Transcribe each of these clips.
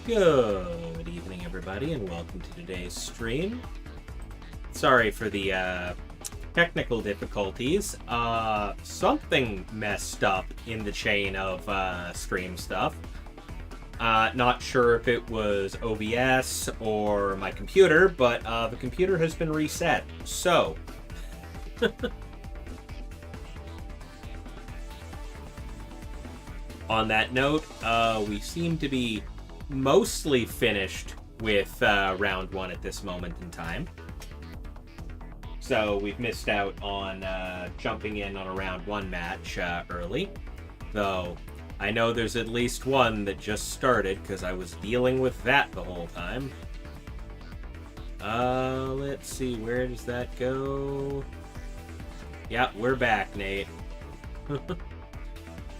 Good evening, everybody, and welcome to today's stream. Sorry for the technical difficulties. Something messed up in the chain of stream stuff. Not sure if it was OBS or my computer, but the computer has been reset. So, on that note, we seem to be mostly finished with round one at this moment in time. So we've missed out on jumping in on a round one match early. Though I know there's at least one that just started because I was dealing with that the whole time. Let's see, where does that go? Yeah, we're back, Nate.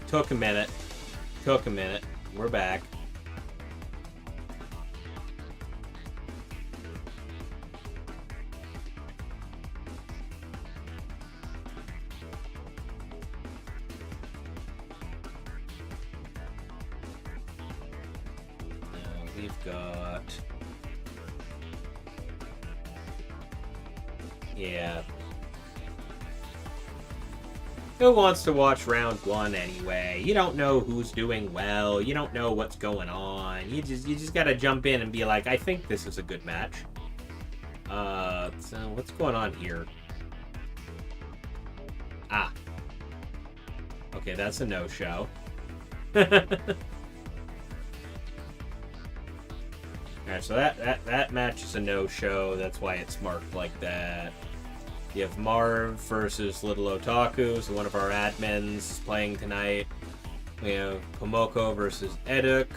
Took a minute. We're back. We've got... Yeah. Who wants to watch round one anyway? You don't know who's doing well. You don't know what's going on. You just gotta jump in and be like, I think this is a good match. So what's going on here? Ah. Okay, that's a no-show. Alright, so that match is a no-show. That's why it's marked like that. You have Marv versus Little Otaku, so one of our admins is playing tonight. We have Pomoko versus Eduk.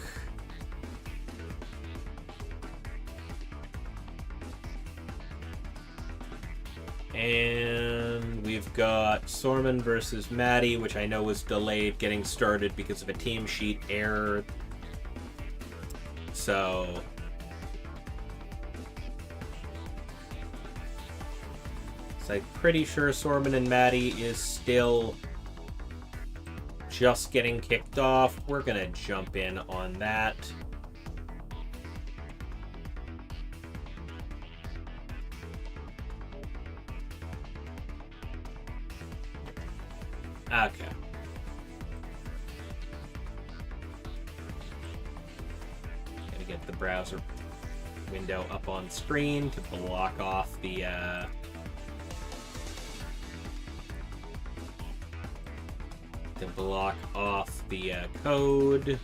And we've got Sorman versus Maddie, which I know was delayed getting started because of a team sheet error. So... So I'm pretty sure Sorman and Maddie is still just getting kicked off. We're gonna jump in on that. Okay. Gotta get the browser window up on screen to block off the code.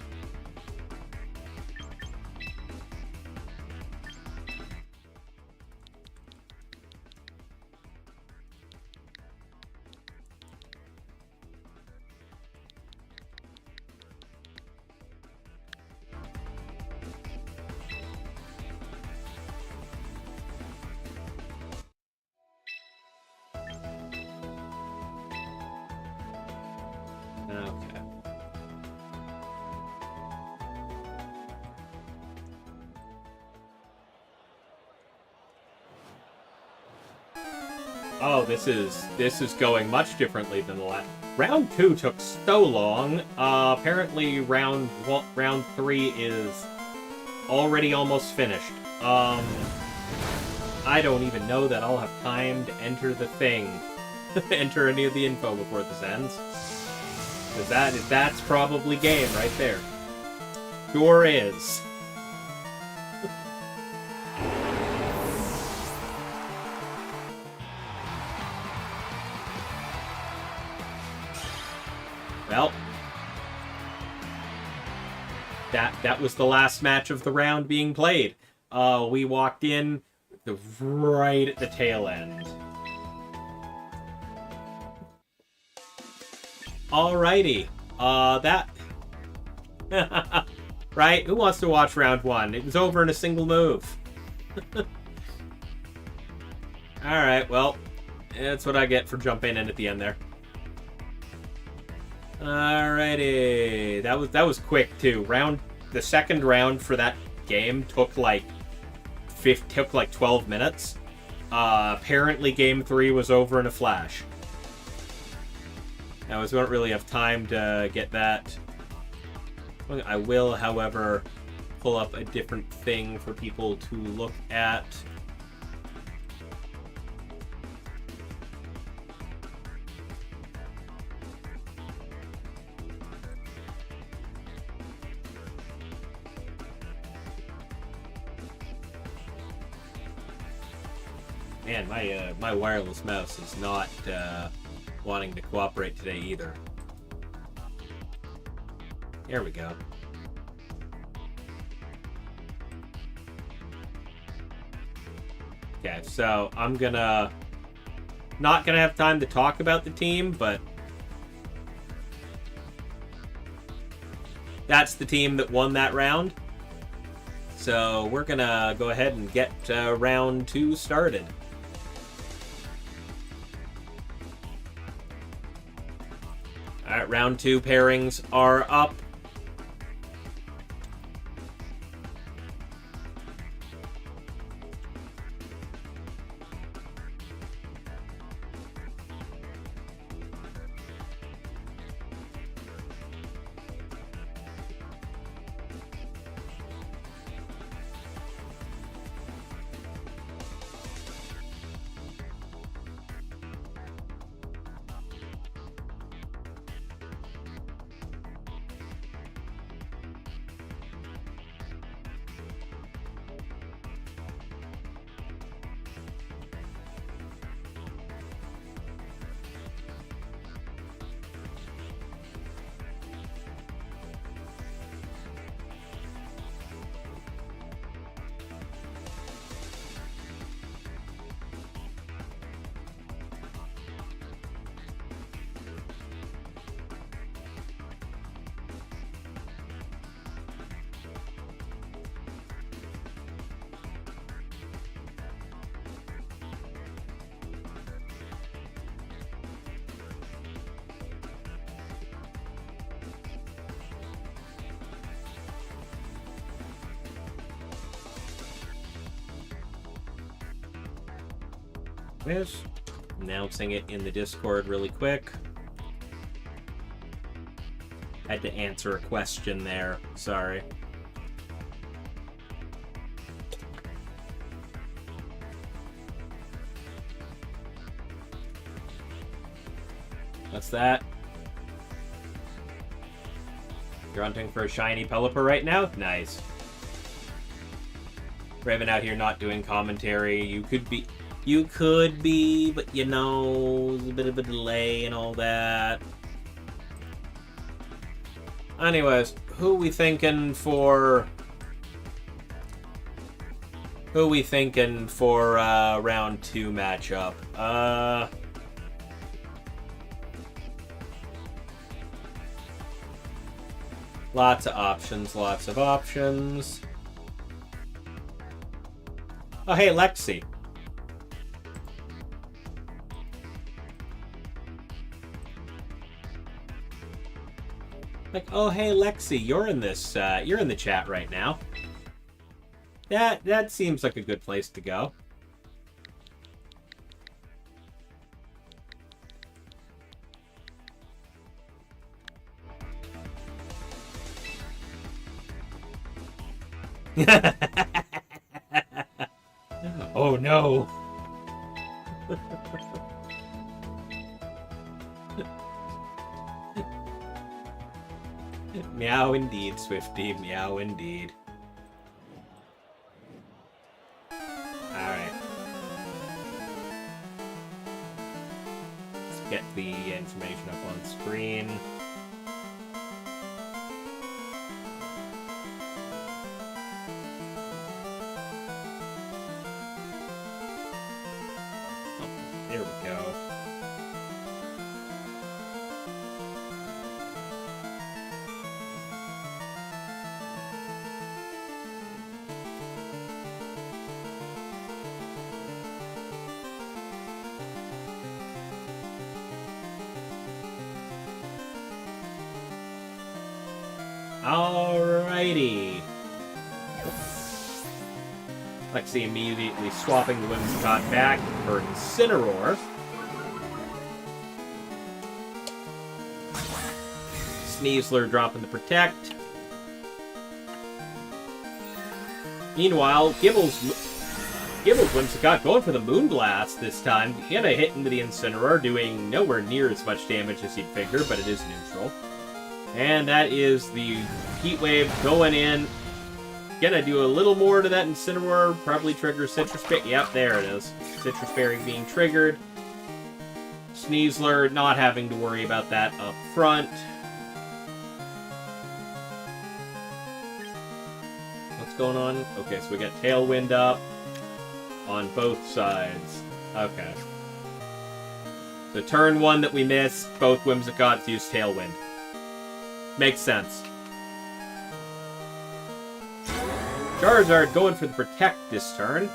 Oh, this is going much differently than the last. Round 2 took so long. Apparently round 3 is already almost finished. I don't even know that I'll have time to enter the thing. Enter any of the info before this ends. Because that's probably game right there. Sure is. Well, that was the last match of the round being played. We walked in right at the tail end. Alrighty. That... right? Who wants to watch round one? It was over in a single move. Alright, well, that's what I get for jumping in at the end there. Alrighty, that was quick too. The second round for that game took like 12 minutes. Apparently, game 3 was over in a flash. Now, we don't really have time to get that. I will, however, pull up a different thing for people to look at. Man, my wireless mouse is not wanting to cooperate today either. There we go. Okay, so I'm not gonna have time to talk about the team, but that's the team that won that round. So we're gonna go ahead and get round 2 started. Alright, round 2 pairings are up. Just announcing it in the Discord really quick. Had to answer a question there. Sorry. What's that? You're hunting for a shiny Pelipper right now? Nice. Raven out here not doing commentary. You could be, but you know, there's a bit of a delay and all that. Anyways, who we thinking for round 2 matchup? Lots of options. Oh, hey, Lexi. Like, oh, hey, Lexi, you're in the chat right now. That seems like a good place to go. Oh, no. Meow indeed, Swifty. Meow indeed. Alright. Let's get the information up on screen. Oh, there we go. Alrighty. Lexi immediately swapping the Whimsicott back for Incineroar. Sneasler dropping the Protect. Meanwhile, Gibble's Whimsicott going for the Moonblast this time. Gonna hit into the Incineroar, doing nowhere near as much damage as you'd figure, but it is neutral. And that is the Heat Wave going in. Gonna do a little more to that Incineroar. Probably trigger Citrus Berry. Yep, there it is. Citrus Berry being triggered. Sneasler not having to worry about that up front. What's going on? Okay, so we got Tailwind up on both sides. Okay. So turn 1 that we missed, both Whimsicotts use Tailwind. Makes sense. Charizard going for the Protect this turn.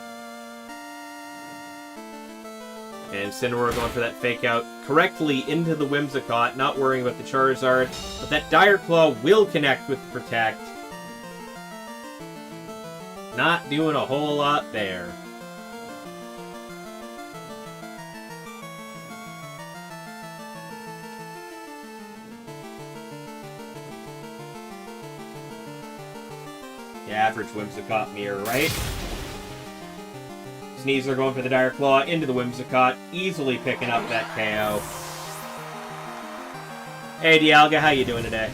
And Incineroar going for that Fake Out correctly into the Whimsicott, not worrying about the Charizard. But that Dire Claw will connect with the Protect. Not doing a whole lot there. The average Whimsicott mirror, right? Sneasler going for the Dire Claw into the Whimsicott, easily picking up that KO. Hey Dialga, how you doing today?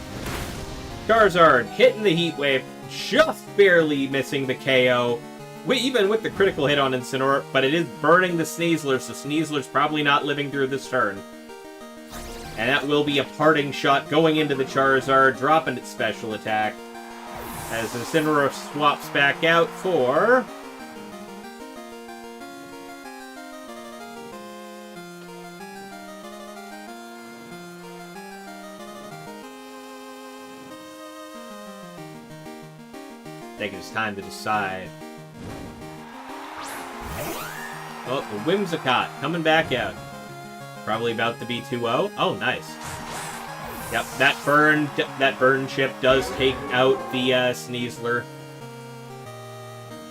Charizard hitting the Heat Wave, just barely missing the KO, even with the critical hit on Incineroar, but it is burning the Sneasler, so Sneasler's probably not living through this turn. And that will be a parting shot going into the Charizard, dropping its special attack. As Incineroar swaps back out for... I think it's time to decide. Oh, the Whimsicott coming back out. Probably about to be 2-0. Oh, nice. Yep, that burn chip does take out the Sneasler.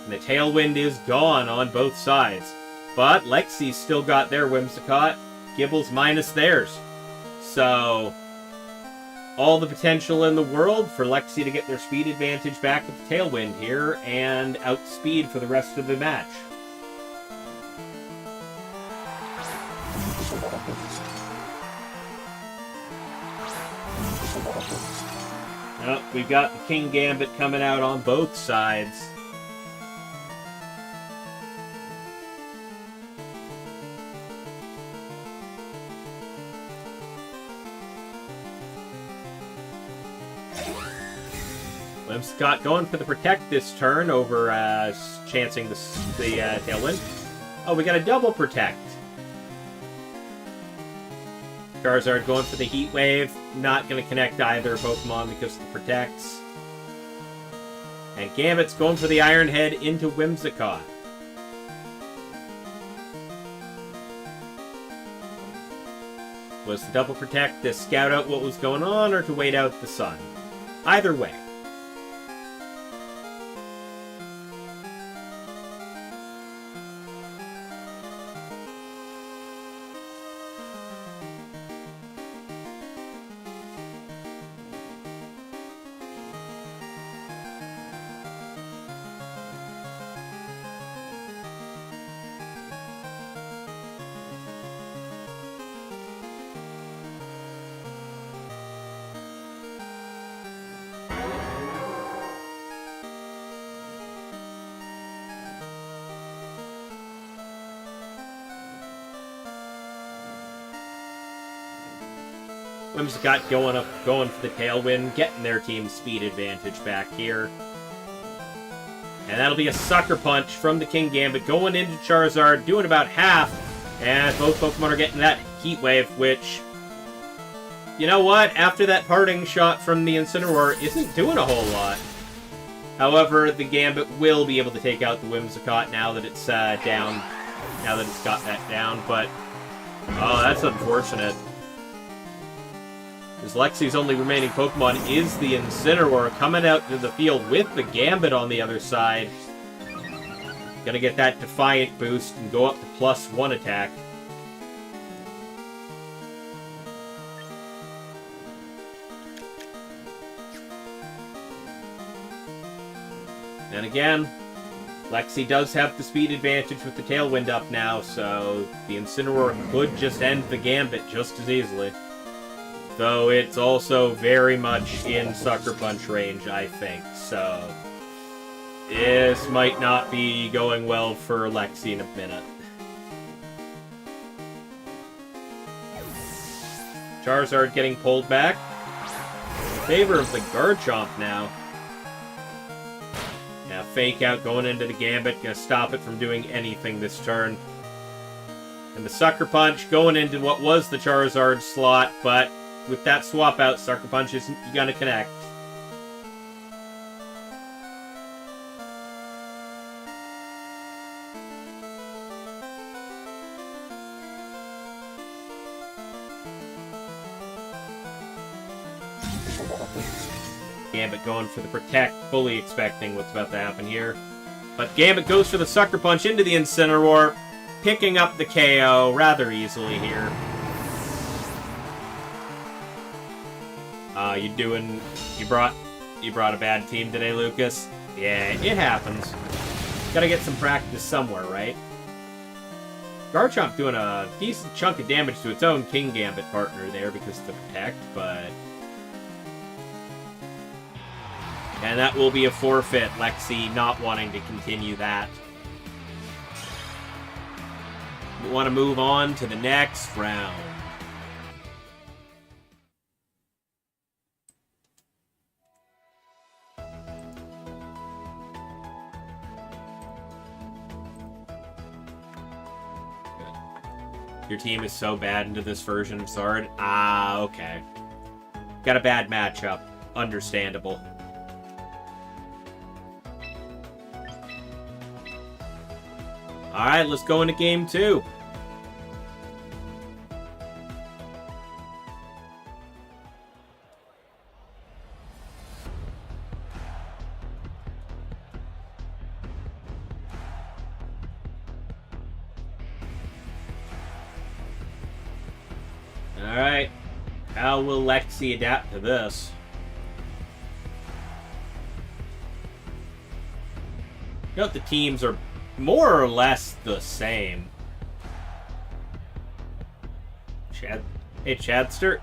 And the Tailwind is gone on both sides. But Lexi's still got their Whimsicott. Gibble's minus theirs. So, all the potential in the world for Lexi to get their speed advantage back with the Tailwind here and outspeed for the rest of the match. Oh, we've got the King Gambit coming out on both sides. Whimsicott going for the Protect this turn over chancing the Tailwind. Oh, we got a double Protect. Charizard going for the Heat Wave. Not going to connect either Pokemon because of the Protects. And Gambit's going for the Iron Head into Whimsicott. Was the double Protect to scout out what was going on or to wait out the sun? Either way. Whimsicott going for the Tailwind, getting their team's speed advantage back here. And that'll be a Sucker Punch from the King Gambit going into Charizard, doing about half. And both Pokemon are getting that Heat Wave, which, you know what? After that parting shot from the Incineroar, isn't doing a whole lot. However, the Gambit will be able to take out the Whimsicott now that it's down. Now that it's got that down, but... oh, that's unfortunate. Because Lexi's only remaining Pokemon is the Incineroar, coming out to the field with the Gambit on the other side. Gonna get that Defiant boost and go up to +1 attack. And again, Lexi does have the speed advantage with the Tailwind up now, so the Incineroar could just end the Gambit just as easily. Though it's also very much in Sucker Punch range, I think, so... this might not be going well for Lexi in a minute. Charizard getting pulled back. In favor of the Garchomp now. Yeah, Fake Out going into the Gambit, gonna stop it from doing anything this turn. And the Sucker Punch going into what was the Charizard slot, but with that swap out, Sucker Punch isn't gonna connect. Gambit going for the Protect, fully expecting what's about to happen here. But Gambit goes for the Sucker Punch into the Incineroar, picking up the KO rather easily here. You brought a bad team today, Lucas? Yeah, it happens. Gotta get some practice somewhere, right? Garchomp doing a decent chunk of damage to its own King Gambit partner there because of the Protect, but... and that will be a forfeit, Lexi not wanting to continue that. We want to move on to the next round. Your team is so bad into this version of Zard. Ah, okay. Got a bad matchup. Understandable. Alright, let's go into game 2. Alright. How will Lexi adapt to this? You know, the teams are more or less the same. Hey, Chadster.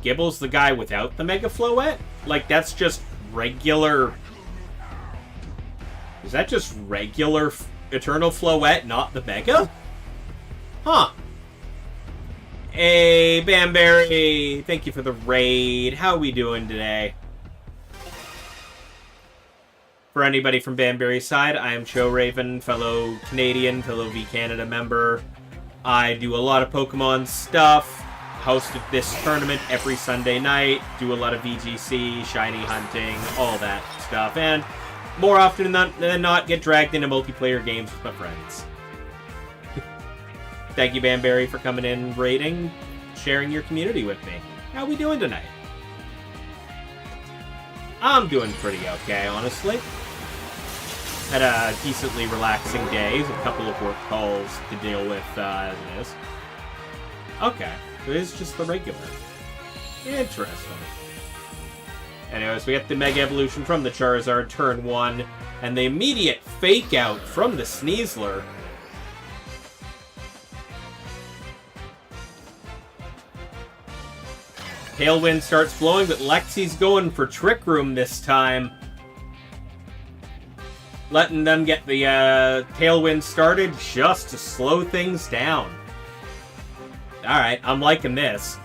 Gibble's the guy without the Mega Floette? Like, that's just regular... is that just regular Eternal Floette, not the Mega? Huh. Hey, Bamberry. Thank you for the raid. How are we doing today? For anybody from Banbury's side, I am ChouRaven, fellow Canadian, fellow V Canada member. I do a lot of Pokemon stuff, hosted this tournament every Sunday night, do a lot of VGC, shiny hunting, all that stuff, and more often than not get dragged into multiplayer games with my friends. Thank you, Banbury, for coming in, raiding, sharing your community with me. How we doing tonight? I'm doing pretty okay, honestly. Had a decently relaxing day. A couple of work calls to deal with as it is. Okay, so it is just the regular. Interesting. Anyways, we get the Mega Evolution from the Charizard, turn 1, and the immediate Fake Out from the Sneasler. Tailwind starts flowing, but Lexi's going for Trick Room this time. Letting them get the Tailwind started just to slow things down. Alright, I'm liking this.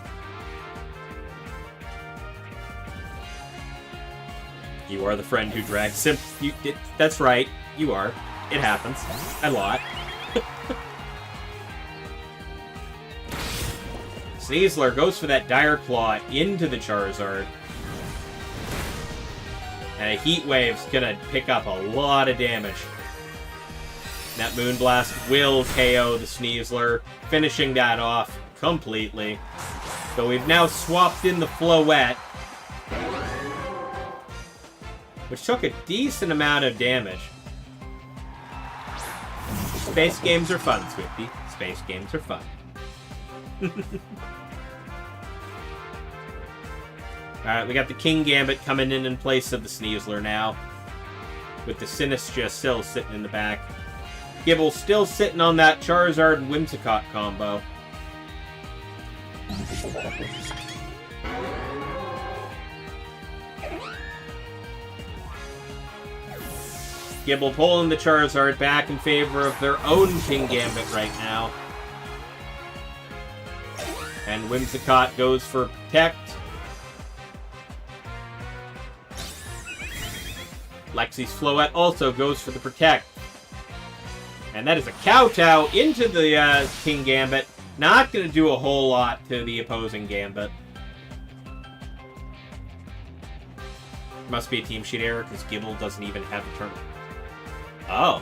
You are the friend who drags him. That's right, you are. It happens. A lot. Sneasler goes for that Dire Claw into the Charizard. And a Heat Wave's gonna pick up a lot of damage. That Moonblast will KO the Sneasler, finishing that off completely. So we've now swapped in the Floette, which took a decent amount of damage. Space games are fun, Swifty. Space games are fun. Alright, we got the King Gambit coming in place of the Sneasler now. with the Sinistcha still sitting in the back. Gibble still sitting on that Charizard and Whimsicott combo. Gibble pulling the Charizard back in favor of their own Kingambit right now. And Whimsicott goes for Protect. Lexi's Floette also goes for the Protect. And that is a Kowtow into the Kingambit. Not going to do a whole lot to the opposing Gambit. Must be a team sheet error because Gibble doesn't even have a turn. Oh.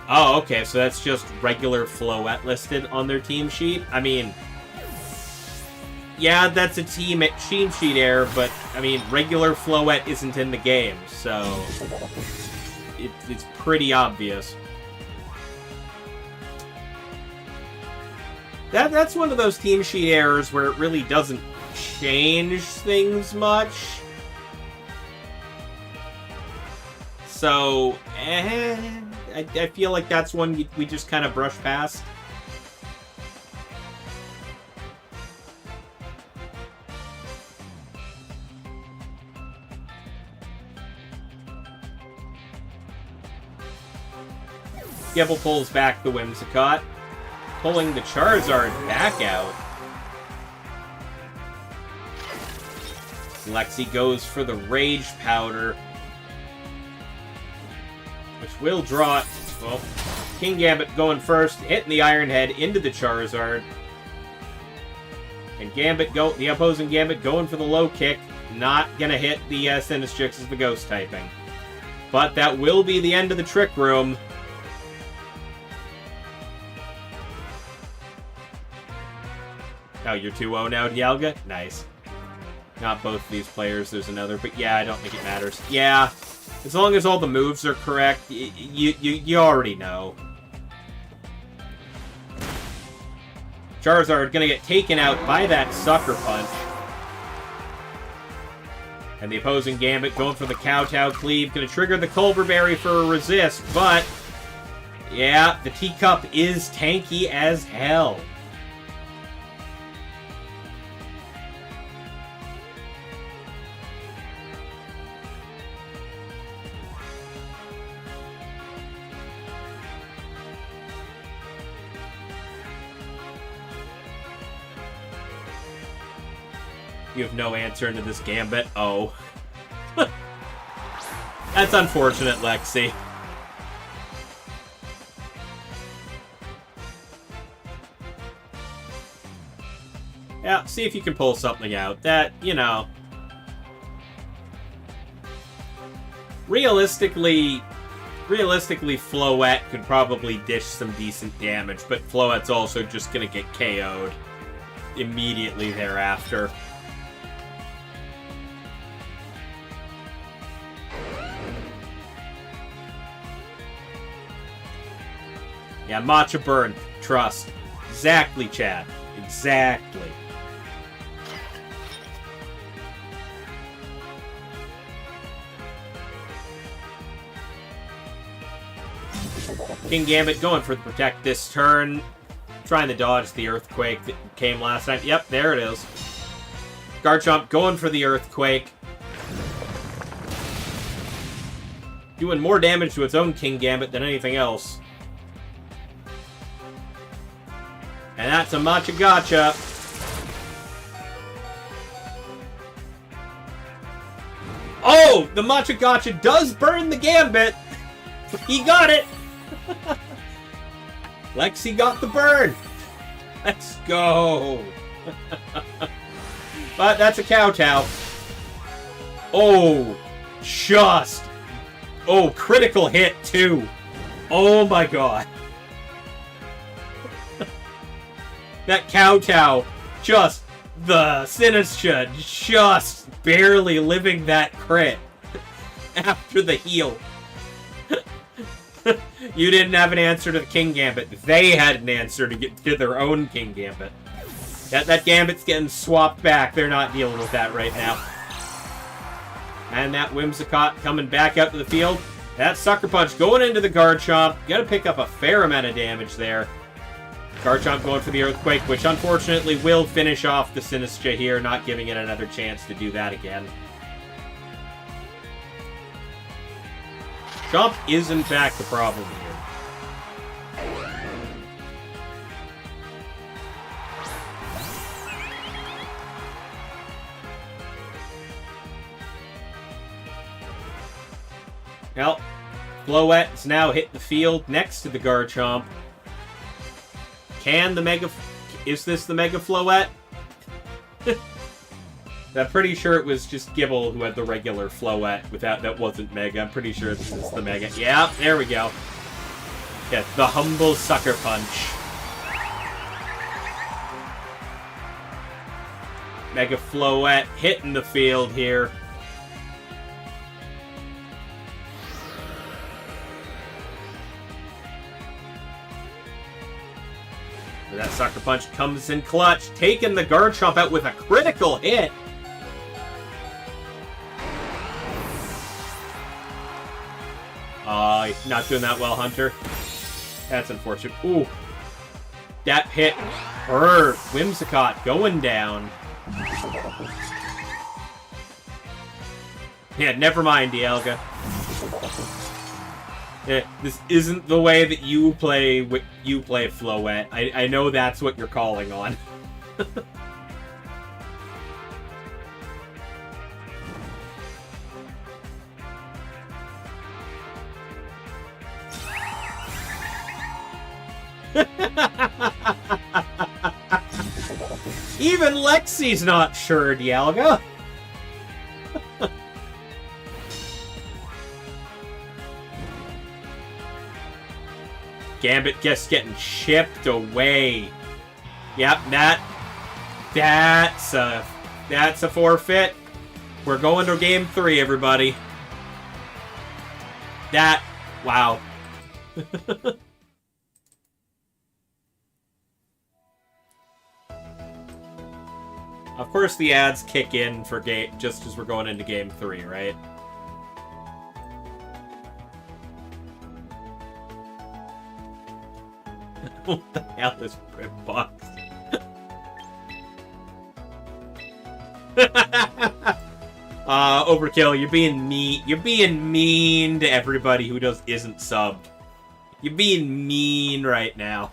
Oh, okay, so that's just regular Floette listed on their team sheet? I mean, yeah, that's a team sheet error, but, I mean, regular Floette isn't in the game, so it's pretty obvious. That's one of those team sheet errors where it really doesn't change things much. So, I feel like that's one we just kind of brush past. Gibble pulls back the Whimsicott, pulling the Charizard back out. Lexi goes for the Rage Powder, which will draw it. Well, Kingambit going first, hitting the Iron Head into the Charizard. And the opposing Gambit going for the low kick. Not going to hit the Sinistcha as the Ghost typing. But that will be the end of the Trick Room. Oh, you're 2-0 now, Dialga? Nice. Not both of these players, there's another, but yeah, I don't think it matters. Yeah, as long as all the moves are correct, you already know. Charizard gonna get taken out by that Sucker Punch. And the opposing Gambit going for the Kowtow Cleave, gonna trigger the Culver Berry for a resist, but yeah, the Teacup is tanky as hell. You have no answer into this Gambit. Oh. That's unfortunate, Lexi. Yeah, see if you can pull something out. That, you know... Realistically, Floette could probably dish some decent damage, but Floette's also just gonna get KO'd immediately thereafter. Yeah, Matcha Burn. Trust. Exactly, Chad. Exactly. Kingambit going for the Protect this turn. Trying to dodge the Earthquake that came last time. Yep, there it is. Garchomp going for the Earthquake. Doing more damage to its own Kingambit than anything else. And that's a Matcha Gotcha. Oh! The Matcha Gotcha does burn the Gambit! He got it! Lexi got the burn! Let's go! But that's a Kowtow. Oh! Just! Oh, critical hit, too! Oh my god! That Kowtow, just the Sinistcha, just barely living that crit after the heal. You didn't have an answer to the Kingambit. They had an answer to get to their own Kingambit. That Gambit's getting swapped back. They're not dealing with that right now. And that Whimsicott coming back out to the field. That Sucker Punch going into the Garchomp. Gonna pick up a fair amount of damage there. Garchomp going for the Earthquake, which unfortunately will finish off the Sinistcha here, not giving it another chance to do that again. Chomp is in fact the problem here. Well, Floette's now hit the field next to the Garchomp. Can the Mega... Is this the Mega Floette? I'm pretty sure it was just Gibble who had the regular Floette without... That wasn't Mega. I'm pretty sure this is the Mega. Yeah, there we go. Yeah, the humble Sucker Punch. Mega Floette hitting the field here. That Sucker Punch comes in clutch, taking the Garchomp out with a critical hit. Not doing that well, Hunter. That's unfortunate. Ooh. That hit hurt. Whimsicott going down. Yeah, never mind, Dialga. This isn't the way that you play Floette. I know that's what you're calling on. Even Lexi's not sure, Dialga. Gambit just getting chipped away. Yep, that's a forfeit. We're going to game 3, everybody. Wow. Of course the ads kick in for just as we're going into game 3, right? What the hell is Ripbox? Overkill, you're being mean. You're being mean to everybody who isn't subbed. You're being mean right now.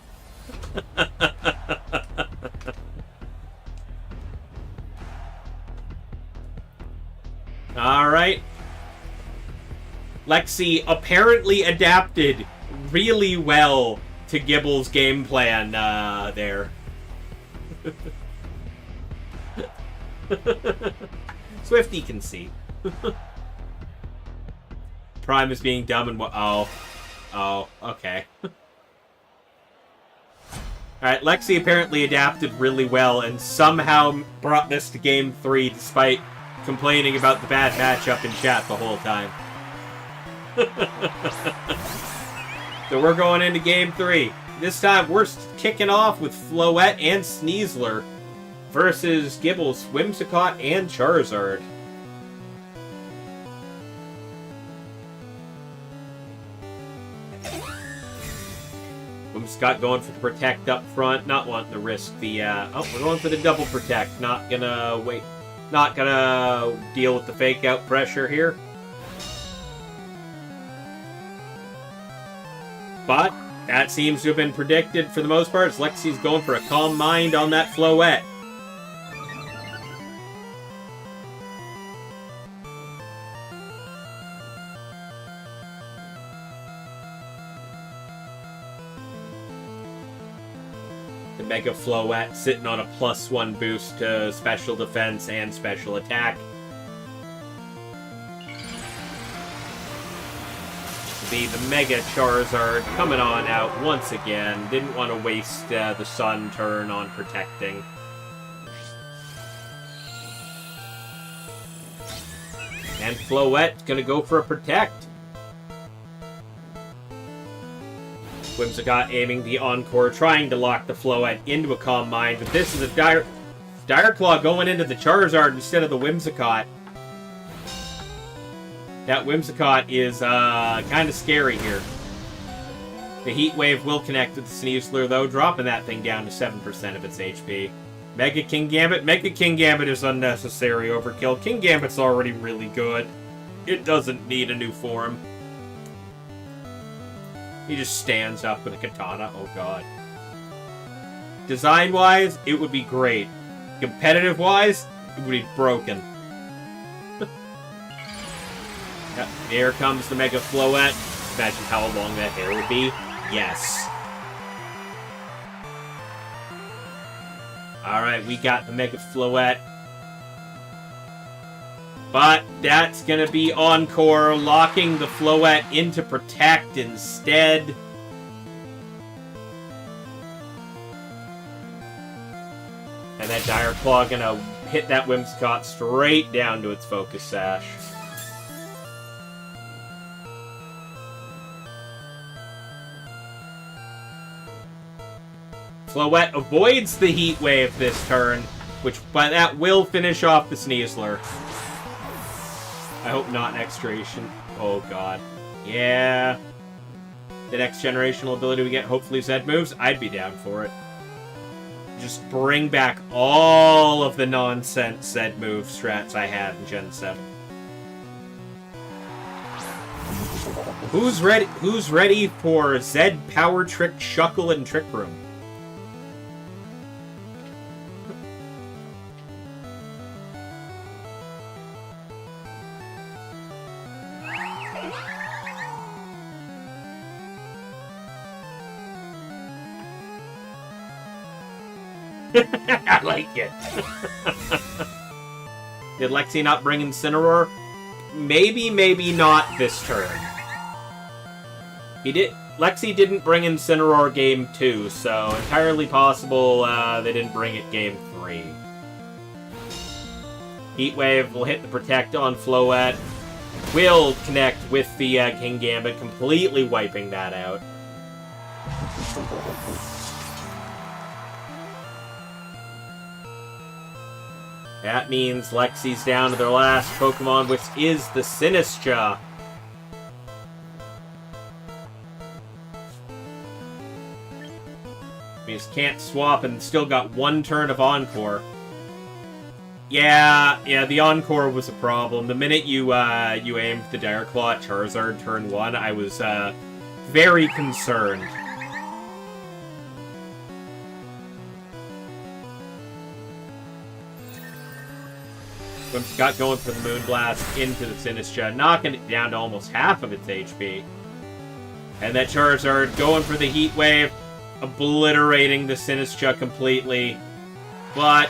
Alright. Lexi apparently adapted really well to Gibble's game plan there. Swifty can see. Prime is being dumb and what? Oh, okay. Alright, Lexi apparently adapted really well and somehow brought this to game 3 despite complaining about the bad matchup in chat the whole time. So we're going into game 3. This time we're kicking off with Floette and Sneasler versus Gibble's Whimsicott and Charizard. Whimsicott going for the Protect up front, not wanting to risk the, we're going for the double Protect, not gonna deal with the fake out pressure here. But that seems to have been predicted for the most part. Lexi's going for a Calm Mind on that Floette. The Mega Floette sitting on a +1 boost to special defense and special attack. The Mega Charizard coming on out once again. Didn't want to waste the Sun turn on protecting. And Floette's going to go for a Protect. Whimsicott aiming the Encore, trying to lock the Floette into a Calm Mind, but this is a Dire Claw going into the Charizard instead of the Whimsicott. That Whimsicott is kind of scary here. The Heat Wave will connect with the Sneasler, though, dropping that thing down to 7% of its HP. Mega King Gambit. Mega King Gambit is unnecessary overkill. King Gambit's already really good. It doesn't need a new form. He just stands up with a katana. Oh, God. Design-wise, it would be great. Competitive-wise, it would be broken. Yep, here comes the Mega Floette. Imagine how long that hair would be. Yes. Alright, we got the Mega Floette. But that's gonna be Encore, locking the Floette into Protect instead. And that Dire Claw gonna hit that Whimsicott straight down to its Focus Sash. Floette avoids the Heat Wave this turn, but that will finish off the Sneasler. I hope not next generation. Oh, God. Yeah. The next generational ability we get, hopefully Zed moves, I'd be down for it. Just bring back all of the nonsense Zed move strats I had in Gen 7. Who's ready for Zed Power Trick, Shuckle, and Trick Room? I like it. Did Lexi not bring Incineroar? Maybe, maybe not this turn. Lexi didn't bring Incineroar game 2, so entirely possible they didn't bring it game 3. Heat Wave will hit the Protect on Floette. Will connect with the King Gambit, completely wiping that out. That means Lexi's down to their last Pokemon, which is the Sinistcha. Means can't swap and still got one turn of Encore. Yeah, the Encore was a problem. The minute you aimed the Dire Claw at Charizard turn 1, I was very concerned. Got going for the Moonblast into the Sinistcha, knocking it down to almost half of its HP. And that Charizard going for the Heat Wave, obliterating the Sinistcha completely. But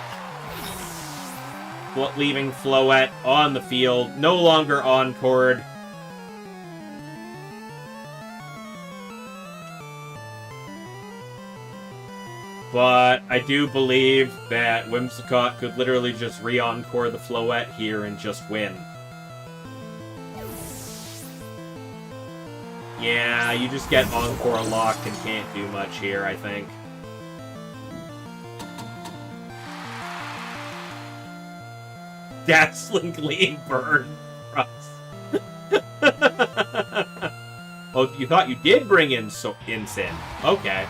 leaving Floette on the field, no longer Encored. But I do believe that Whimsicott could literally just re-encore the Floette here and just win. Yeah, you just get Encore locked and can't do much here, I think. Dazzling Gleam Burn. Oh, you thought you did bring in Sin. Okay.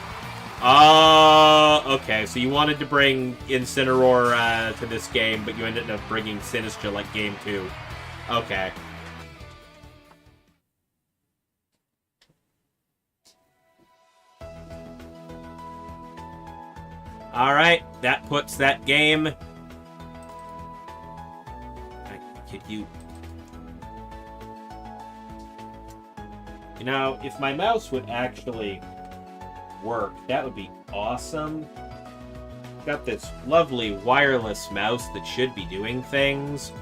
Okay, so you wanted to bring Incineroar to this game, but you ended up bringing Sinistcha like game 2. Okay. Alright, that puts that game... You know, if my mouse would actually work, that would be awesome. Got this lovely wireless mouse that should be doing things.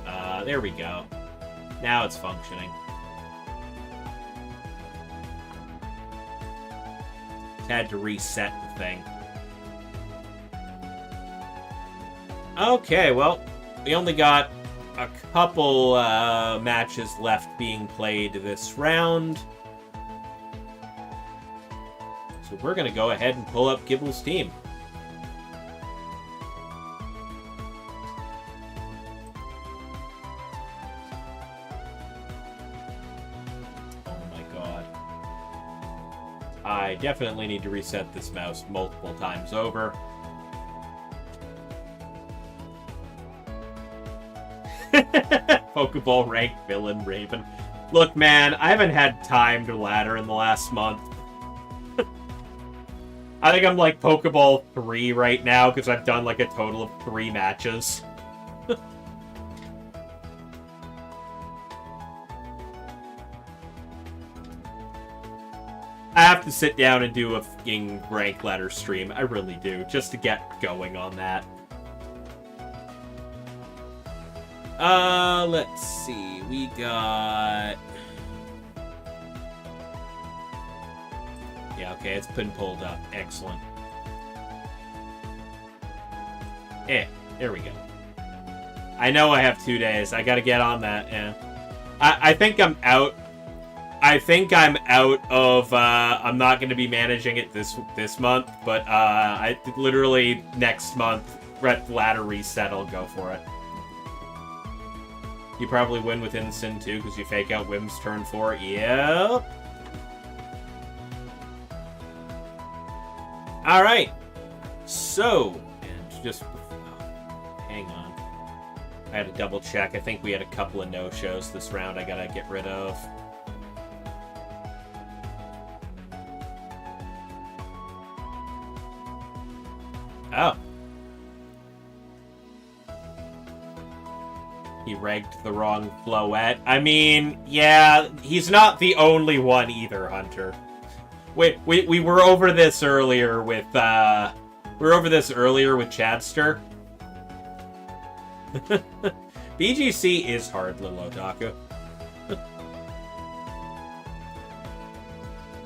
There we go. Now it's functioning. Had to reset the thing. Okay, well, we only got a couple matches left being played this round. So we're going to go ahead and pull up Gibble's team. I definitely need to reset this mouse multiple times over. Pokeball rank villain Raven. Look, man, I haven't had time to ladder in the last month. I think I'm like Pokeball 3 right now because I've done like a total of 3 matches. I have to sit down and do a fucking rank ladder stream. I really do, just to get going on that. Let's see. We got... Yeah, okay, it's been pulled up. Excellent. There we go. I know I have 2 days. I gotta get on that, yeah. I think I'm out. I think I'm out of, I'm not going to be managing it this month, but, literally next month, ladder reset, I'll go for it. You probably win with Instant too, because you fake out Wim's turn 4. Yep. Alright. So, and just, hang on. I had to double check. I think we had a couple of no-shows this round I gotta get rid of. Oh. He regged the wrong Floette. I mean, yeah, he's not the only one either, Hunter. We were over this earlier with, Chadster. VGC is hard, little otaku.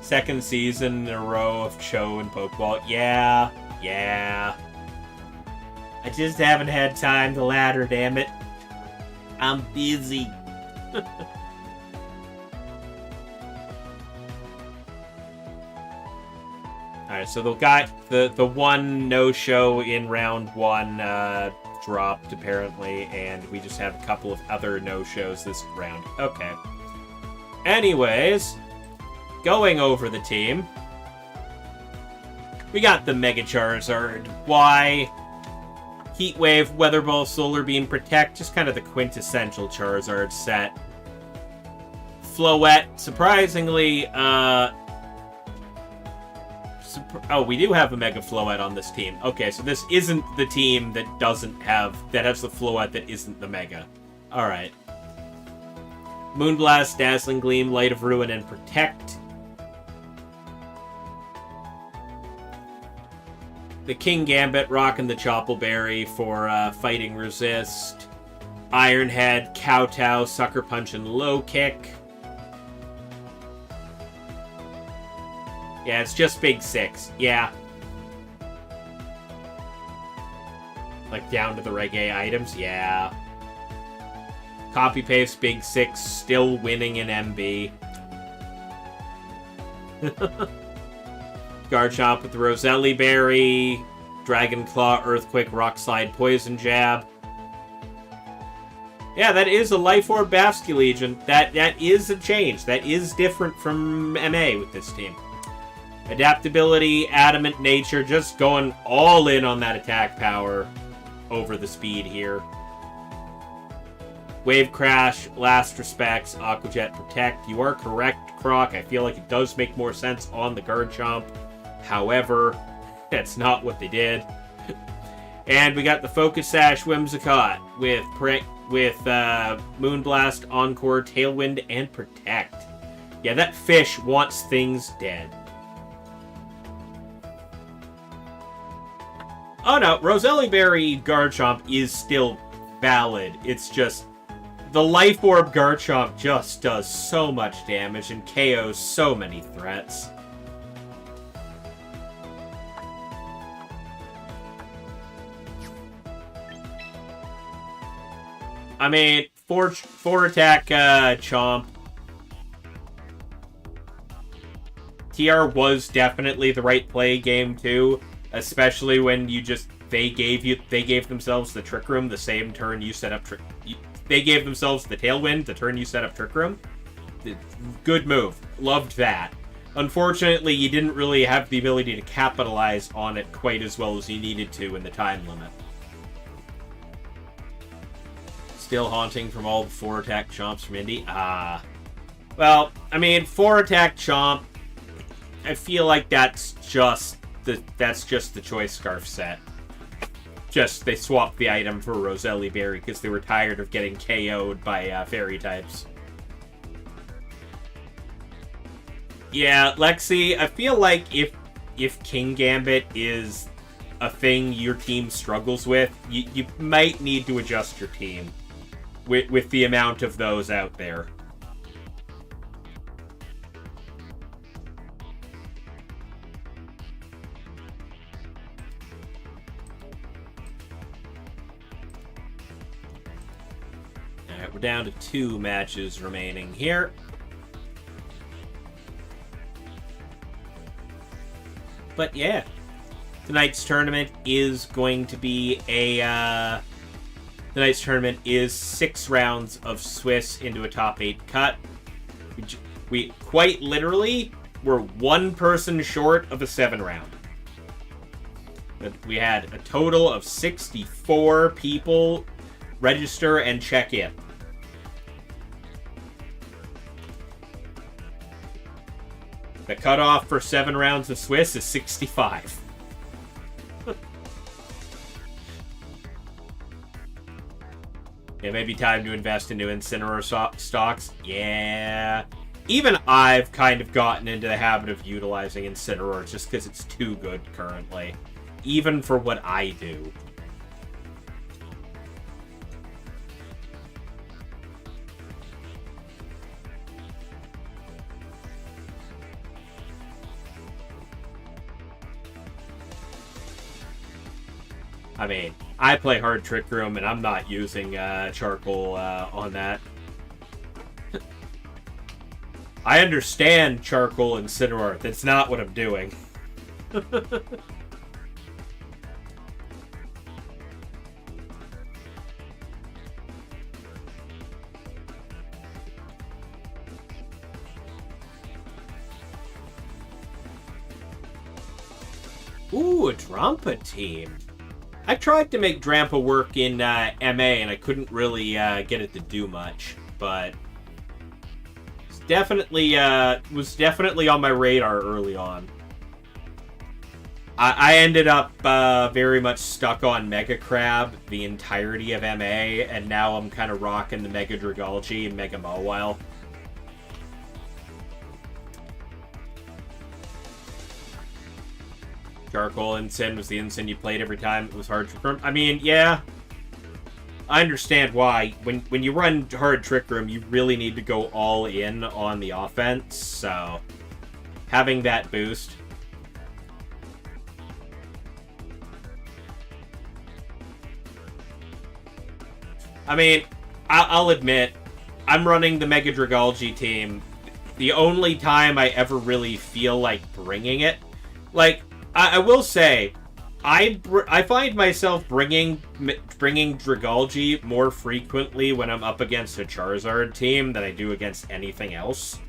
Second season in a row of Cho and Pokeball. Yeah. I just haven't had time to ladder, damn it. I'm busy. Alright, so the one no-show in round 1 dropped, apparently, and we just have a couple of other no-shows this round. Okay. Anyways, going over the team. We got the Mega Charizard. Why? Heat Wave, Weather Ball, Solar Beam, Protect. Just kind of the quintessential Charizard set. Floette, surprisingly, oh, we do have a Mega Floette on this team. Okay, so this isn't the team that has the Floette that isn't the Mega. Alright. Moonblast, Dazzling Gleam, Light of Ruin, and Protect. The King Gambit, rocking the Choppleberry for Fighting Resist. Ironhead, Kowtow, Sucker Punch, and Low Kick. Yeah, it's just Big 6. Yeah. Like, down to the reggae items? Yeah. Copy-paste, Big 6, still winning in MB. Garchomp with the Roselli Berry, Dragon Claw, Earthquake, Rock Slide, Poison Jab. Yeah, that is a Life Orb Basculegion. That is a change. That is different from MA with this team. Adaptability, Adamant Nature, just going all in on that attack power over the speed here. Wave Crash, Last Respects, Aqua Jet, Protect. You are correct, Croc. I feel like it does make more sense on the Garchomp. However, that's not what they did. And we got the Focus Sash Whimsicott with Moonblast, Encore, Tailwind, and Protect. Yeah, that fish wants things dead. Oh no, Roselli Berry Garchomp is still valid. It's just the Life Orb Garchomp just does so much damage and KOs so many threats. I mean, 4 attack Chomp. TR was definitely the right play game too, especially when you just they gave themselves the Trick Room the same turn you set up they gave themselves the Tailwind the turn you set up Trick Room. Good move. Loved that. Unfortunately, you didn't really have the ability to capitalize on it quite as well as you needed to in the time limit. Still haunting from all the 4-attack chomps from Indy? Well, I mean, 4-attack chomp, I feel like that's just the choice scarf set. Just, they swapped the item for Roselli Berry because they were tired of getting KO'd by fairy types. Yeah, Lexi, I feel like if King Gambit is a thing your team struggles with, you might need to adjust your team with the amount of those out there. Alright, we're down to 2 matches remaining here. But yeah, tonight's tournament is going to be tonight's tournament is 6 rounds of Swiss into a top 8 cut. We quite literally were 1 person short of a 7 round. But we had a total of 64 people register and check in. The cutoff for 7 rounds of Swiss is 65. It may be time to invest in new Incineroar stocks. Yeah. Even I've kind of gotten into the habit of utilizing Incineroar just because it's too good currently. Even for what I do. I mean, I play Hard Trick Room, and I'm not using Charcoal on that. I understand Charcoal and Incineroar. That's not what I'm doing. Ooh, a Drampa team. I tried to make Drampa work in MA, and I couldn't really get it to do much, but it's definitely was definitely on my radar early on. I ended up very much stuck on Mega Crab the entirety of MA, and now I'm kind of rocking the Mega Dragalge and Mega Mawile. Charcoal Incin was the Incin you played every time. It was Hard Trick Room. I mean, yeah. I understand why. When you run Hard Trick Room, you really need to go all in on the offense. So, having that boost. I mean, I'll admit, I'm running the Mega Dragalge team. The only time I ever really feel like bringing it, like, I will say, I find myself bringing Dragalge more frequently when I'm up against a Charizard team than I do against anything else.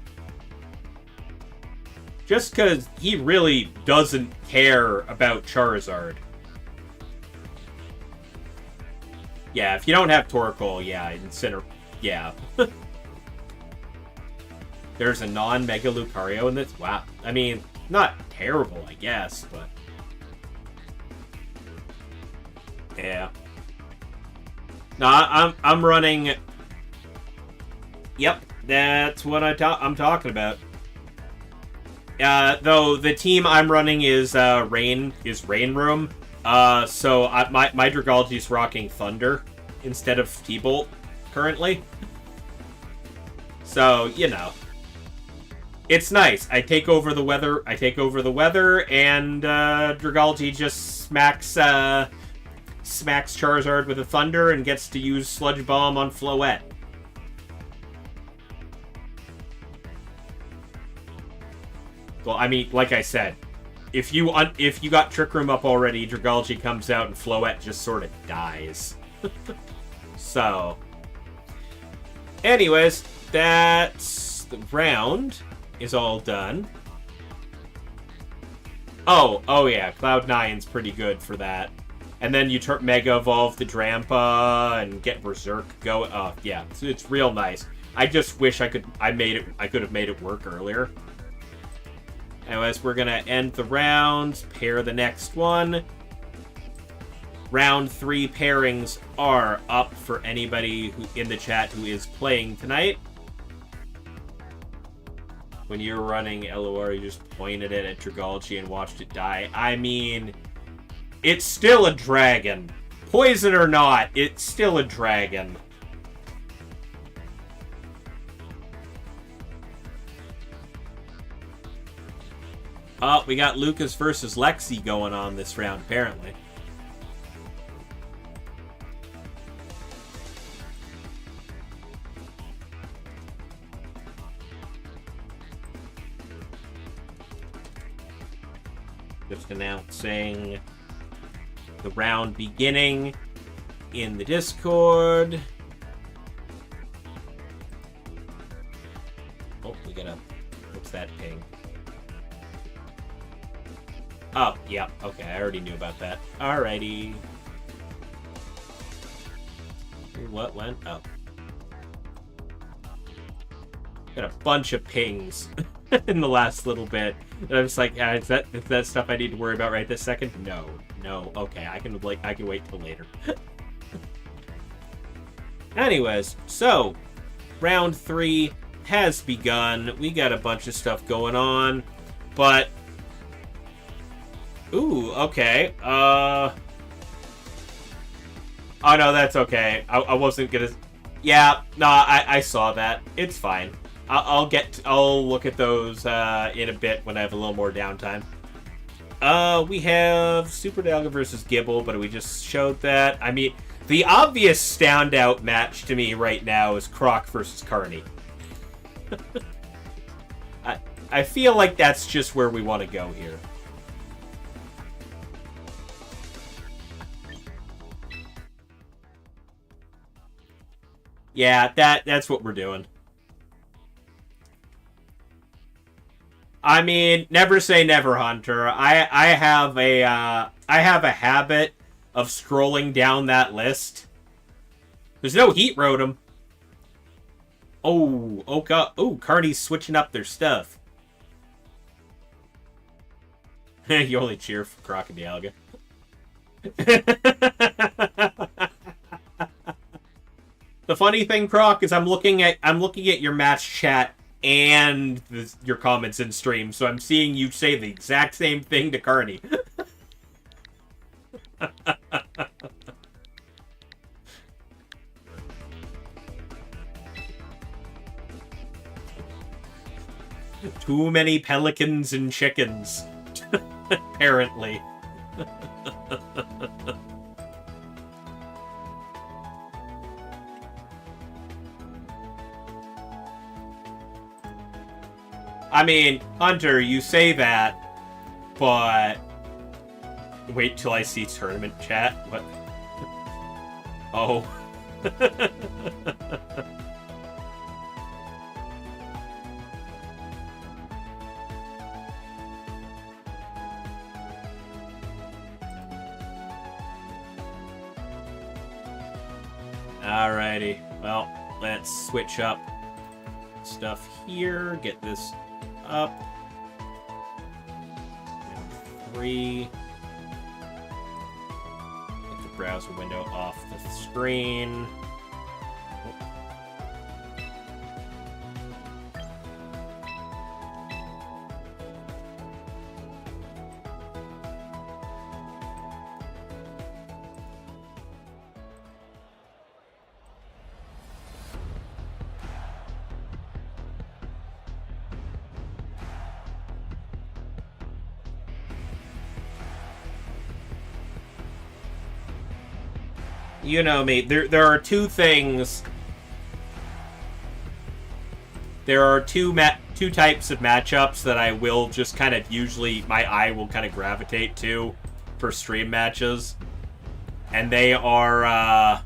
Just because he really doesn't care about Charizard. Yeah, if you don't have Torkoal, yeah, yeah. There's a non-Mega Lucario in this? Wow. I mean, not terrible, I guess, but... yeah. No, I'm running... Yep, that's what I'm talking about. Though the team I'm running is Rain Room. So my Dragalge's rocking Thunder instead of T-Bolt currently. So, you know. It's nice. I take over the weather, and Dragalge just smacks Charizard with a Thunder and gets to use Sludge Bomb on Floette. Well, I mean, like I said, if you got Trick Room up already, Dragalge comes out and Floette just sort of dies. So, anyways, that's the round is all done. Oh yeah, Cloud9's pretty good for that. And then you Mega Evolve the Drampa and get Berserk going. Oh yeah, it's real nice. I just wish I could have made it work earlier. Anyways, we're gonna end the round, pair the next one. Round 3 pairings are up for anybody in the chat who is playing tonight. When you're running LOR, you just pointed it at Dragalchi and watched it die. I mean, it's still a dragon. Poison or not, it's still a dragon. Oh, we got Lucas versus Lexi going on this round, apparently. Just announcing the round beginning in the Discord. Oh, we got a... What's that ping? Oh, yeah. Okay, I already knew about that. Alrighty. What went up? Got a bunch of pings in the last little bit. And I'm just like, is that stuff I need to worry about right this second? No. Okay, I can wait till later. Anyways, so round 3 has begun. We got a bunch of stuff going on, but ooh, okay. Oh no, that's okay. I wasn't gonna. Yeah, no, I saw that. It's fine. I'll look at those in a bit when I have a little more downtime. We have Super Dalga versus Gibble, but we just showed that. I mean, the obvious standout match to me right now is Croc versus Carney. I feel like that's just where we want to go here. Yeah, that's what we're doing. I mean, never say never, Hunter. I have a habit of scrolling down that list. There's no Heat Rotom. Oh god. Oh, Carney's switching up their stuff. You only cheer for Crocodile. The funny thing, Croc, is I'm looking at your match chat and your comments in stream, so I'm seeing you say the exact same thing to Carney. Too many pelicans and chickens, apparently. I mean, Hunter, you say that, but wait till I see tournament chat. What? Oh. Alrighty. Well, let's switch up stuff here. Get this up. 3. Get the browser window off the screen. You know me. There are two things. There are two types of matchups that I will just kind of usually my eye will kind of gravitate to for stream matches, and they are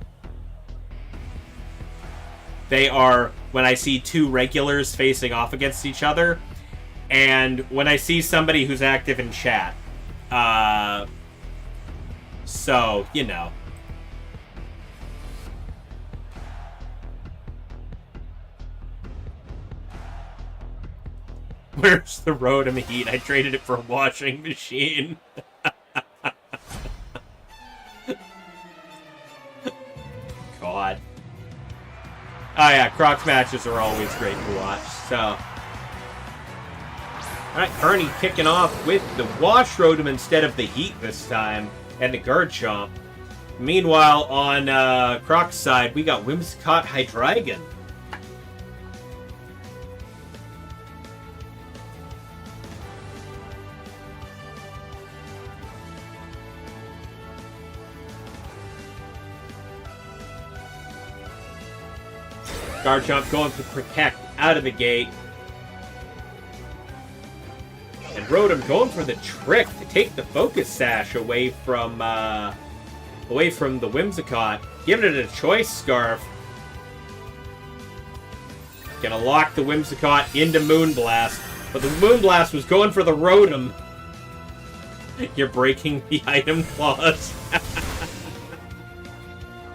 when I see two regulars facing off against each other, and when I see somebody who's active in chat. So, you know. Where's the Rotom Heat? I traded it for a washing machine. God. Oh yeah, Crocs matches are always great to watch, so... Alright, Carney kicking off with the Wash Rotom instead of the Heat this time, and the Garchomp. Meanwhile, on Croc's side, we got Whimsicott Hydreigon. Garchomp going to protect out of the gate. And Rotom going for the trick to take the Focus Sash away from the Whimsicott. Giving it a Choice Scarf. Gonna lock the Whimsicott into Moonblast. But the Moonblast was going for the Rotom. You're breaking the item clause.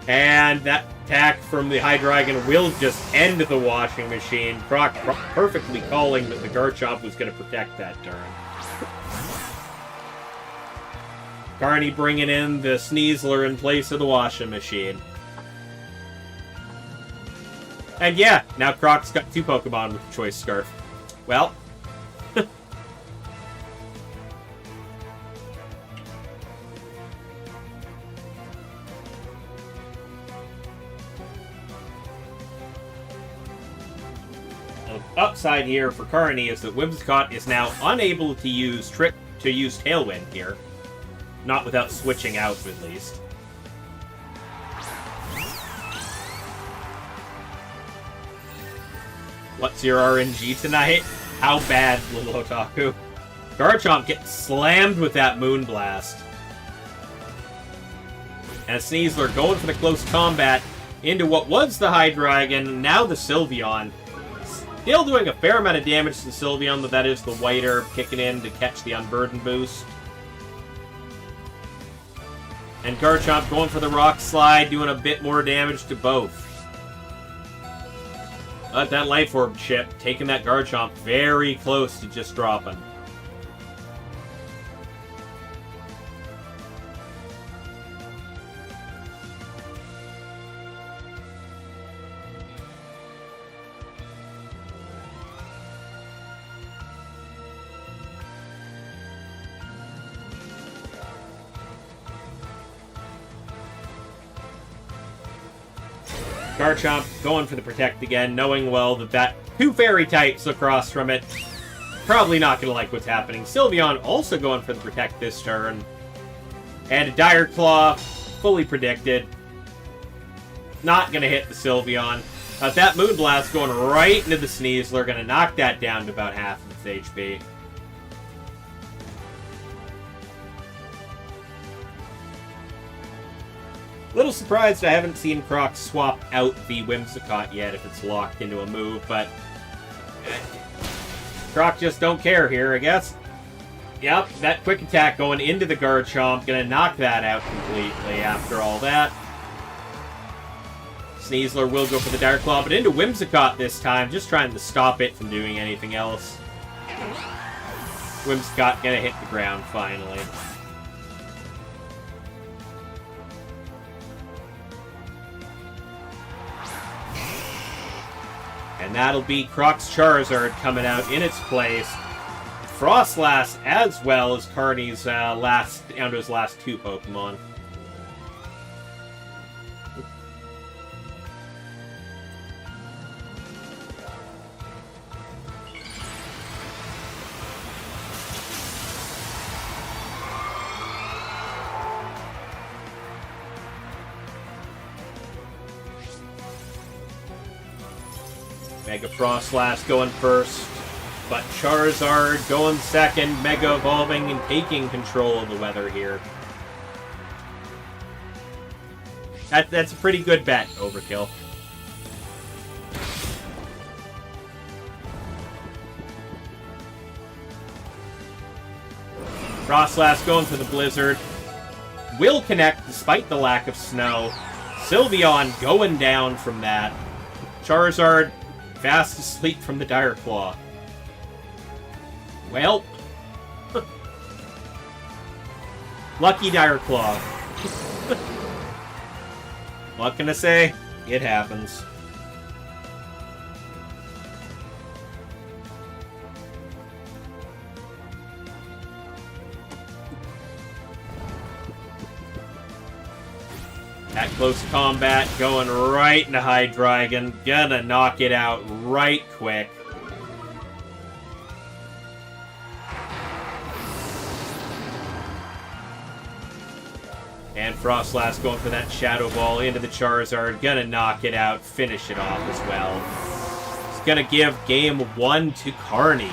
And that attack from the Hydreigon will just end the washing machine. Croc perfectly calling that the Garchomp was going to protect that turn. Carney bringing in the Sneasler in place of the washing machine. And yeah, now Croc's got 2 Pokemon with the Choice Scarf. Well... upside here for Carney is that Whimsicott is now unable to use Tailwind here. Not without switching out, at least. What's your RNG tonight? How bad, Little Otaku? Garchomp gets slammed with that Moonblast. And Sneasler going for the close combat into what was the Hydreigon, now the Sylveon. Still doing a fair amount of damage to the Sylveon, but that is the White Herb kicking in to catch the Unburden boost. And Garchomp going for the Rock Slide, doing a bit more damage to both. But that Life Orb chip, taking that Garchomp very close to just dropping. Garchomp going for the Protect again, knowing well that 2 Fairy types across from it. Probably not going to like what's happening. Sylveon also going for the Protect this turn. And a Dire Claw, fully predicted. Not going to hit the Sylveon. That Moonblast going right into the Sneasler, going to knock that down to about half of its HP. Little surprised I haven't seen Croc swap out the Whimsicott yet if it's locked into a move, but Croc just don't care here, I guess. Yep, that quick attack going into the Garchomp, gonna knock that out completely after all that. Sneasler will go for the Dire Claw, but into Whimsicott this time, just trying to stop it from doing anything else. Whimsicott gonna hit the ground finally. And that'll be Croc's Charizard coming out in its place. Frostlass as well as Carney's down to his last 2 Pokemon. Mega Frostlass going first, but Charizard going second, Mega Evolving and taking control of the weather here. That's a pretty good bet, Overkill. Frostlass going for the Blizzard. Will connect despite the lack of snow. Sylveon going down from that. Charizard fast asleep from the Dire Claw. Well. Lucky Dire Claw. What can I say? It happens. That close combat going right into Hydreigon. Gonna knock it out right quick. And Frostlass going for that Shadow Ball into the Charizard. Gonna knock it out, finish it off as well. It's gonna give game 1 to Carney.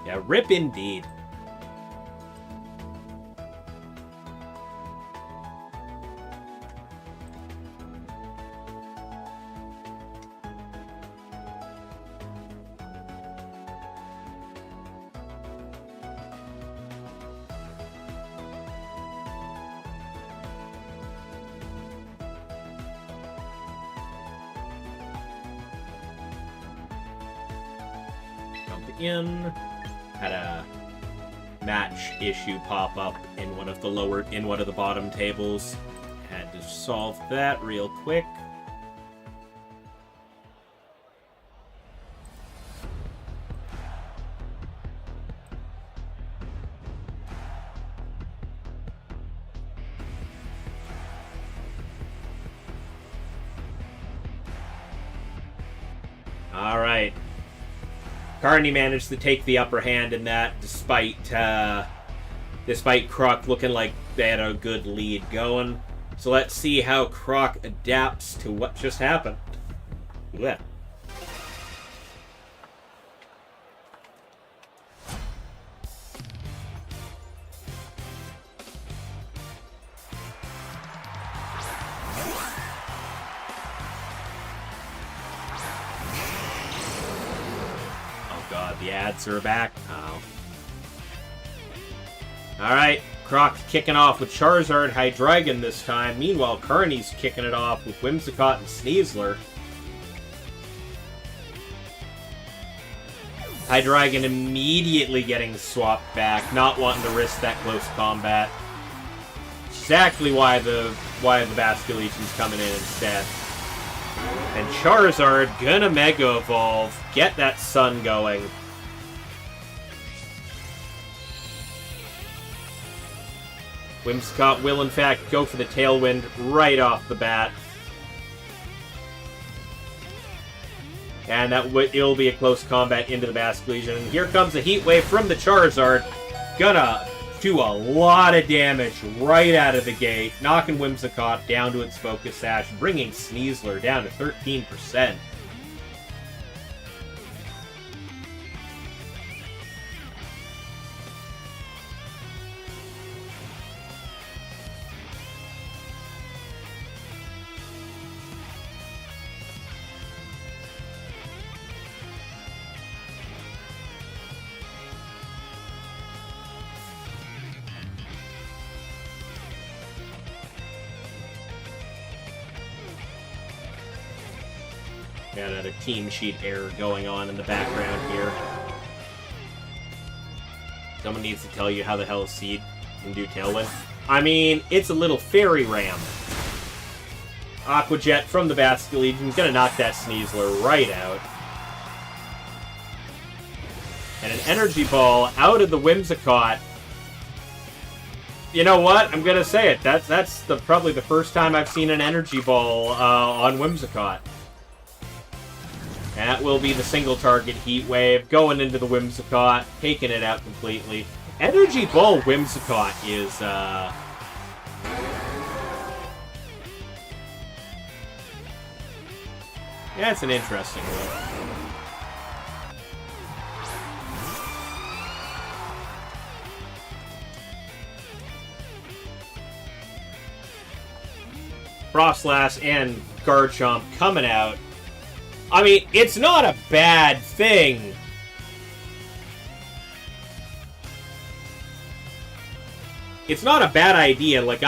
Yeah, rip indeed. Jump in. Had a match issue pop up in one of the bottom tables. Had to solve that real quick. All right. Carney managed to take the upper hand in that, despite Croc looking like they had a good lead going. So let's see how Croc adapts to what just happened. Yeah. The ads are back. Oh. Alright, Croc kicking off with Charizard, Hydreigon this time. Meanwhile, Carney's kicking it off with Whimsicott and Sneasler. Hydreigon immediately getting swapped back, not wanting to risk that close combat. Exactly why the Basculegions coming in instead. And Charizard gonna Mega Evolve, get that sun going. Whimsicott will, in fact, go for the Tailwind right off the bat. And it'll be a close combat into the Basculegion. And here comes a Heat Wave from the Charizard. Gonna do a lot of damage right out of the gate. Knocking Whimsicott down to its Focus Sash, bringing Sneasler down to 13%. Got another team sheet error going on in the background here. Someone needs to tell you how the hell Seed can do Tailwind. I mean, it's a little fairy ram. Aqua Jet from the Basculegion, gonna knock that Sneasler right out. And an Energy Ball out of the Whimsicott. You know what? I'm gonna say it. That's probably the first time I've seen an Energy Ball on Whimsicott. And that will be the single target Heat Wave, going into the Whimsicott, taking it out completely. Energy Ball Whimsicott is, yeah, it's an interesting one. Frostlass and Garchomp coming out. I mean, it's not a bad thing. It's not a bad idea. Like,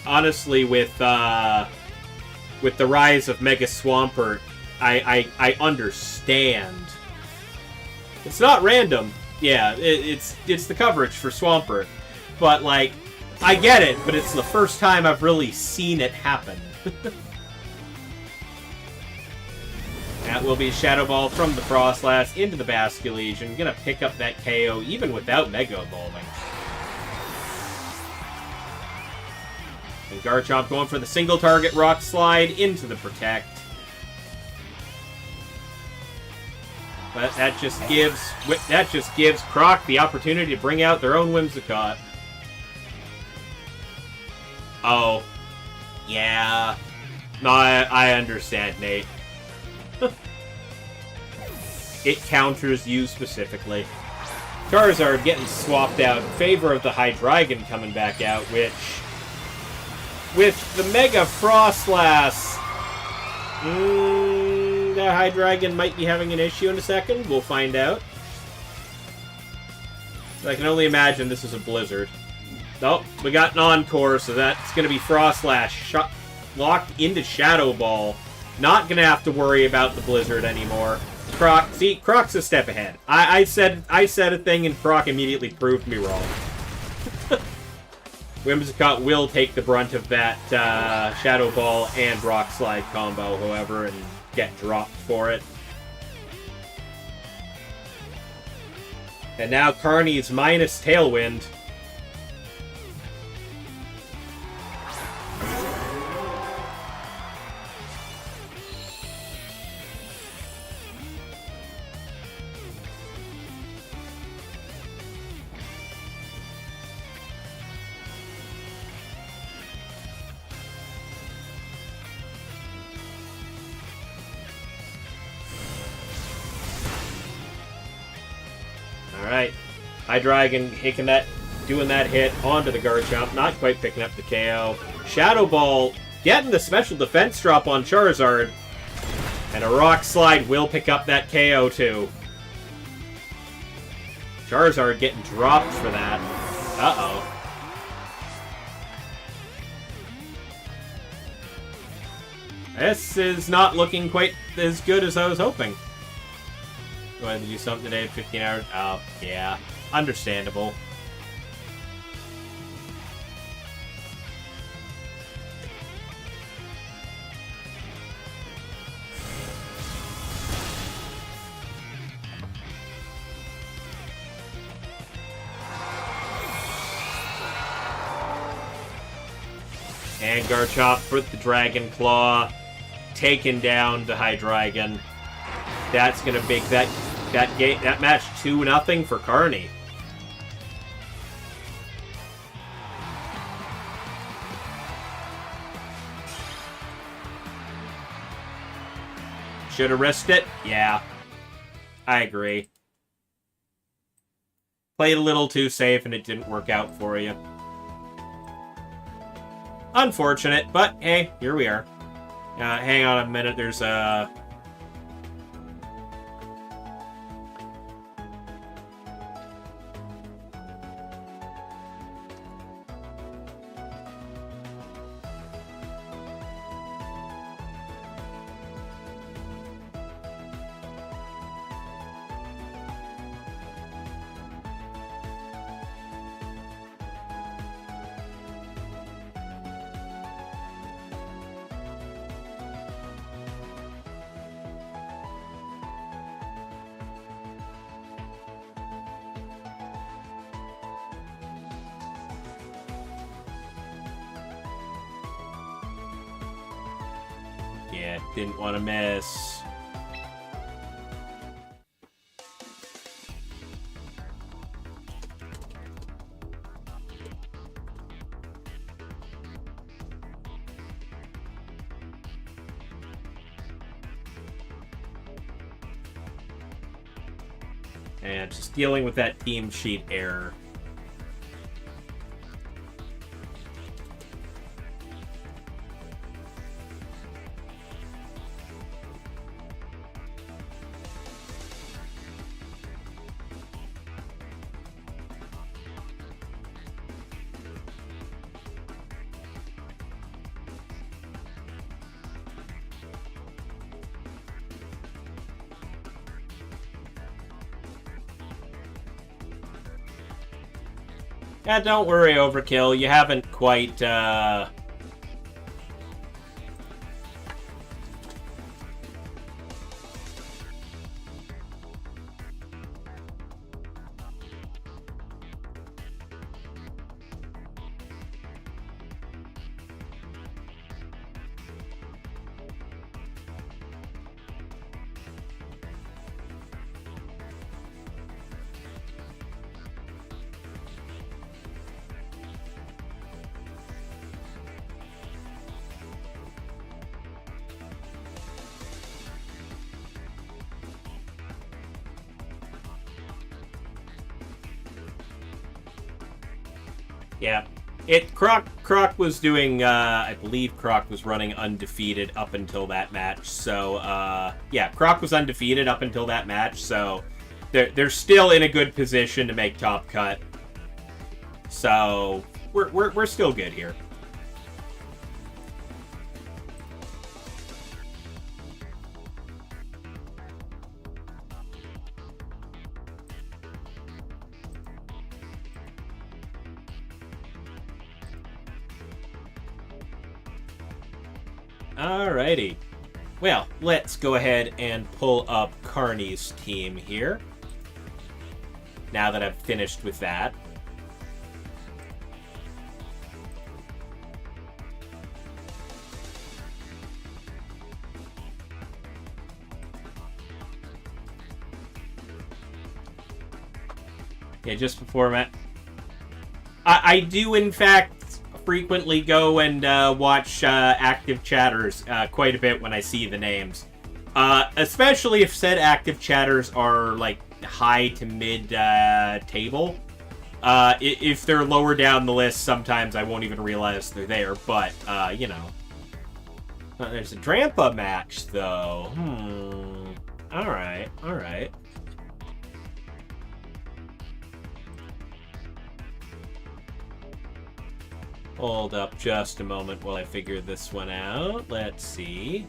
honestly, with the rise of Mega Swampert, I understand. It's not random. Yeah, it's the coverage for Swampert. But, like, I get it, but it's the first time I've really seen it happen. That will be a Shadow Ball from the Frostlass into the Basculegion. Gonna pick up that KO even without Mega Evolving. And Garchomp going for the single target Rock Slide into the Protect. But that just gives Croc the opportunity to bring out their own Whimsicott. Oh. Yeah. No, I understand, Nate. It counters you specifically. Charizard getting swapped out in favor of the Hydreigon coming back out, which, with the Mega Frostlass, the Hydreigon might be having an issue in a second. We'll find out. I can only imagine this is a Blizzard. Nope, we got an Encore, so that's going to be Frostlass locked into Shadow Ball. Not going to have to worry about the Blizzard anymore. Croc, see, Croc's a step ahead. I said a thing and Croc immediately proved me wrong. Whimsicott will take the brunt of that Shadow Ball and Rock Slide combo, however, and get dropped for it. And now Carney's minus Tailwind. Alright, Hydreigon doing that hit onto the Garchomp, not quite picking up the KO. Shadow Ball getting the special defense drop on Charizard, and a Rock Slide will pick up that KO too. Charizard getting dropped for that. Uh-oh. This is not looking quite as good as I was hoping. Wanted to do something today at 15 hours? Oh, yeah. Understandable. And Garchomp with the Dragon Claw, taking down the Hydreigon. That's gonna make that match 2-0 for Carney. Should have risked it? Yeah. I agree. Played a little too safe and it didn't work out for you. Unfortunate, but hey, here we are. Hang on a minute, there's a... Yeah, didn't want to miss. And just dealing with that team sheet error. Yeah, don't worry, Overkill. You haven't quite, yeah. Croc was doing, I believe Croc was running undefeated up until that match. So, yeah, Croc was undefeated up until that match. So, they're still in a good position to make top cut. So, we're still good here. Alrighty. Well, let's go ahead and pull up Carney's team here. Now that I've finished with that. Yeah, just before I do, in fact, frequently go and watch active chatters quite a bit when I see the names. Especially if said active chatters are, like, high to mid table. If they're lower down the list, sometimes I won't even realize they're there, but, you know. There's a Drampa match, though. Alright, alright. Hold up just a moment while I figure this one out. Let's see.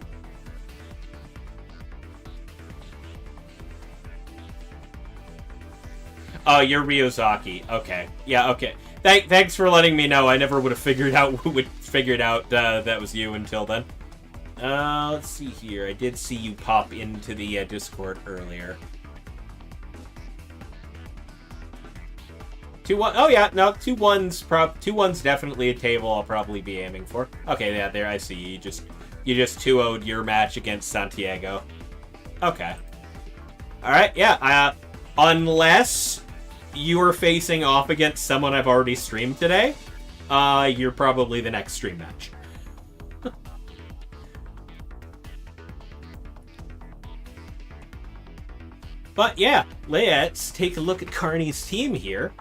Oh, you're Ryozaki. Okay. Yeah, okay. Thanks for letting me know. I never would have figured out that was you until then. Let's see here. I did see you pop into the Discord earlier. 2-1. Oh yeah, no, 2-1's 2-1's definitely a table I'll probably be aiming for. Okay, yeah, there I see. You just 2-0'd your match against Santiago. Okay. All right, yeah. Unless you are facing off against someone I've already streamed today, you're probably the next stream match. But yeah, let's take a look at Carney's team here.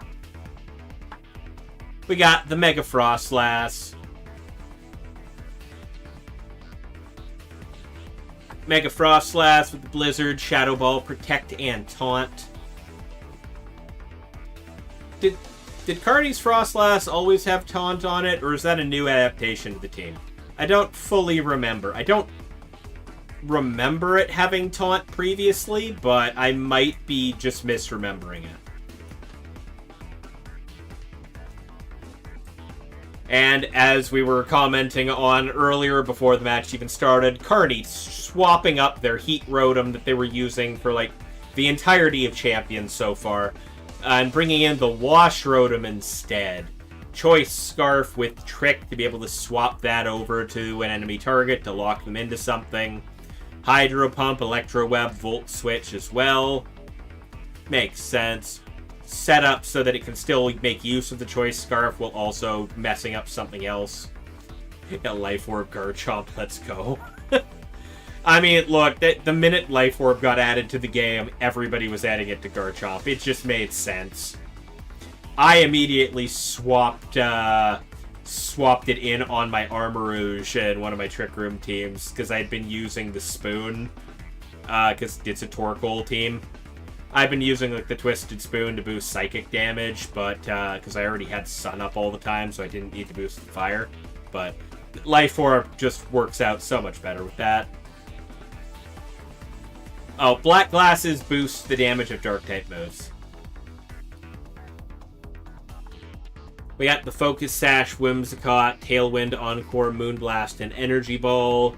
We got the Mega Frostlass, with the Blizzard, Shadow Ball, Protect, and Taunt. Did Carney's Frostlass always have Taunt on it, or is that a new adaptation to the team? I don't fully remember. I don't remember it having Taunt previously, but I might be just misremembering it. And as we were commenting on earlier before the match even started, Carney swapping up their Heat Rotom that they were using for, like, the entirety of Champions so far, and bringing in the Wash Rotom instead. Choice Scarf with Trick to be able to swap that over to an enemy target to lock them into something. Hydro Pump, Electro Web, Volt Switch as well. Makes sense. Set up so that it can still make use of the Choice Scarf while also messing up something else. Yeah, Life Orb Garchomp, let's go. I mean, look, the minute Life Orb got added to the game, everybody was adding it to Garchomp. It just made sense. I immediately swapped it in on my Armarouge in one of my Trick Room teams, because I'd been using the Spoon, because it's a Torkoal team. I've been using, like, the Twisted Spoon to boost psychic damage, but, because I already had Sun up all the time, so I didn't need to boost the fire. But Life Orb just works out so much better with that. Oh, Black Glasses boost the damage of Dark-type moves. We got the Focus Sash, Whimsicott, Tailwind, Encore, Moonblast, and Energy Ball.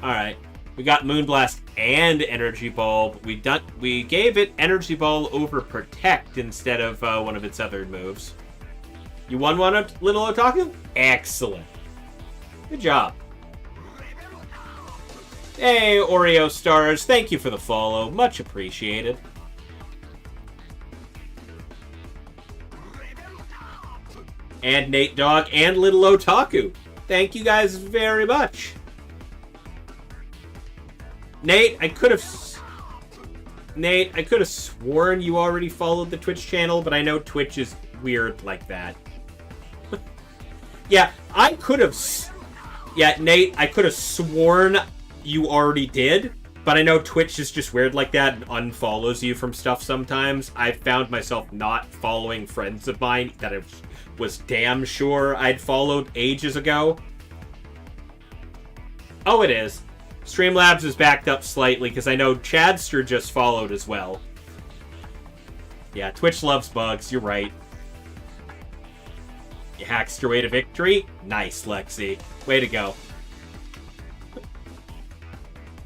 Alright. We got Moonblast and Energy Ball, but we gave it Energy Ball over Protect instead of one of its other moves. You won one, little Otaku? Excellent. Good job. Hey, Oreo Stars, thank you for the follow. Much appreciated. And Nate Dog and Little Otaku. Thank you guys very much. Nate, I could have sworn you already followed the Twitch channel, but I know Twitch is weird like that. Yeah, Nate, I could have sworn you already did, but I know Twitch is just weird like that and unfollows you from stuff sometimes. I found myself not following friends of mine that I was damn sure I'd followed ages ago. Oh, it is. Streamlabs is backed up slightly because I know Chadster just followed as well. Yeah, Twitch loves bugs. You're right. You hacked your way to victory? Nice, Lexi. Way to go.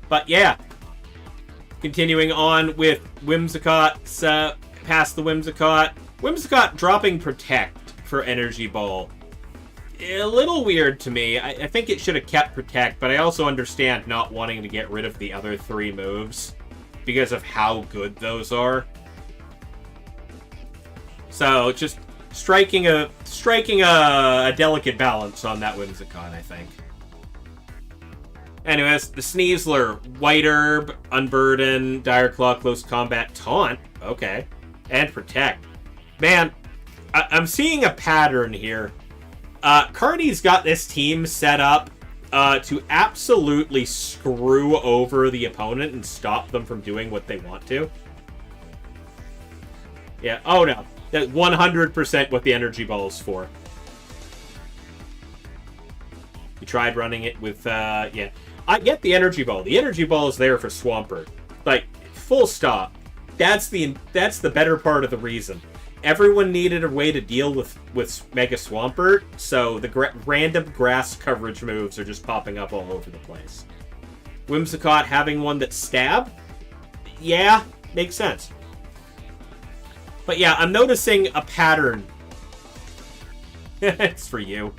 But yeah. Continuing on with Whimsicott's past the Whimsicott. Whimsicott dropping Protect for Energy Ball. A little weird to me. I think it should have kept Protect, but I also understand not wanting to get rid of the other 3 moves because of how good those are. So just striking a delicate balance on that Whimsicott, I think. Anyways, the Sneasler, White Herb, Unburden, Dire Claw, Close Combat, Taunt. Okay. And Protect. Man, I'm seeing a pattern here. Carney's got this team set up to absolutely screw over the opponent and stop them from doing what they want to. Yeah, oh no. That's 100% what the Energy Ball is for. You tried running it with, yeah. I get the Energy Ball. The Energy Ball is there for Swampert. Like, full stop. That's the better part of the reason. Everyone needed a way to deal with Mega Swampert, so the random grass coverage moves are just popping up all over the place. Whimsicott having one that's Stab? Yeah, makes sense. But yeah, I'm noticing a pattern. It's for you.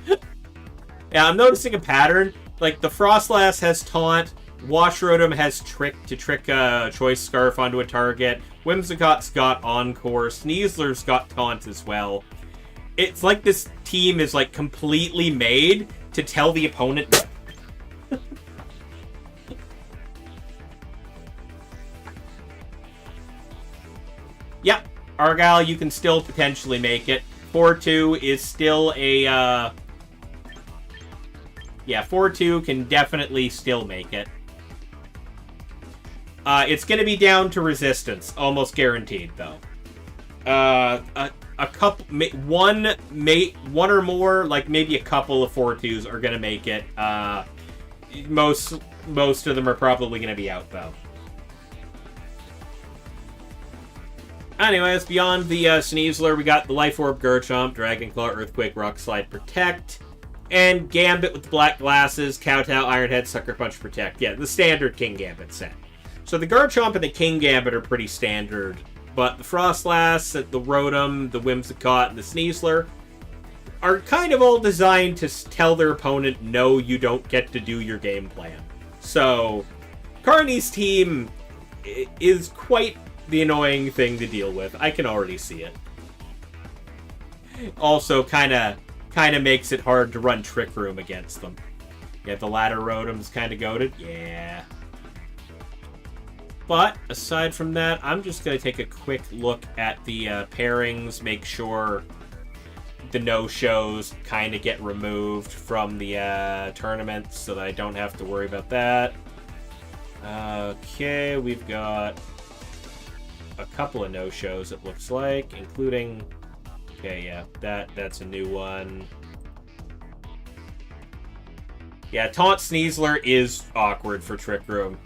Yeah, I'm noticing a pattern. Like, the Frostlass has Taunt, Wash Rotom has Trick to trick a Choice Scarf onto a target, Whimsicott's got Encore, Sneasler's got Taunt as well. It's like this team is, like, completely made to tell the opponent... Yep, Argyle, you can still potentially make it. 4-2 is still a, Yeah, 4-2 can definitely still make it. It's going to be down to resistance, almost guaranteed, though. A couple, one or more, like maybe a couple of 4-2s are going to make it. Most of them are probably going to be out, though. Anyways, beyond the Sneasler, we got the Life Orb, Garchomp, Dragon Claw, Earthquake, Rock Slide, Protect, and Gambit with the black glasses, Kowtow, Iron Head, Sucker Punch, Protect. Yeah, the standard King Gambit set. So the Garchomp and the King Gambit are pretty standard, but the Frostlass, the Rotom, the Whimsicott, and the Sneasler are kind of all designed to tell their opponent, no, you don't get to do your game plan. So, Carney's team is quite the annoying thing to deal with. I can already see it. Also, kind of makes it hard to run Trick Room against them. Yeah, the latter Rotom's kind of goated. Yeah. But, aside from that, I'm just going to take a quick look at the pairings, make sure the no-shows kind of get removed from the tournament so that I don't have to worry about that. Okay, we've got a couple of no-shows, it looks like, including... Okay, yeah, that's a new one. Yeah, Taunt Sneasler is awkward for Trick Room.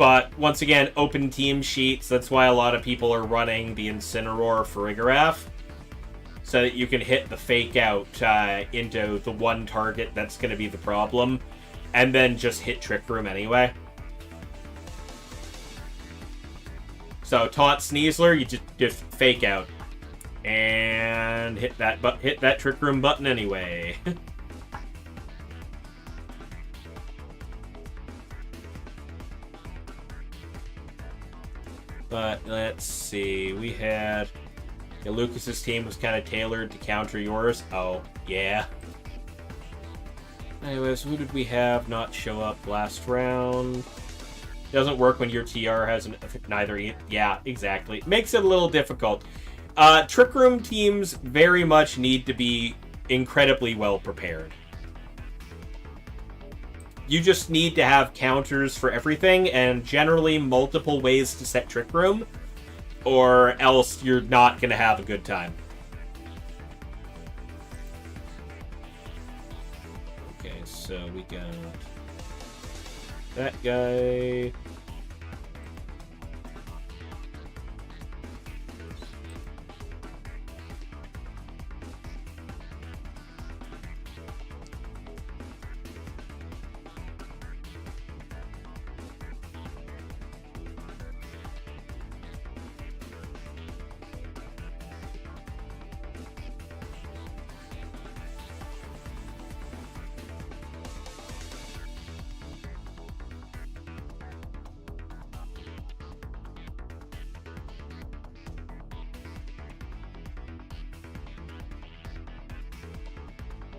But once again, open team sheets. That's why a lot of people are running the Incineroar Farigiraf, so that you can hit the fake out into the one target that's going to be the problem, and then just hit Trick Room anyway. So taunt Sneasler, you just fake out and hit that Trick Room button anyway. But let's see, we had Lucas's team was kind of tailored to counter yours. Oh yeah. Anyways, who did we have not show up last round? Doesn't work when your TR has neither. Yeah, exactly. Makes it a little difficult. Trick Room teams very much need to be incredibly well prepared. You just need to have counters for everything, and generally multiple ways to set Trick Room, or else you're not going to have a good time. Okay, so we got that guy.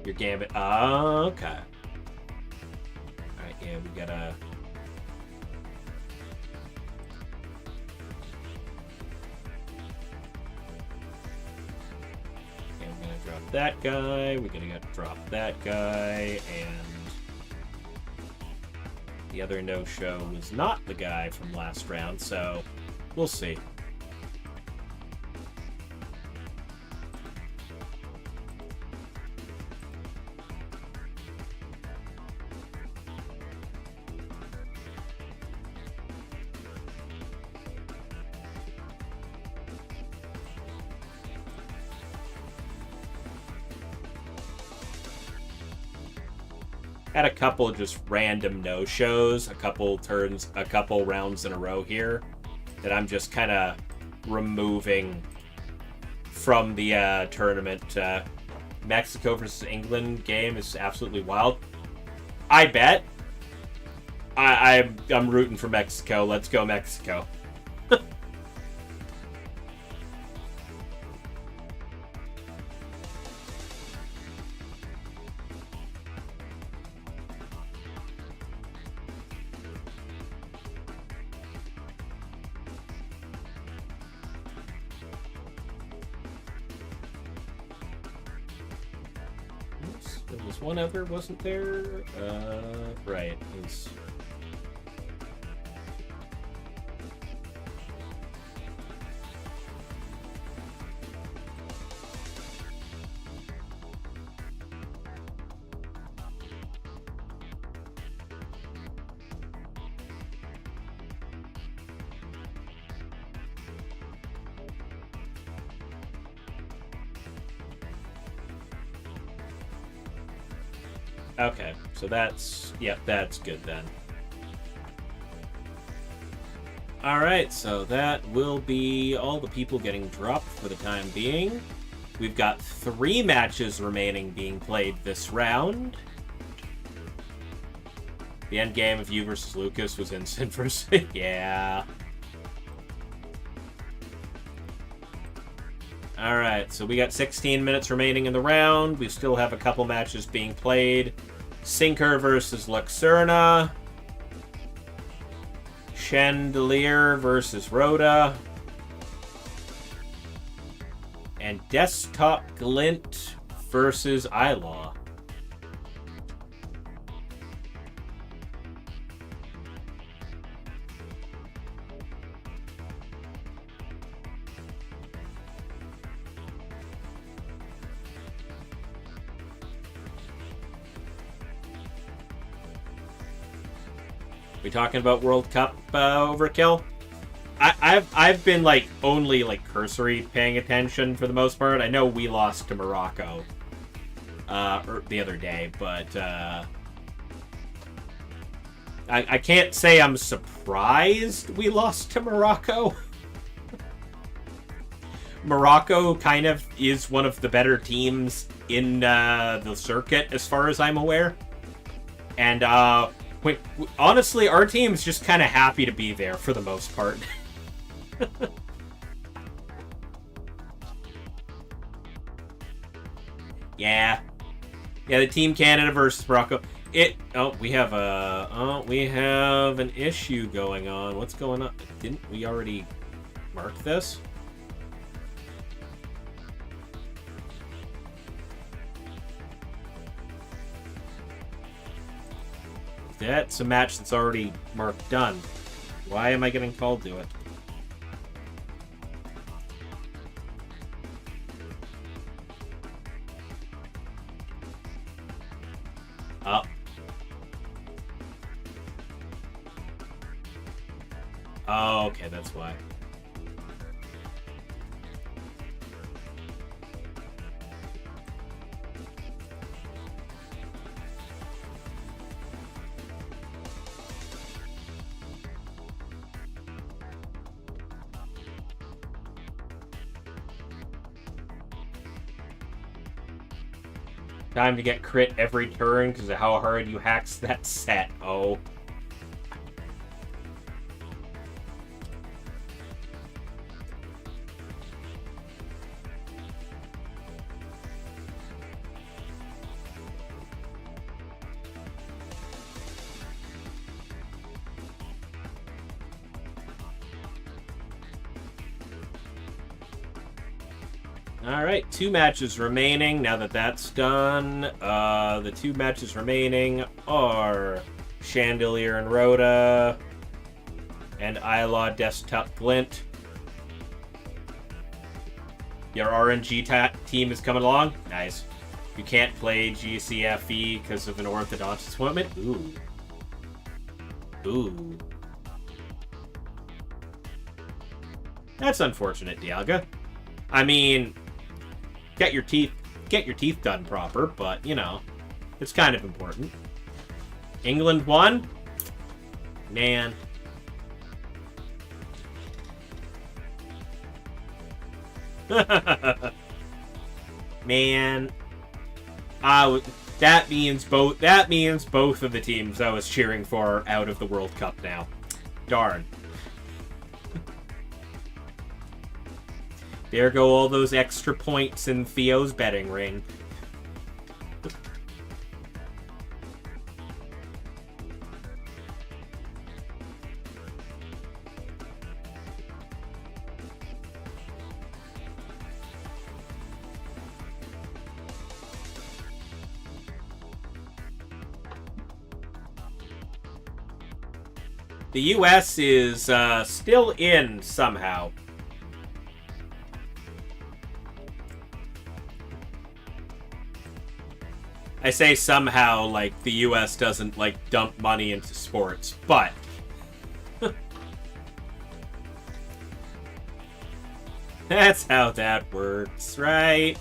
Your Gambit. Oh, okay. Alright, yeah, we gotta... Okay, we're gonna drop that guy. We're gonna drop that guy, and... the other no-show was not the guy from last round, so we'll see. Had a couple of just random no-shows, a couple rounds in a row here that I'm just kind of removing from the tournament. Mexico versus England game is absolutely wild. I bet. I'm rooting for Mexico. Let's go Mexico. There was one other, wasn't there? Right. It was... Okay, so that's... Yep, that's good then. Alright, so that will be all the people getting dropped for the time being. We've got 3 matches remaining being played this round. The end game of you versus Lucas was instant versus... Yeah. Alright, so we got 16 minutes remaining in the round. We still have a couple matches being played. Sinker versus Luxurna. Chandelier versus Rhoda. And Desktop Glint versus Ilaw. We talking about World Cup Overkill? I've been like only like cursory paying attention for the most part. I know we lost to Morocco the other day, but I can't say I'm surprised we lost to Morocco. Morocco kind of is one of the better teams in the circuit, as far as I'm aware. And honestly, our team's just kind of happy to be there for the most part. Yeah, the Team Canada versus Morocco. We have an issue going on. What's going on? Didn't we already mark this? That's a match that's already marked done. Why am I getting called to it? Oh. Oh, okay, that's why. Time to get crit every turn because of how hard you hacks that set. Oh. Alright, 2 matches remaining. Now that that's done, the 2 matches remaining are Chandelier and Rhoda and Ilaw Desktop Glint. Your RNG team is coming along? Nice. You can't play GCFE because of an orthodontist appointment? Ooh. Ooh. That's unfortunate, Dialga. I mean, get your teeth done proper, but, you know, it's kind of important. England won? Man. Man. That means both of the teams I was cheering for are out of the World Cup now. Darn. There go all those extra points in Theo's betting ring. The US is still in somehow. I say somehow like the US doesn't like dump money into sports, but that's how that works, right?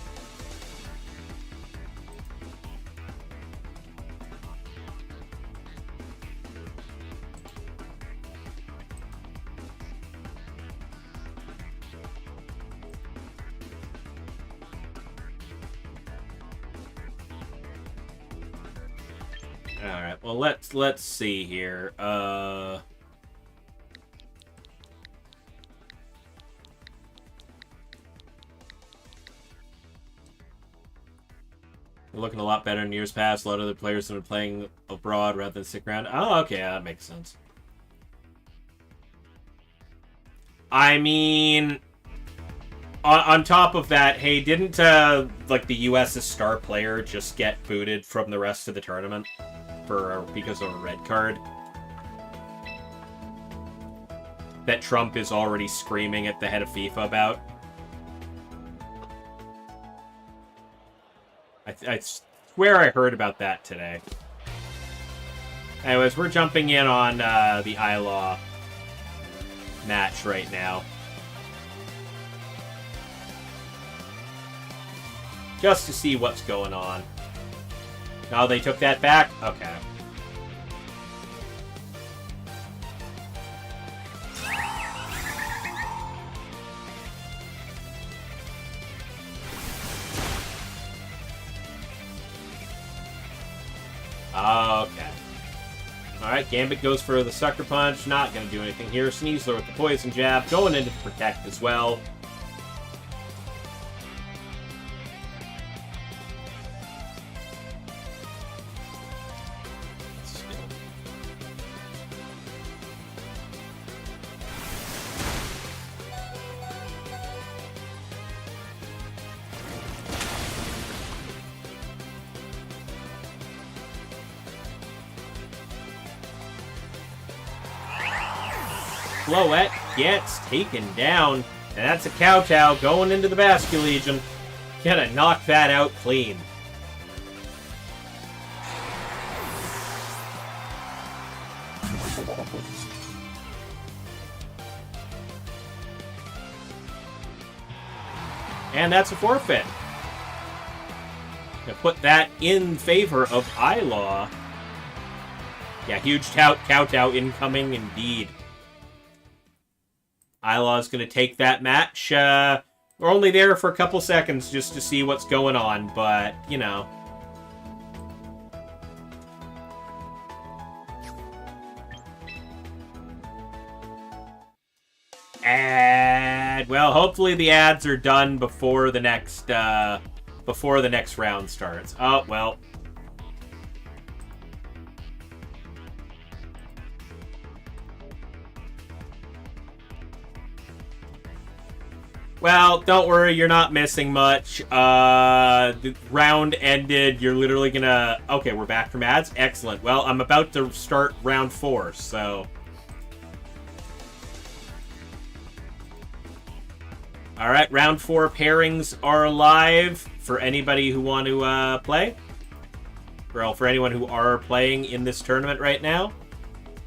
Alright, well let's see here. We're looking a lot better in years past. A lot of other players have been playing abroad rather than stick around. Oh, okay, that makes sense. I mean, on top of that, hey, didn't like the US's star player just get booted from the rest of the tournament because of a red card that Trump is already screaming at the head of FIFA about? I swear I heard about that today. Anyways, we're jumping in on the Ilaw match right now. Just to see what's going on. Oh, they took that back? Okay. Okay. Alright, Gambit goes for the Sucker Punch. Not going to do anything here. Sneasler with the Poison Jab. Going into the Protect as well. Floette gets taken down, and that's a Kowtow going into the Basculegion. Gonna knock that out clean. And that's a forfeit. Gonna put that in favor of Ilaw. Yeah, huge Kowtow incoming indeed. Ilaw's going to take that match. We're only there for a couple seconds just to see what's going on, but, you know. And, well, hopefully the ads are done before the next round starts. Oh, well. Well, don't worry, you're not missing much. The round ended. You're literally gonna... Okay, we're back from ads. Excellent. Well, I'm about to start round 4, so... Alright, round 4 pairings are live for anybody who want to play. Well, for anyone who are playing in this tournament right now.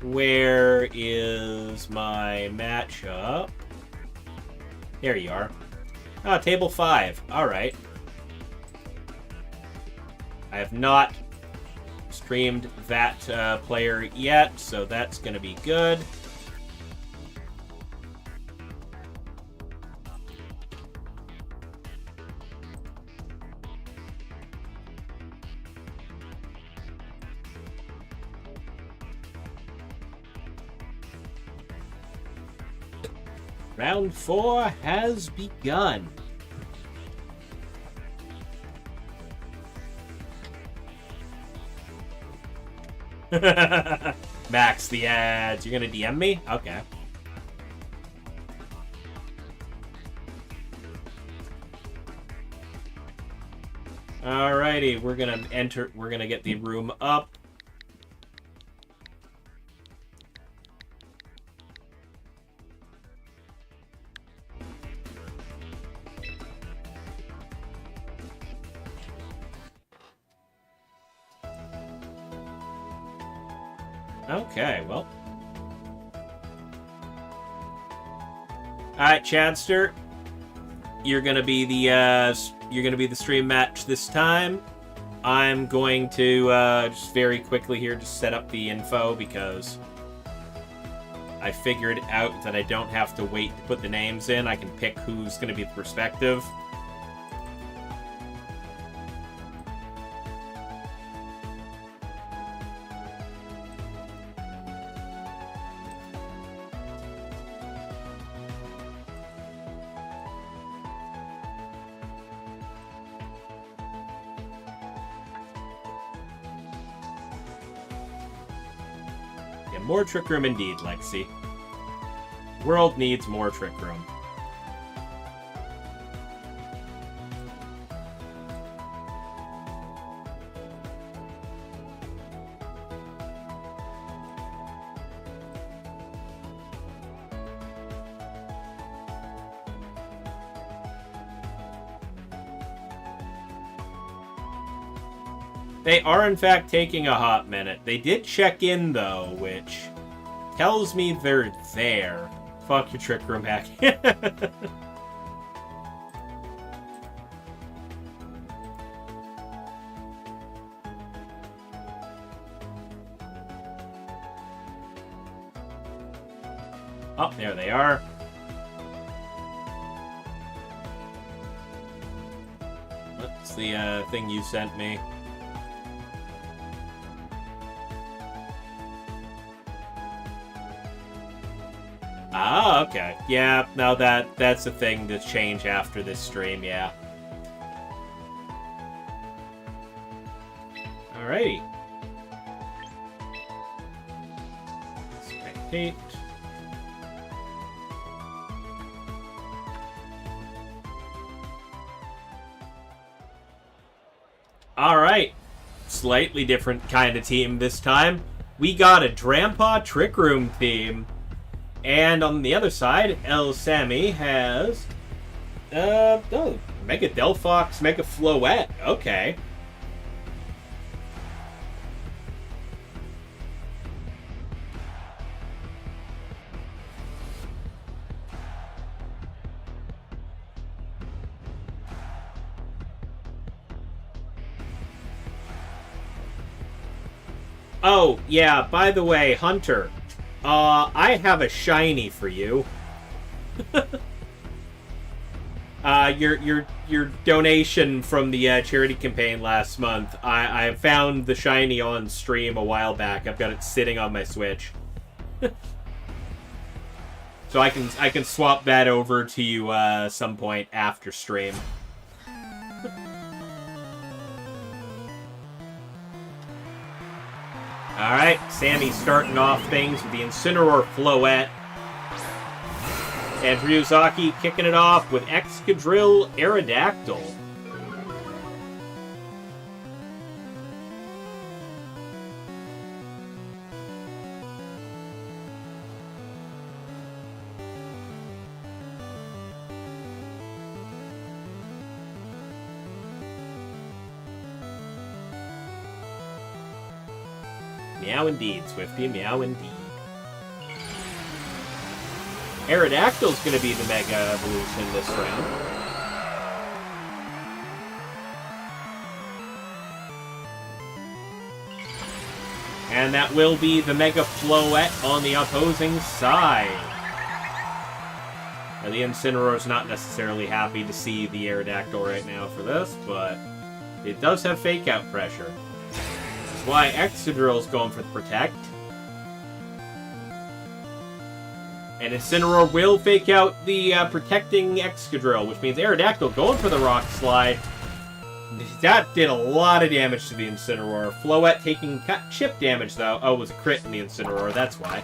Where is my matchup? There you are. Oh, table 5. Alright. I have not streamed that player yet, so that's going to be good. Round 4 has begun. Max, the ads. You're gonna DM me? Okay. Alrighty, we're gonna get the room up. Okay, well. Alright, Chadster. You're gonna be the stream match this time. I'm going to just very quickly here just set up the info because I figured out that I don't have to wait to put the names in. I can pick who's gonna be the perspective. More Trick Room indeed, Lexi. World needs more Trick Room. They are, in fact, taking a hot minute. They did check in, though, which tells me they're there. Fuck your Trick Room hack. Oh, there they are. What's the thing you sent me? Ah, okay. Yeah, no, that's a thing to change after this stream, yeah. Alrighty. Spectate. Alright. Slightly different kind of team this time. We got a Drampa Trick Room team. And on the other side, El Sammy has... Mega Delphox, Mega Floette. Okay. Oh, yeah, by the way, Hunter, I have a shiny for you. Your donation from the charity campaign last month, I found the shiny on stream a while back. I've got it sitting on my Switch. So I can swap that over to you some point after stream. Alright, Sammy's starting off things with the Incineroar Floette. And Ryuzaki kicking it off with Excadrill Aerodactyl. Meow indeed, Swifty, meow indeed. Aerodactyl's going to be the Mega Evolution this round. And that will be the Mega Floette on the opposing side. Now, the Incineroar's not necessarily happy to see the Aerodactyl right now for this, but it does have Fake Out pressure. This is why Excadrill's going for the Protect. And Incineroar will fake out the protecting Excadrill, which means Aerodactyl going for the Rock Slide. That did a lot of damage to the Incineroar. Floette taking chip damage, though. Oh, it was a crit in the Incineroar, that's why.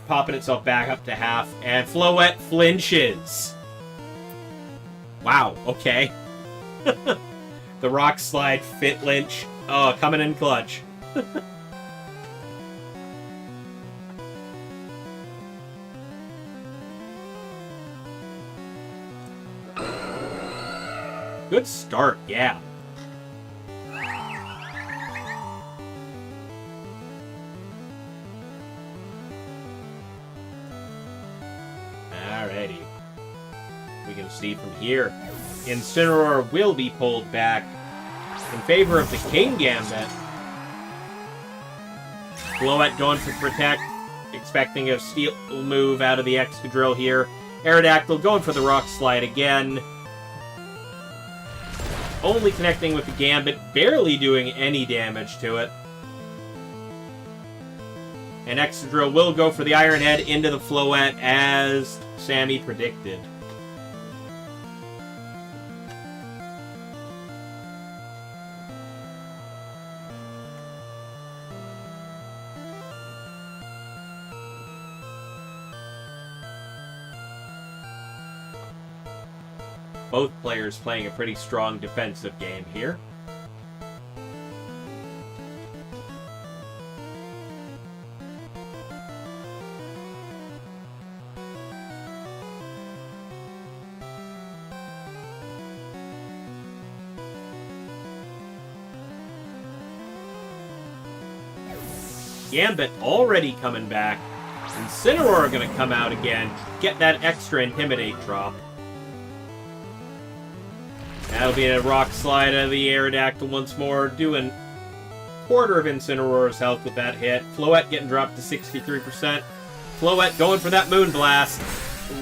Popping itself back up to half, and Floette flinches. Wow, okay. The Rock Slide fit Lynch. Oh, coming in clutch. Good start, yeah. Alrighty. We can see from here, Incineroar will be pulled back in favor of the King Gambit. Floette going for Protect, expecting a Steel move out of the Excadrill here. Aerodactyl going for the Rock Slide again. Only connecting with the Gambit, barely doing any damage to it. And Excadrill will go for the Iron Head into the Floette as Sammy predicted. Both players playing a pretty strong defensive game here. Gambit already coming back. Incineroar gonna come out again. Get that extra Intimidate drop. That'll be a Rock Slide out of the Aerodactyl once more, doing quarter of Incineroar's health with that hit. Floette getting dropped to 63%. Floette going for that Moonblast.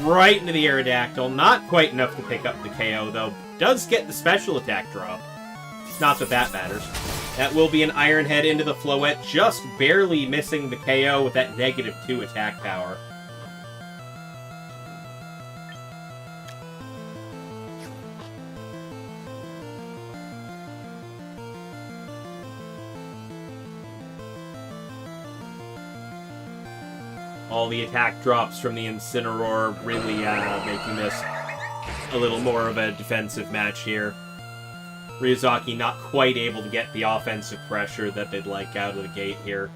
Right into the Aerodactyl. Not quite enough to pick up the KO, though. Does get the special attack drop. Not that that matters. That will be an Iron Head into the Floette, just barely missing the KO with that -2 attack power. All the attack drops from the Incineroar really make you miss a little more of a defensive match here. Ryuzaki not quite able to get the offensive pressure that they'd like out of the gate here.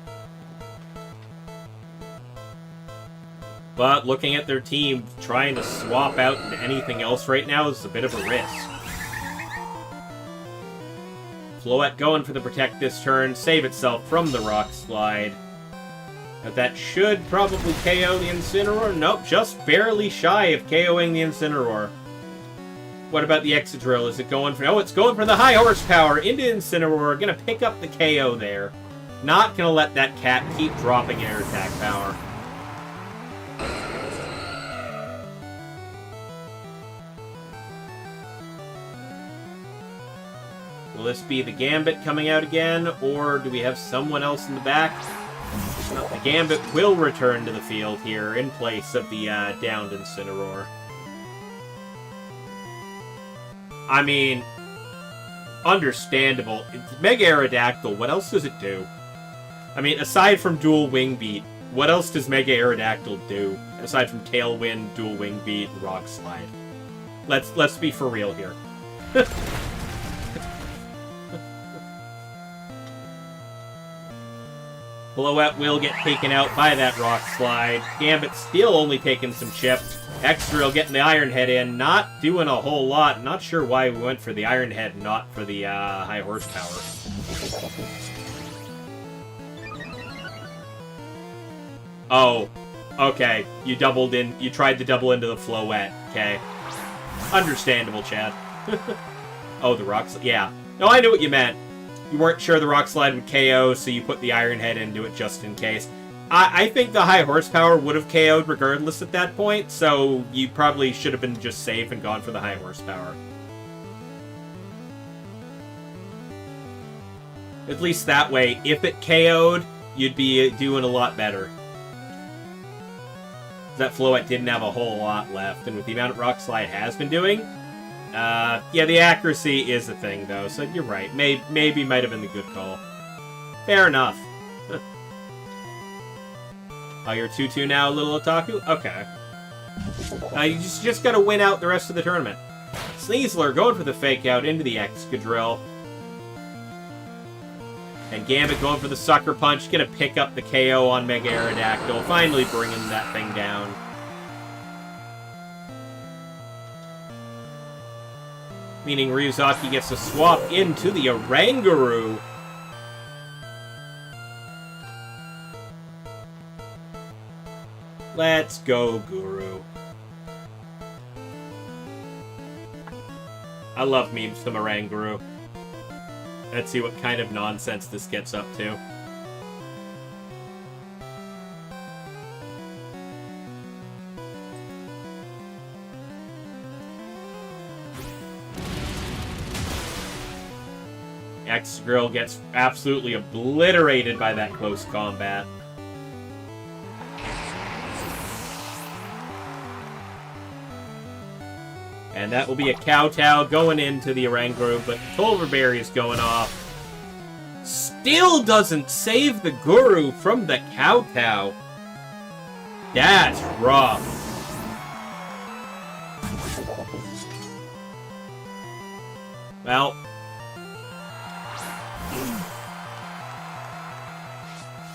But looking at their team, trying to swap out into anything else right now is a bit of a risk. Floette going for the Protect this turn, save itself from the Rock Slide. But that should probably KO the Incineroar. Nope, just barely shy of KOing the Incineroar. What about the Excadrill? Is it going for... Oh, it's going for the high horsepower into Incineroar. Gonna pick up the KO there. Not gonna let that cat keep dropping air attack power. Will this be the Gambit coming out again? Or do we have someone else in the back? No, the Gambit will return to the field here in place of the downed Incineroar. I mean, understandable. It's Mega Aerodactyl, what else does it do? I mean, aside from Dual Wing Beat, what else does Mega Aerodactyl do? Aside from Tailwind, Dual Wing Beat, and Rock Slide. Let's be for real here. Floette will get taken out by that Rock Slide. Gambit still only taking some chip. Excadrill getting the Iron Head in, not doing a whole lot. Not sure why we went for the Iron Head, not for the high horsepower. Oh, okay. You doubled in. You tried to double into the Floette. Okay, understandable, Chad. Oh, the Rock Slide. Yeah. No, I knew what you meant. You weren't sure the Rock Slide would KO, so you put the Iron Head into it just in case. I think the high horsepower would have KO'd regardless at that point, so you probably should have been just safe and gone for the high horsepower. At least that way, if it KO'd, you'd be doing a lot better. That Floette didn't have a whole lot left, and with the amount Rock Slide has been doing, yeah, the accuracy is a thing, though, so you're right. Maybe might have been the good call. Fair enough. Oh, you're 2-2 now, little Otaku? Okay. You just gotta win out the rest of the tournament. Sneasler going for the fake out into the Excadrill. And Gambit going for the Sucker Punch. Gonna pick up the KO on Mega Aerodactyl. Finally bringing that thing down. Meaning Ryuzaki gets to swap into the Oranguru. Let's go, Guru. I love memes from Oranguru. Let's see what kind of nonsense this gets up to. Excadrill gets absolutely obliterated by that close combat. And that will be a Kowtow going into the Oranguru, but Culver Berry is going off. Still doesn't save the Guru from the Kowtow. That's rough. Well,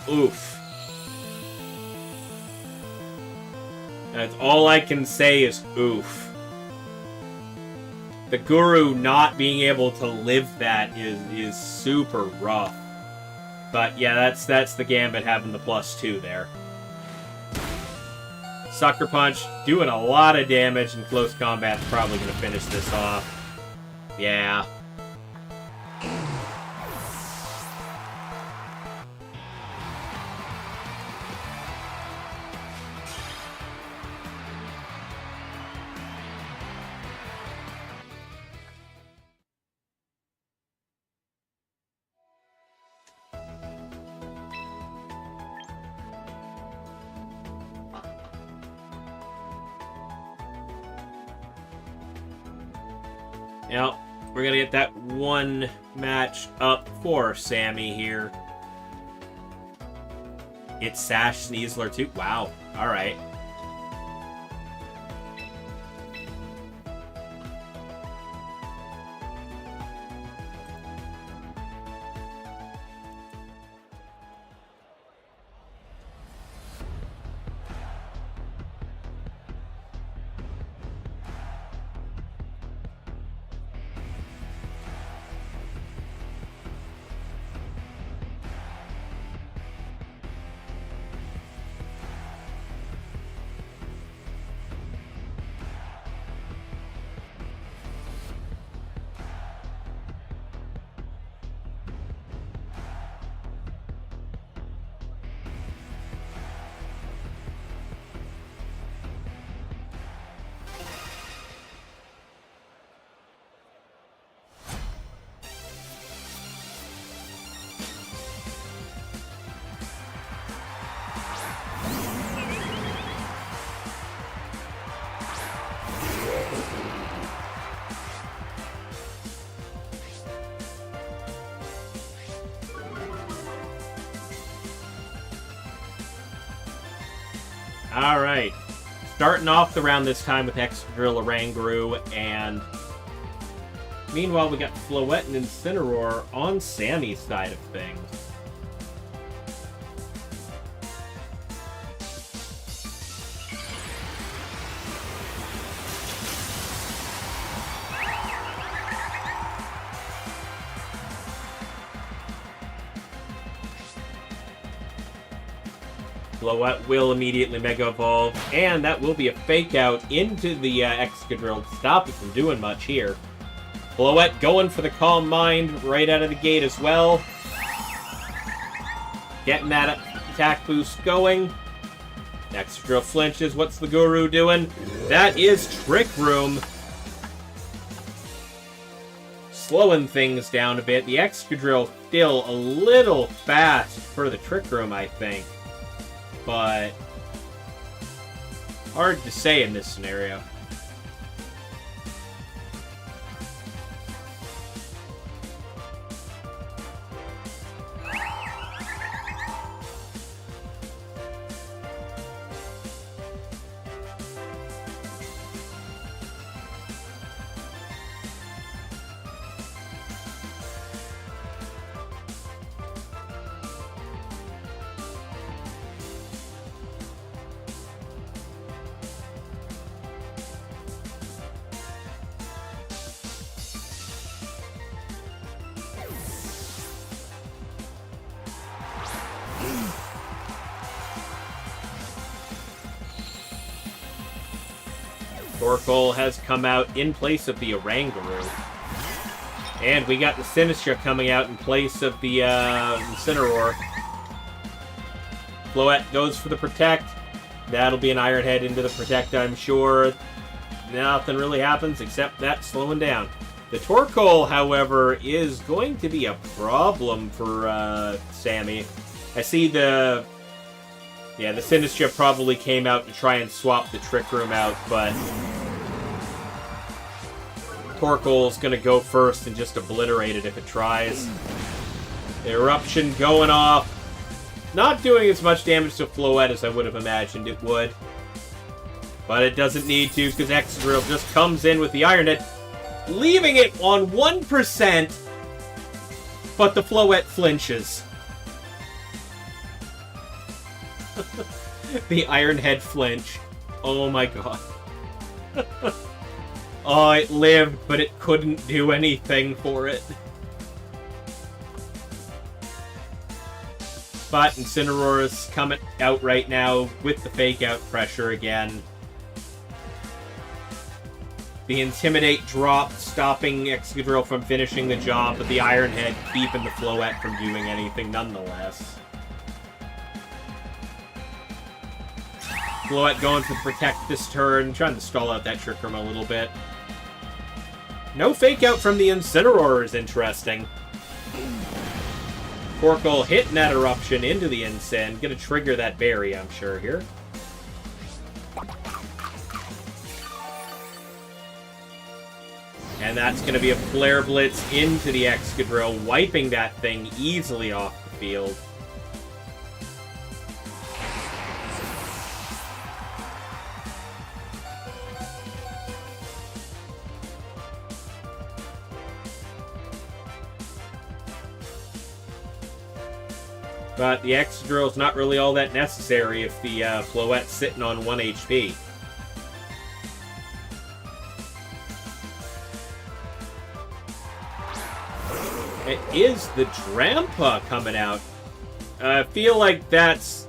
oof. That's all I can say is oof. The Guru not being able to live that is super rough. But yeah, that's the Gambit having the +2 there. Sucker Punch doing a lot of damage in close combat. Probably going to finish this off. Yeah. Yep, we're gonna get that one match up for Sammy here. It's Sash Sneasler too. Wow. All right. Alright. Starting off the round this time with Excadrill, Oranguru, and meanwhile we got Floette and Incineroar on Sammy's side of things. Floette will immediately Mega Evolve, and that will be a Fake Out into the Excadrill to stop it from doing much here. Floette going for the Calm Mind right out of the gate as well. Getting that attack boost going. Excadrill flinches. What's the Guru doing? That is Trick Room. Slowing things down a bit. The Excadrill still a little fast for the Trick Room, I think. But hard to say in this scenario. Overkill has come out in place of the Oranguru. And we got the Sinistcha coming out in place of the Incineroar. Floette goes for the Protect. That'll be an Iron Head into the Protect, I'm sure. Nothing really happens except that slowing down. The Torkoal, however, is going to be a problem for Sammy. I see the Sinistcha probably came out to try and swap the Trick Room out, but Torkoal's going to go first and just obliterate it if it tries. Eruption going off. Not doing as much damage to Floette as I would have imagined it would. But it doesn't need to, because Excadrill just comes in with the Iron Head, leaving it on 1%, but the Floette flinches. The Iron Head flinch. Oh my god. Oh, it lived, but it couldn't do anything for it. But Incineroar's coming out right now with the fake-out pressure again. The Intimidate drop, stopping Excadrill from finishing the job, but the Iron Head keeping the Floette from doing anything nonetheless. Floette going to protect this turn, trying to stall out that Trick Room a little bit. No fake-out from the Incineroar is interesting. Torkoal hitting that Eruption into the Incin. Gonna trigger that Berry, I'm sure, here. And that's gonna be a Flare Blitz into the Excadrill, wiping that thing easily off the field. But the Excadrill is not really all that necessary if the Floette's sitting on 1 HP. It is the Drampa coming out. I feel like that's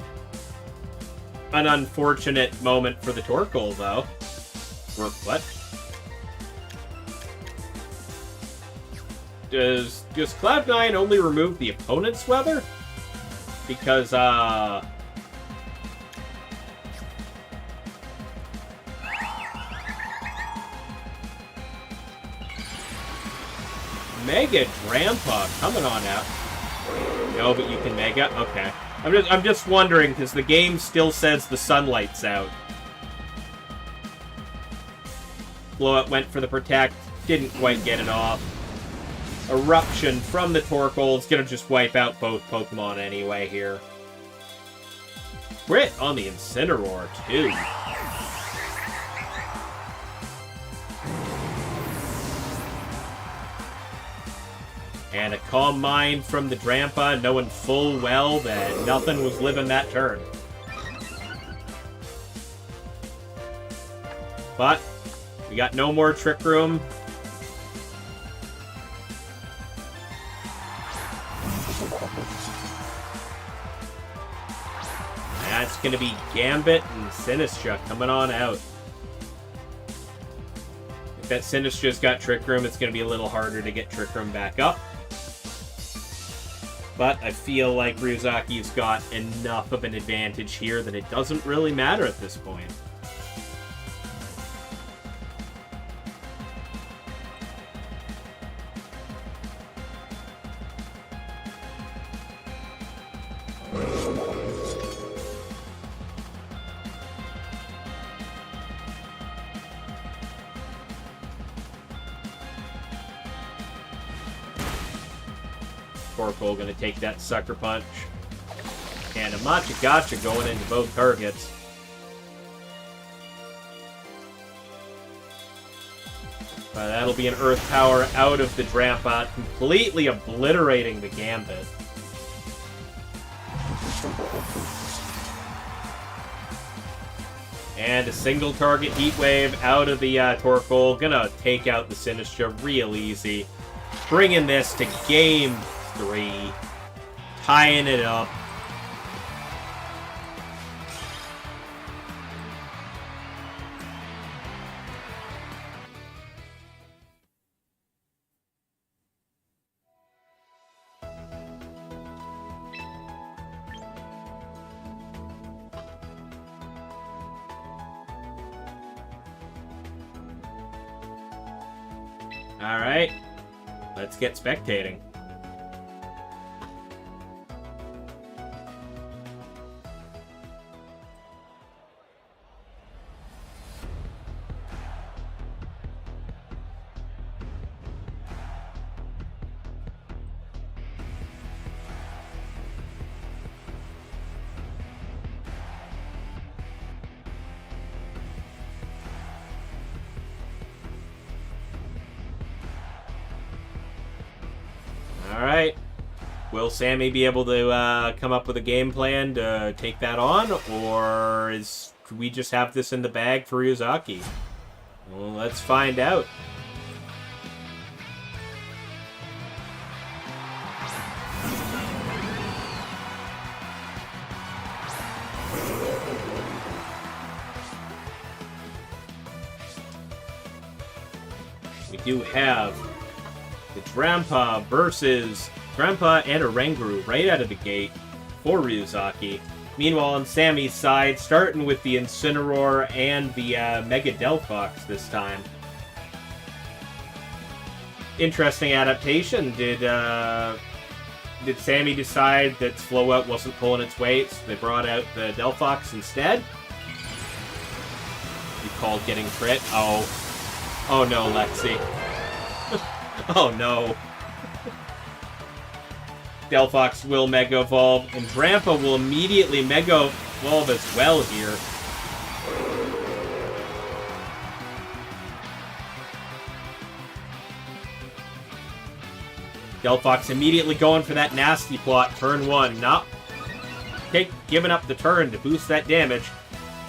an unfortunate moment for the Torkoal, though. Or what? Does Cloud9 only remove the opponent's weather? Because, Mega Drampa coming on out. No, but you can Mega? Okay. I'm just wondering, because the game still says the sunlight's out. Floette went for the Protect, didn't quite get it off. Eruption from the Torkoal is going to just wipe out both Pokemon anyway here. Crit on the Incineroar, too. And a Calm Mind from the Drampa, knowing full well that nothing was living that turn. But we got no more Trick Room. That's going to be Gambit and Sinistra coming on out. If that Sinistra's got Trick Room, it's going to be a little harder to get Trick Room back up. But I feel like Ryuzaki's got enough of an advantage here that it doesn't really matter at this point. Torkoal going to take that Sucker Punch. And a Machagacha going into both targets. That'll be an Earth Power out of the Drampa, completely obliterating the Gambit. And a single target Heat Wave out of the Torkoal. Gonna take out the Sinistra real easy. Bringing this to Game 3. Tying it up. Alright, let's get spectating. Alright. Will Sammy be able to come up with a game plan to take that on? Or could we just have this in the bag for Ryuzaki? Well, let's find out. We do have the Drampa versus Drampa and Oranguru right out of the gate for Ryuzaki. Meanwhile, on Sammy's side, starting with the Incineroar and the Mega Delphox this time. Interesting adaptation. Did Sammy decide that Floette wasn't pulling its weight, so they brought out the Delphox instead? You called getting crit? Oh. Oh no, Lexi. Oh no. Delphox will Mega Evolve, and Drampa will immediately Mega Evolve as well here. Delphox immediately going for that nasty plot, turn 1. Nope. Okay, giving up the turn to boost that damage.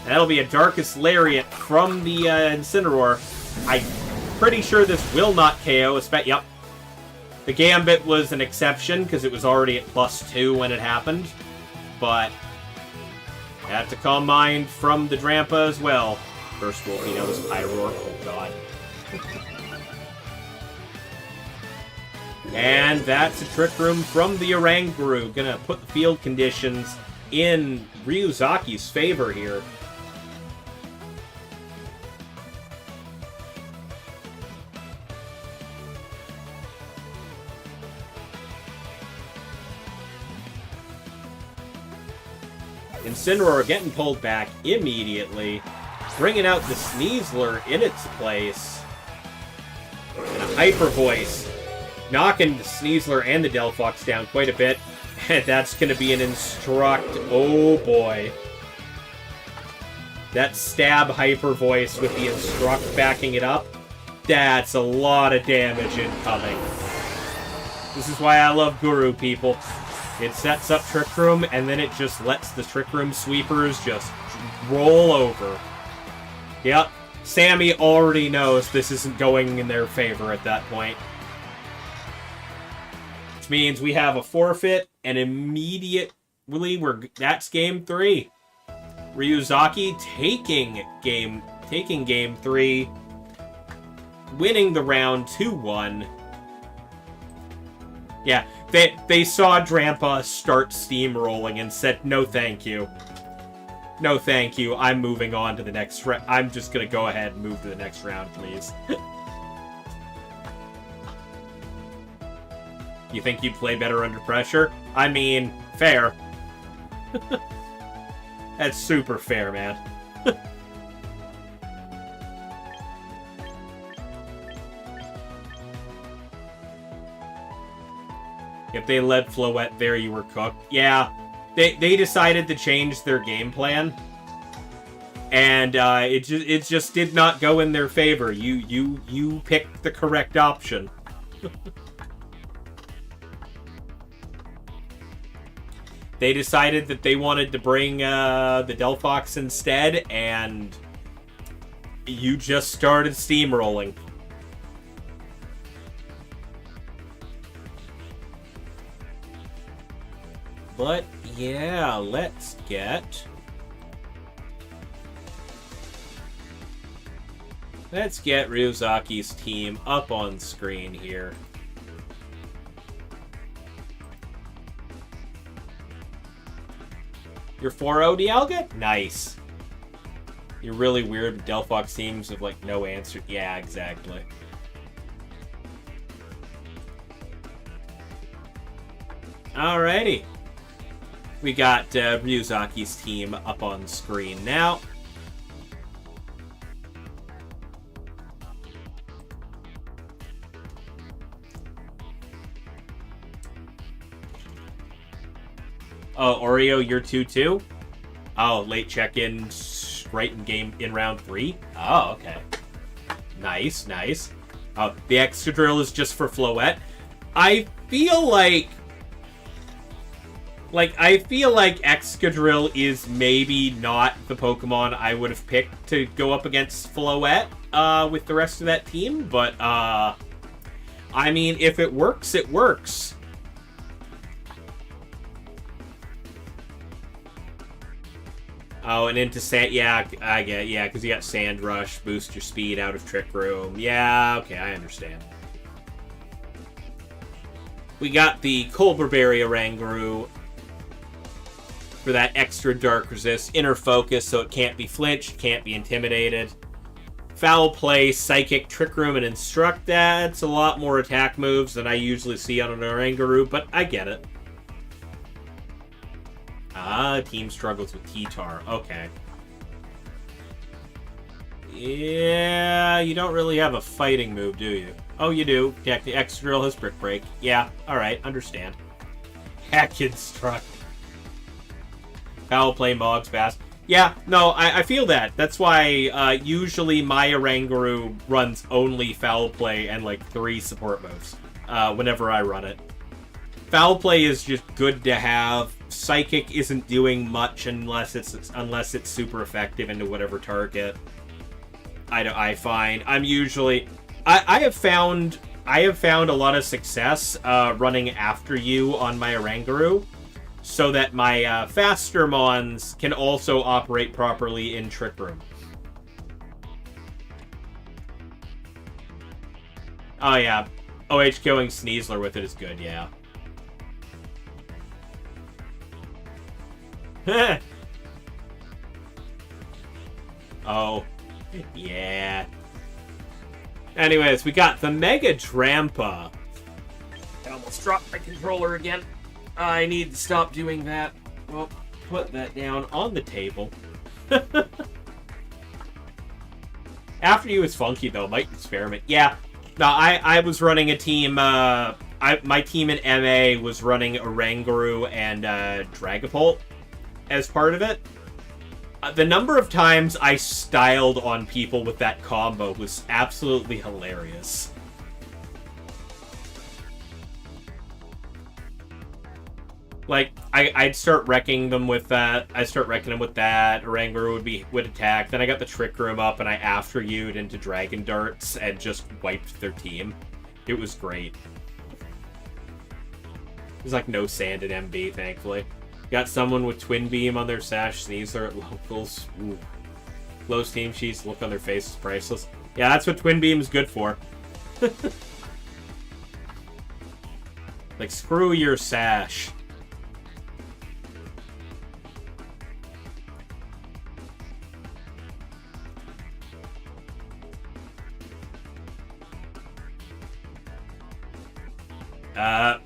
That'll be a Darkest Lariat from the Incineroar. I'm pretty sure this will not KO. Yep. The Gambit was an exception because it was already at +2 when it happened. But had to calm mind from the Drampa as well. First Wolf, he knows Pyroar. Oh god. And that's a Trick Room from the Oranguru. Gonna put the field conditions in Ryuzaki's favor here. Incineroar getting pulled back immediately, bringing out the Sneasler in its place. And a Hyper Voice, knocking the Sneasler and the Delphox down quite a bit. And that's going to be an Instruct. Oh boy. That Stab Hyper Voice with the Instruct backing it up. That's a lot of damage incoming. This is why I love Guru, people. It sets up Trick Room, and then it just lets the Trick Room sweepers just roll over. Yep, Sammy already knows this isn't going in their favor at that point. Which means we have a forfeit, and immediately that's game 3. Ryuzaki taking game 3, winning the round 2-1. Yeah, they saw Drampa start steamrolling and said, no thank you. No thank you, I'm moving on to the next round. I'm just gonna go ahead and move to the next round, please. You think you'd play better under pressure? I mean, fair. That's super fair, man. If they led Floette there, you were cooked. Yeah, they decided to change their game plan, and it just did not go in their favor. You picked the correct option. They decided that they wanted to bring the Delphox instead, and you just started steamrolling. But, yeah, let's get Ryuzaki's team up on screen here. Your 4-0 Dialga? Nice. You're really weird with Delphox teams of, like, no answer. Yeah, exactly. Alrighty. We got Ryuzaki's team up on screen now. Oh, Oreo, you're 2-2? Oh, late check-in right in round 3? Oh, okay. Nice, nice. Oh, the Excadrill is just for Floette. I feel like Excadrill is maybe not the Pokemon I would have picked to go up against Floette with the rest of that team, but I mean, if it works, it works. Oh, and into sand. Yeah, I get. Yeah, because you got Sand Rush, boost your speed out of Trick Room. Yeah, okay, I understand. We got the Colberberry Oranguru for that extra dark resist, inner focus, so it can't be flinched, can't be intimidated. Foul Play, Psychic, Trick Room, and Instruct. That's a lot more attack moves than I usually see on an Oranguru, but I get it. Ah, team struggles with T-Tar. Okay. Yeah, you don't really have a fighting move, do you? Oh, you do. Yeah, the X-Drill has Brick Break. Yeah, alright, understand. Hack Instruct. Foul Play, Mog's Bass. Yeah, no, I feel that. That's why usually my Oranguru runs only Foul Play and like 3 support moves whenever I run it. Foul Play is just good to have. Psychic isn't doing much unless it's super effective into whatever target. I find I'm usually I have found a lot of success running after you on my Oranguru, so that my faster Mons can also operate properly in Trick Room. Oh yeah, OH killing Sneasler with it is good, yeah. Oh, yeah. Anyways, we got the Mega Drampa. I almost dropped my controller again. I need to stop doing that. Well, put that down on the table. After you is funky, though. Might experiment. Yeah. No, I was running a team. My team in MA was running Oranguru and Dragapult as part of it. The number of times I styled on people with that combo was absolutely hilarious. Like, I'd start wrecking them with that. Oranguru would attack. Then I got the Trick Room up, and I after you'd into Dragon Darts and just wiped their team. It was great. There's like no sand in MB, thankfully. Got someone with Twin Beam on their Sash Sneasler at locals. Ooh. Lowe's team sheets, look on their face is priceless. Yeah, that's what Twin Beam is good for. Like, screw your Sash.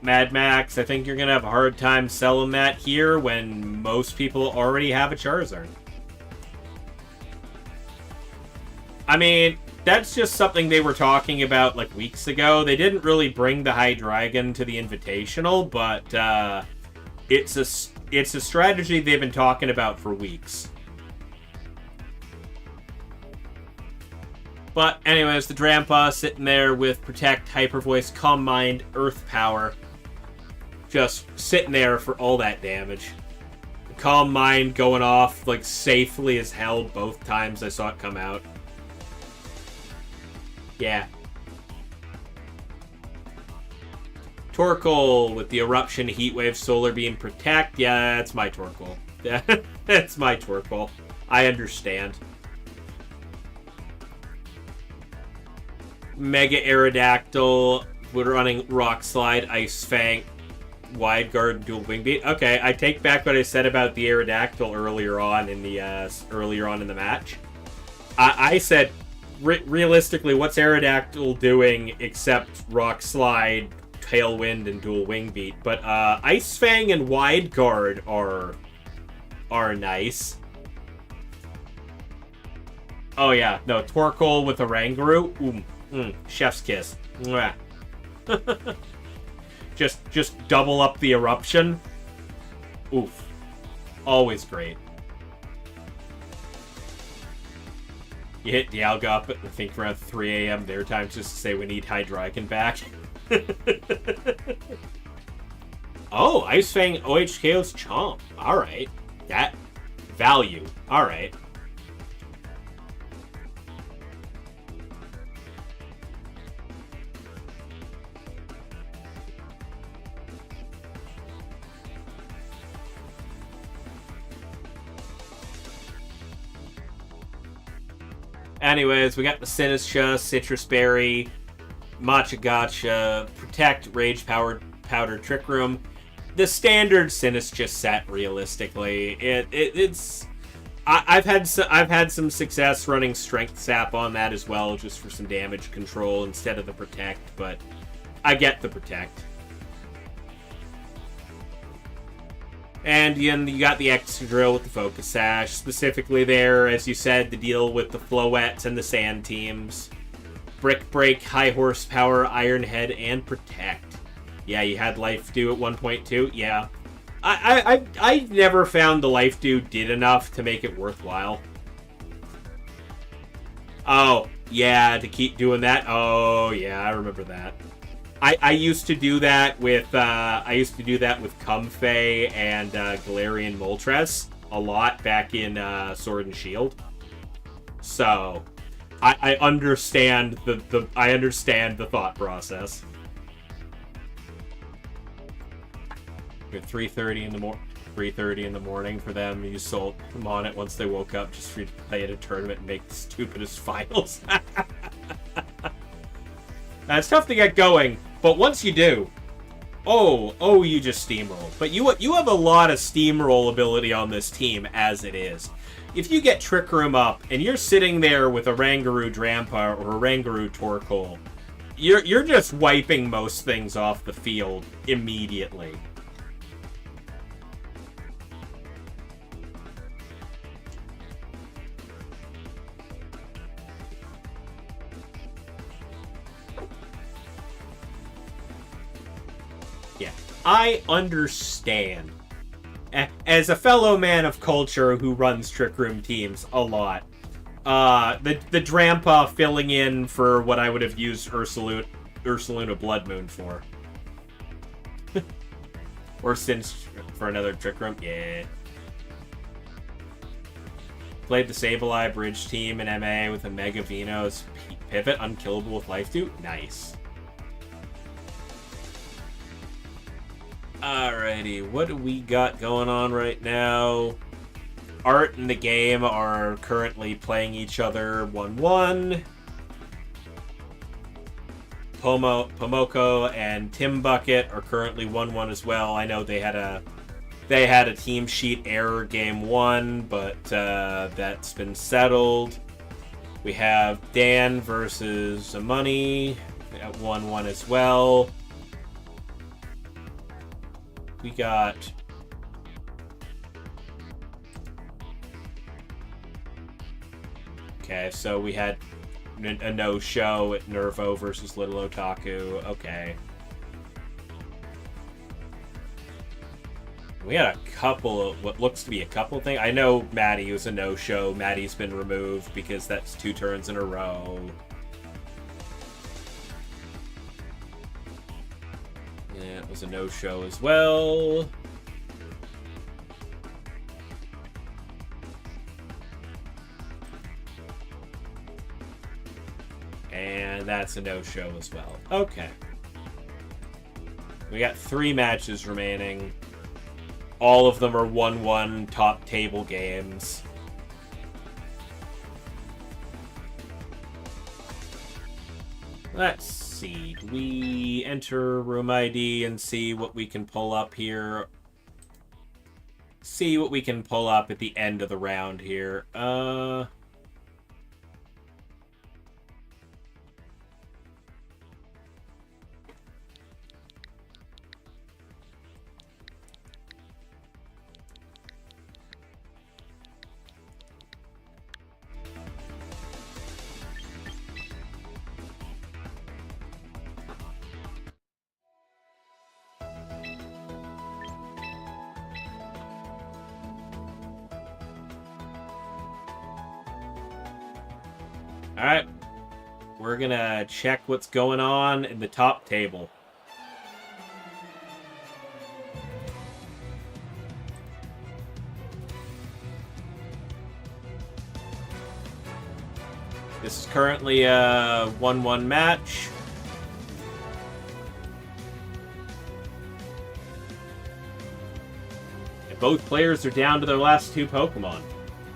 Mad Max, I think you're gonna have a hard time selling that here when most people already have a Charizard. I mean, that's just something they were talking about like weeks ago. They didn't really bring the Hydreigon to the Invitational, but it's a strategy they've been talking about for weeks. But anyways, the Drampa sitting there with Protect, Hyper Voice, Calm Mind, Earth Power. Just sitting there for all that damage. Calm Mind going off like safely as hell both times I saw it come out. Yeah. Torkoal with the Eruption, Heatwave, Solar Beam, Protect. Yeah, that's my Torkoal. That's my Torkoal. I understand. Mega Aerodactyl. We're running Rock Slide, Ice Fang, Wide Guard, Dual Wing Beat. Okay, I take back what I said about the Aerodactyl earlier on in the match. I said, realistically, what's Aerodactyl doing except Rock Slide, Tailwind, and Dual Wing Beat? But Ice Fang and Wide Guard are nice. Oh yeah, no, Torkoal with Oranguru. Chef's kiss. Mwah. just double up the Eruption. Oof. Always great. You hit Dialga up at, I think, around 3 a.m. their time just to say we need Hydreigon back. Oh, Ice Fang OHKO's Chomp. Alright. That value. Alright. Anyways, we got the Sinistra, Citrus Berry, Matcha Gotcha, Protect, Rage Powder, Trick Room. The standard Sinistra set, realistically, it's. I've had some success running Strength Sap on that as well, just for some damage control instead of the Protect, but I get the Protect. And you got the Extra Drill with the Focus Sash, specifically there, as you said, to deal with the Floettes and the Sand teams. Brick Break, High Horsepower, Iron Head, and Protect. Yeah, you had Life Dew at 1.2, yeah. I never found the Life Dew did enough to make it worthwhile. Oh, yeah, to keep doing that? Oh, yeah, I remember that. I used to do that with Comfey and Galarian Moltres a lot back in Sword and Shield. So I understand the thought process. At 3:30 in the morning for them, you sold them on it once they woke up just for you to play at a tournament and make the stupidest finals. It's tough to get going, but once you do, you just steamroll. But you have a lot of steamroll ability on this team as it is. If you get Trick Room up and you're sitting there with a Rangaroo Drampa or a Rangaroo Torkoal, you're just wiping most things off the field immediately. Yeah, I understand. As a fellow man of culture who runs Trick Room teams a lot, the Drampa filling in for what I would have used Ursaluna Blood Moon for. Or Since for another Trick Room, yeah. Played the Sableye Bridge team in MA with a Mega Venos Pivot, unkillable with Life Dew, nice. Alrighty, what do we got going on right now? Art and the game are currently playing each other 1-1. Pomoko and Tim Bucket are currently 1-1 as well. I know they had a team sheet error game 1, but that's been settled. We have Dan versus Money at 1-1 as well. We got okay, so we had a no-show at Nervo versus Little Otaku. Okay. We had a couple of what looks to be a couple things. I know Maddie was a no-show. Maddie's been removed because that's 2 turns in a row. Yeah, it was a no-show as well. And that's a no-show as well. Okay. We got 3 matches remaining. All of them are 1-1 top table games. Let's see. Do we enter room ID and see what we can pull up here? See what we can pull up at the end of the round here. Alright, we're gonna check what's going on in the top table. This is currently a 1-1 match. And both players are down to their last 2 Pokemon.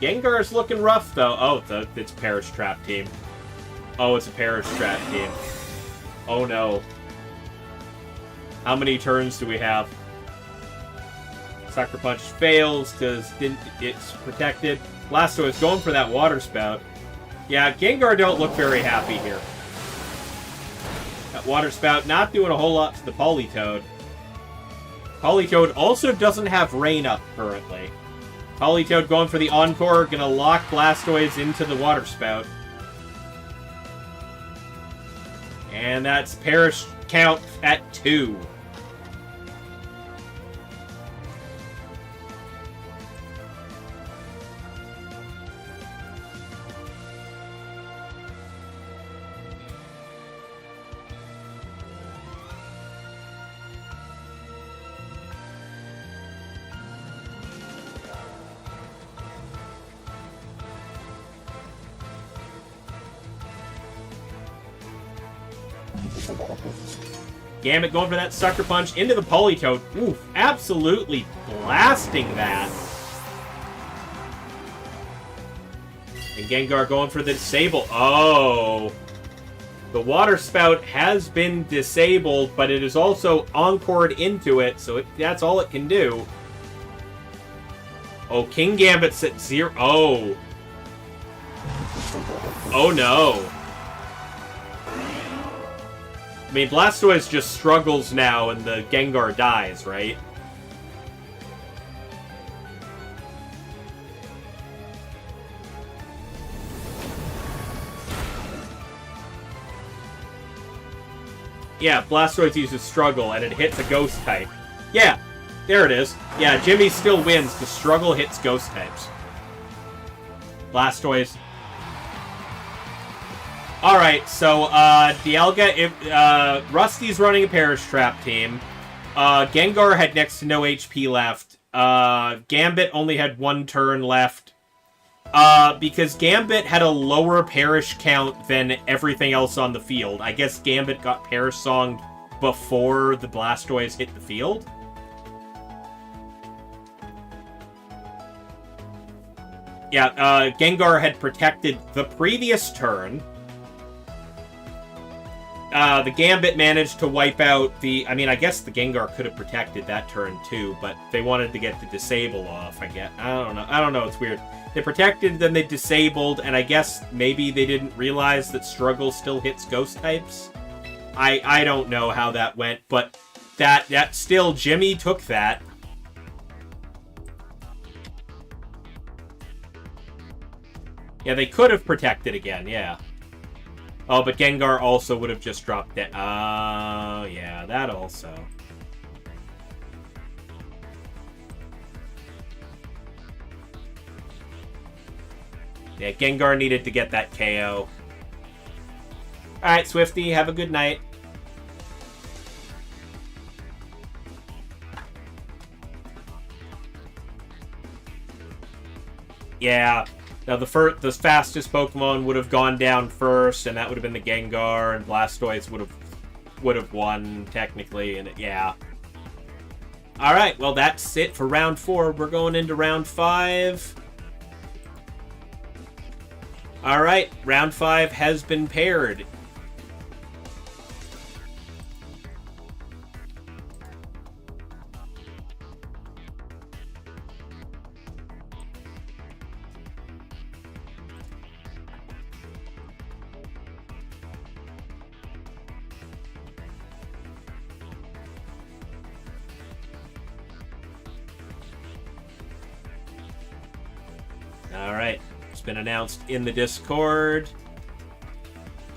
Gengar is looking rough, though. Oh, it's Perish Trap team. Oh, it's a Perish Trap team. Oh, no. How many turns do we have? Sucker Punch fails because it's protected. Blastoise going for that Water Spout. Yeah, Gengar don't look very happy here. That Water Spout not doing a whole lot to the Politoed. Politoed also doesn't have Rain up currently. Politoed going for the Encore, gonna lock Blastoise into the Water Spout. And that's Perish count at 2. Gambit going for that Sucker Punch into the Politoed. Oof, absolutely blasting that. And Gengar going for the Disable. Oh. The Water Spout has been disabled, but it is also encored into it, so that's all it can do. Oh, King Gambit's at 0. Oh. Oh, no. I mean, Blastoise just struggles now and the Gengar dies, right? Yeah, Blastoise uses Struggle and it hits a Ghost type. Yeah, there it is. Yeah, Jimmy still wins because Struggle hits Ghost types. Blastoise. Alright, so, Dialga, Rusty's running a Perish Trap team. Gengar had next to no HP left. Gambit only had 1 turn left. Because Gambit had a lower Perish count than everything else on the field. I guess Gambit got Perish Songed before the Blastoise hit the field. Yeah, Gengar had protected the previous turn. The Gambit managed to wipe out the... I mean, I guess the Gengar could have protected that turn too, but they wanted to get the Disable off, I guess. I don't know, it's weird. They protected, then they disabled, and I guess maybe they didn't realize that Struggle still hits Ghost types. I don't know how that went, but that still, Jimmy took that. Yeah, they could have protected again, yeah. Oh, but Gengar also would have just dropped it. Oh, yeah, that also. Yeah, Gengar needed to get that KO. Alright, Swifty, have a good night. Yeah. Now, the fastest Pokemon would have gone down first, and that would have been the Gengar, and Blastoise would have won, technically, and yeah. Alright, well, that's it for round 4. We're going into round 5. Alright, round 5 has been paired. Alright, it's been announced in the Discord.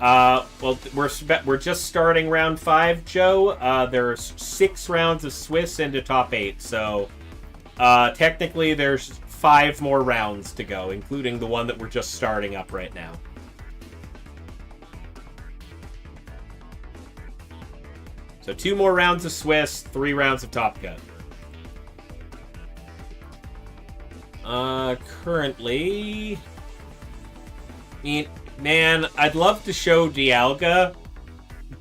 Well, we're just starting round 5, Joe. There's 6 rounds of Swiss into top 8, so technically there's 5 more rounds to go, including the one that we're just starting up right now. So 2 more rounds of Swiss, 3 rounds of Top Gun. Currently... I mean, man, I'd love to show Dialga,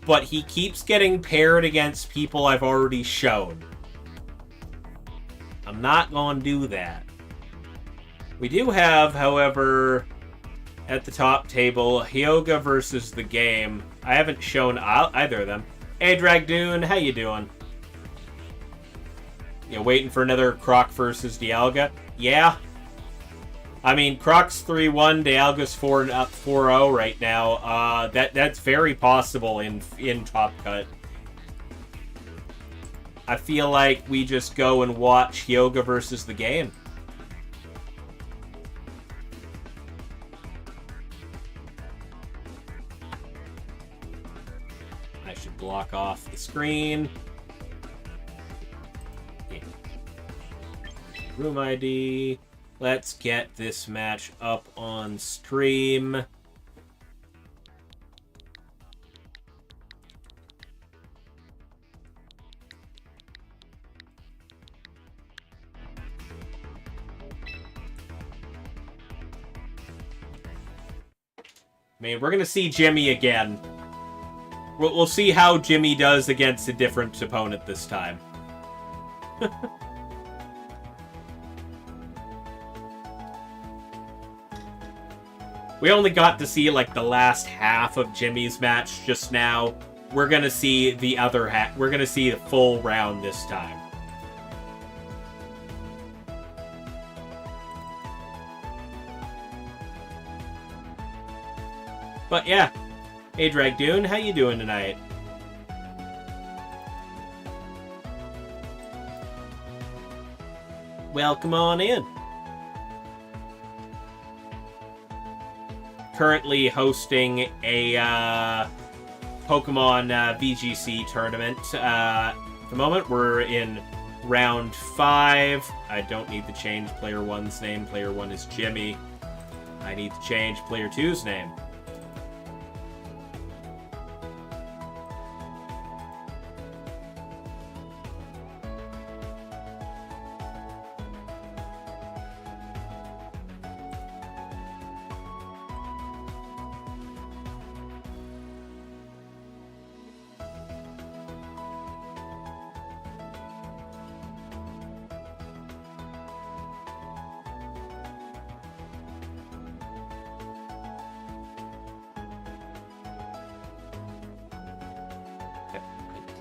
but he keeps getting paired against people I've already shown. I'm not gonna do that. We do have, however, at the top table, Hyoga versus the game. I haven't shown either of them. Hey, Dragdoon, how you doing? You waiting for another Croc versus Dialga? Yeah. I mean, Croc's 3-1, Dialga's 4-0 right now. That's very possible in Top Cut. I feel like we just go and watch Hyoga versus the game. I should block off the screen. Room ID. Let's get this match up on stream. I mean, we're going to see Jimmy again. We'll see how Jimmy does against a different opponent this time. We only got to see, like, the last half of Jimmy's match just now. We're gonna see the other half. We're gonna see the full round this time. But yeah. Hey, Dragdoon, how you doing tonight? Welcome on in. Currently hosting a Pokemon VGC tournament. At the moment, we're in round 5. I don't need to change player 1's name. Player 1 is Jimmy. I need to change player 2's name.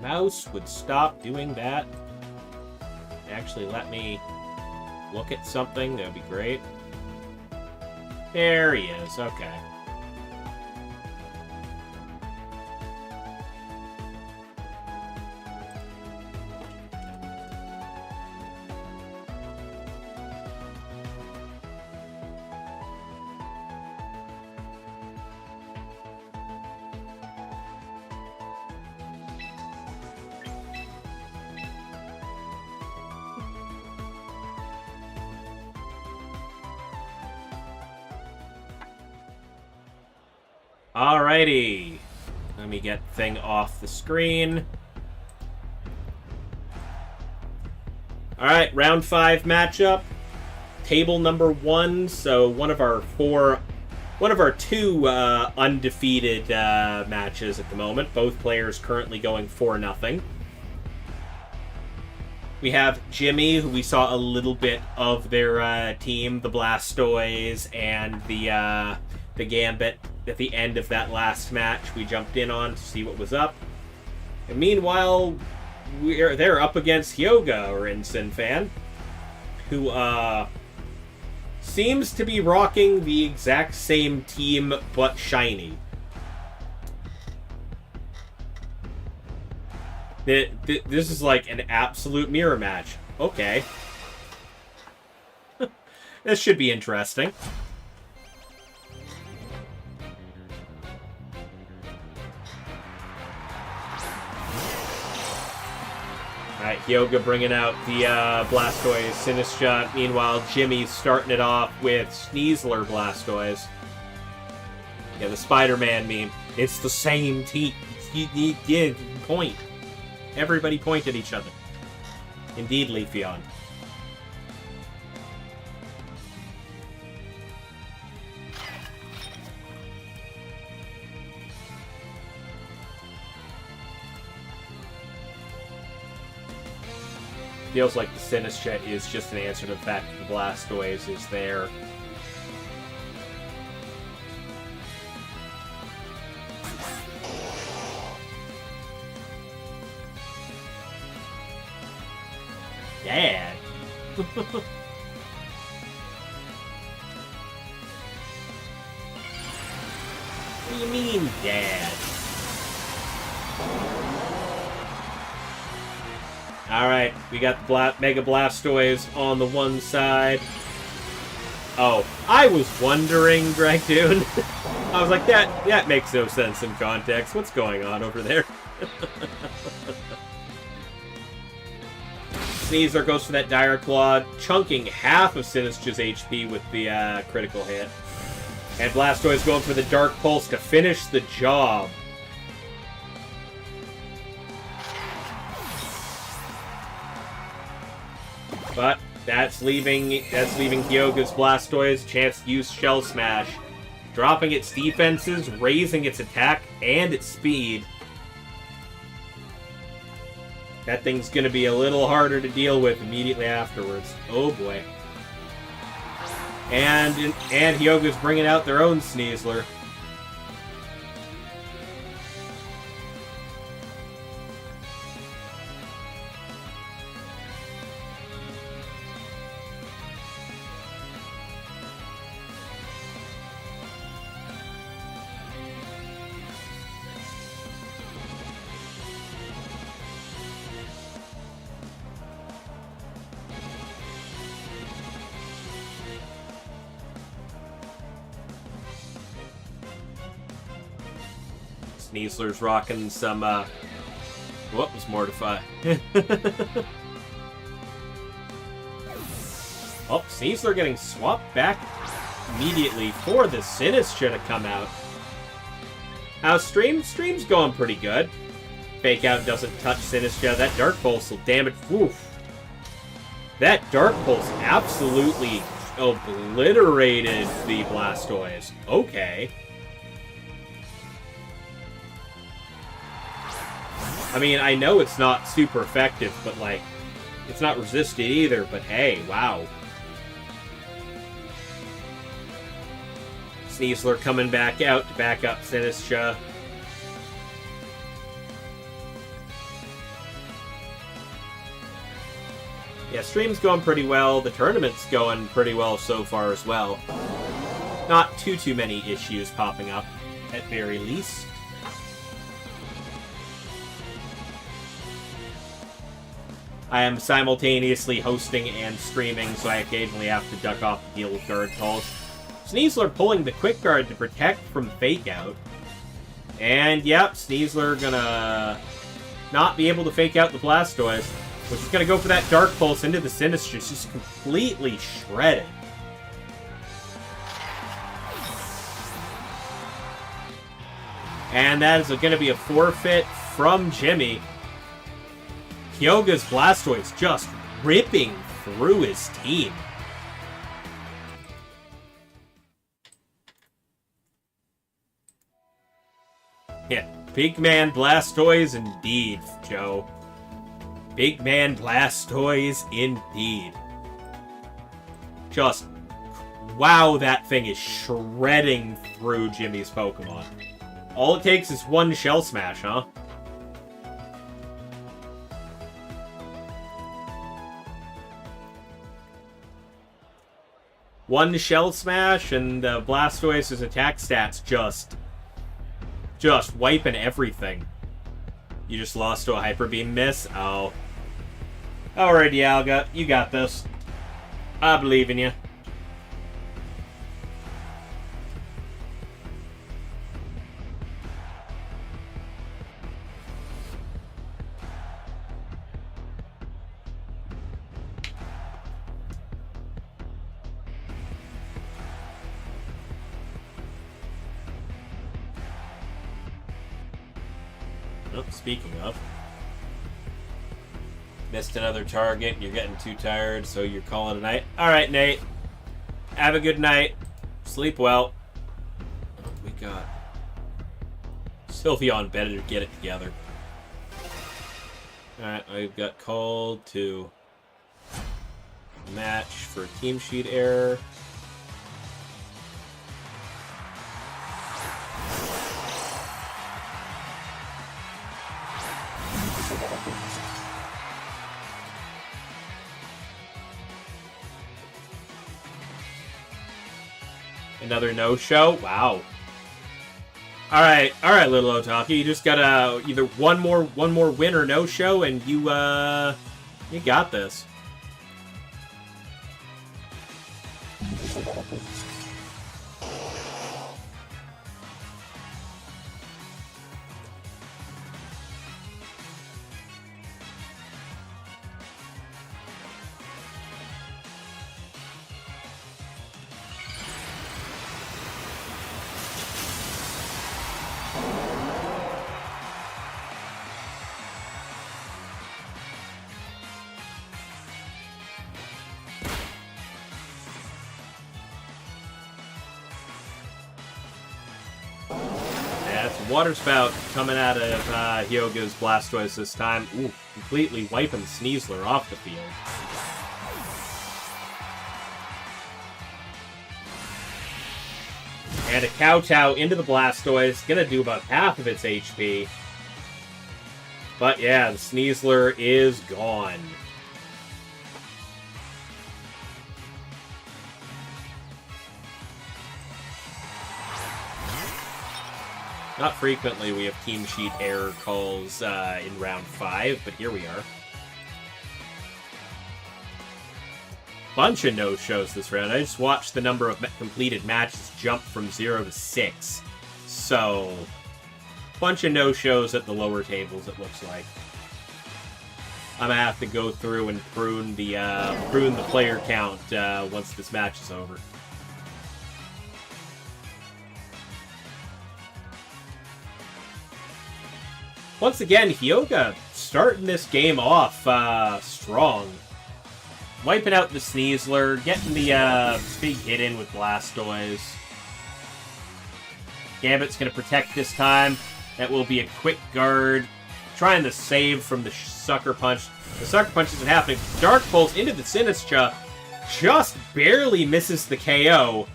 Mouse would stop doing that. Actually, let me look at something. That would be great. There he is. Okay. Alrighty. Let me get the thing off the screen. Alright, round 5 matchup. Table number 1. So one of our 2 undefeated matches at the moment. Both players currently going 4-0. We have Jimmy, who we saw a little bit of their team, the Blastoise and the Gambit. At the end of that last match, we jumped in on to see what was up. And meanwhile, they're up against Hyoga, or Ensign Fan, who seems to be rocking the exact same team, but shiny. This is like an absolute mirror match. Okay. This should be interesting. Alright, Hyoga bringing out the Blastoise Sinistcha. Meanwhile, Jimmy's starting it off with Sneasler Blastoise. Yeah, the Spider-Man meme. It's the same team. Yeah, point. Everybody point at each other. Indeed, Leafeon. feels like the Sinistcha is just an answer to the fact that the Blastoise is there. Dad. What do you mean, Dad? Alright, we got the Mega Blastoise on the one side. Oh, I was wondering, Dragdoon. I was like, that makes no sense in context. What's going on over there? Sneasler goes for that Dire Claw, chunking half of Sinistcha's HP with the critical hit. And Blastoise going for the Dark Pulse to finish the job. But that's leaving Kyogre's Blastoise chance to use Shell Smash, dropping its defenses, raising its attack and its speed. That thing's gonna be a little harder to deal with immediately afterwards. Oh boy. And Kyogre's bringing out their own Sneasler. Sneasler's rocking some, what was Mortify? Oh, Sneasler getting swapped back immediately for the Sinistcha to come out. Now, Stream's going pretty good. Fake Out doesn't touch Sinistcha. That Dark Pulse will damage. Oof. That Dark Pulse absolutely obliterated the Blastoise. Okay. I mean, I know it's not super effective, but, like, it's not resisted either, but hey, wow. Sneasler coming back out to back up Sinistcha. Yeah, stream's going pretty well. The tournament's going pretty well so far as well. Not too many issues popping up, at very least. I am simultaneously hosting and streaming, so I occasionally have to duck off to deal with guard calls. Sneasler pulling the Quick Guard to protect from Fake Out. And, yep, Sneasler gonna not be able to Fake Out the Blastoise, which is gonna go for that Dark Pulse into the Sinistcha, just completely shredded. And that is gonna be a forfeit from Jimmy. Kyogre's Blastoise just ripping through his team. Yeah, Big Man Blastoise indeed, Joe. Big Man Blastoise indeed. Just, wow, that thing is shredding through Jimmy's Pokemon. All it takes is one Shell Smash, huh? One Shell Smash and Blastoise's attack stats just wiping everything. You just lost to a Hyper Beam miss? Oh. Alright, Dialga, you got this. I believe in you. Speaking of, missed another target, you're getting too tired, so you're calling it a night. Alright, Nate. Have a good night. Sleep well. Oh, we got Sylveon better get it together. Alright, I've got called to match for team sheet error. Another no-show? Wow. Alright, little Otaki. You just gotta either one more win or no-show, and you got this. Water spout coming out of Hyoga's Blastoise this time. Ooh, completely wiping Sneasler off the field. And a Kowtow into the Blastoise. Gonna do about half of its HP. But yeah, the Sneasler is gone. Not frequently we have team sheet error calls in round 5, but here we are. Bunch of no-shows this round. I just watched the number of completed matches jump from 0 to 6. So, bunch of no-shows at the lower tables, it looks like. I'm gonna have to go through and prune the player count once this match is over. Once again, Hyoga starting this game off strong. Wiping out the Sneasler, getting the big hit in with Blastoise. Gambit's going to protect this time. That will be a quick guard. Trying to save from the Sucker Punch. The Sucker Punch isn't happening. Dark Pulse into the Sinistcha. Just barely misses the KO.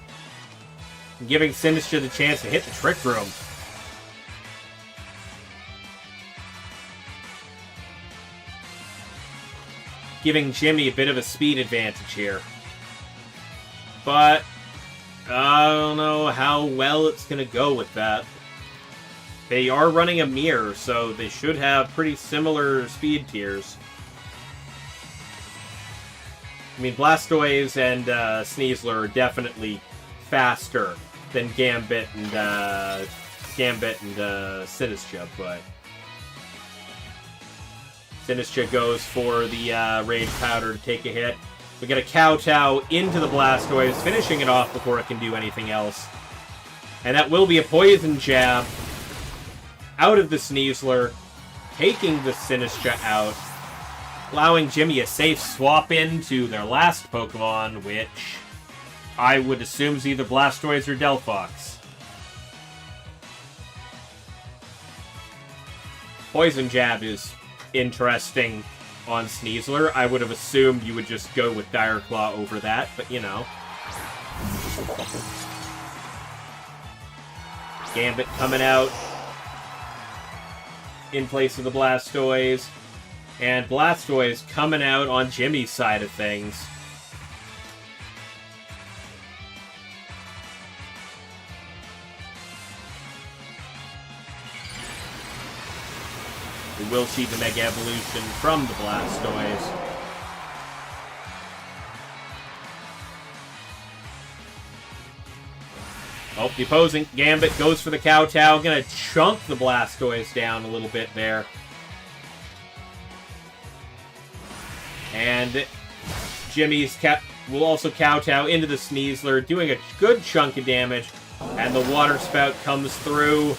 Giving Sinistcha the chance to hit the Trick Room. Giving Jimmy a bit of a speed advantage here. But I don't know how well it's going to go with that. They are running a mirror, so they should have pretty similar speed tiers. I mean, Blastoise and Sneasler are definitely faster than Gambit and Sinistcha, but Sinistcha goes for the Rage Powder to take a hit. We get a Kowtow into the Blastoise, finishing it off before it can do anything else. And that will be a Poison Jab out of the Sneasler, taking the Sinistcha out, allowing Jimmy a safe swap into their last Pokemon, which I would assume is either Blastoise or Delphox. Poison Jab is interesting on Sneasler. I would have assumed you would just go with Dire Claw over that, but you know. Gambit coming out in place of the Blastoise. And Blastoise coming out on Jimmy's side of things. We will see the Mega Evolution from the Blastoise. Oh, the opposing Gambit goes for the Kowtow. Gonna chunk the Blastoise down a little bit there. And Jimmy's will also Kowtow into the Sneasler, doing a good chunk of damage. And the Water Spout comes through.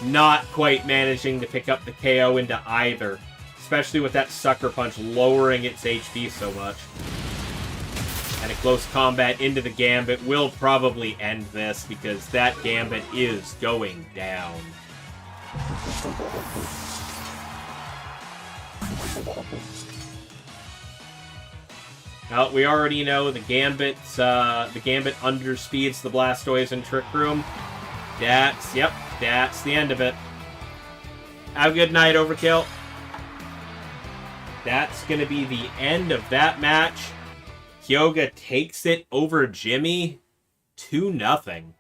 Not quite managing to pick up the KO into either. Especially with that Sucker Punch lowering its HP so much. And a close combat into the Gambit will probably end this, because that Gambit is going down. Well, we already know the Gambit underspeeds the Blastoise in Trick Room. That's the end of it. Have a good night, Overkill. That's going to be the end of that match. Hyuga takes it over Jimmy 2-0.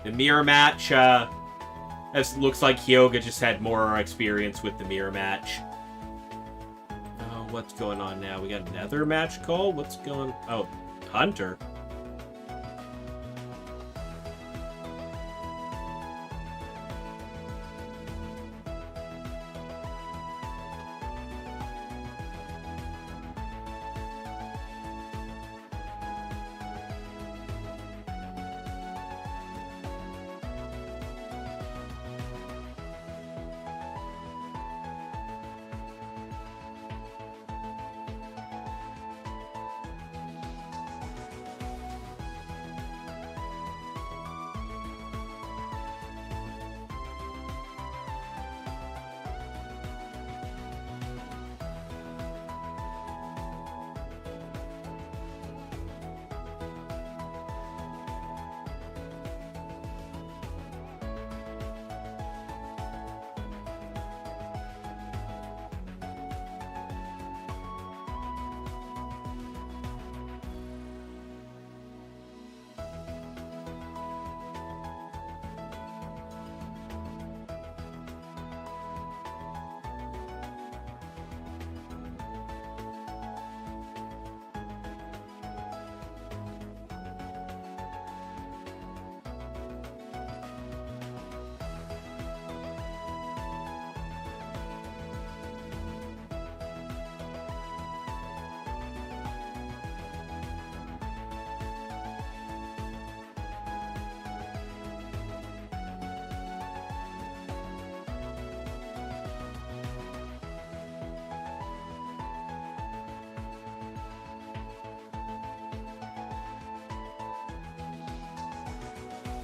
The mirror match, it looks like Hyuga just had more experience with the mirror match. Oh, what's going on now? We got another match call? What's going... Oh, Hunter.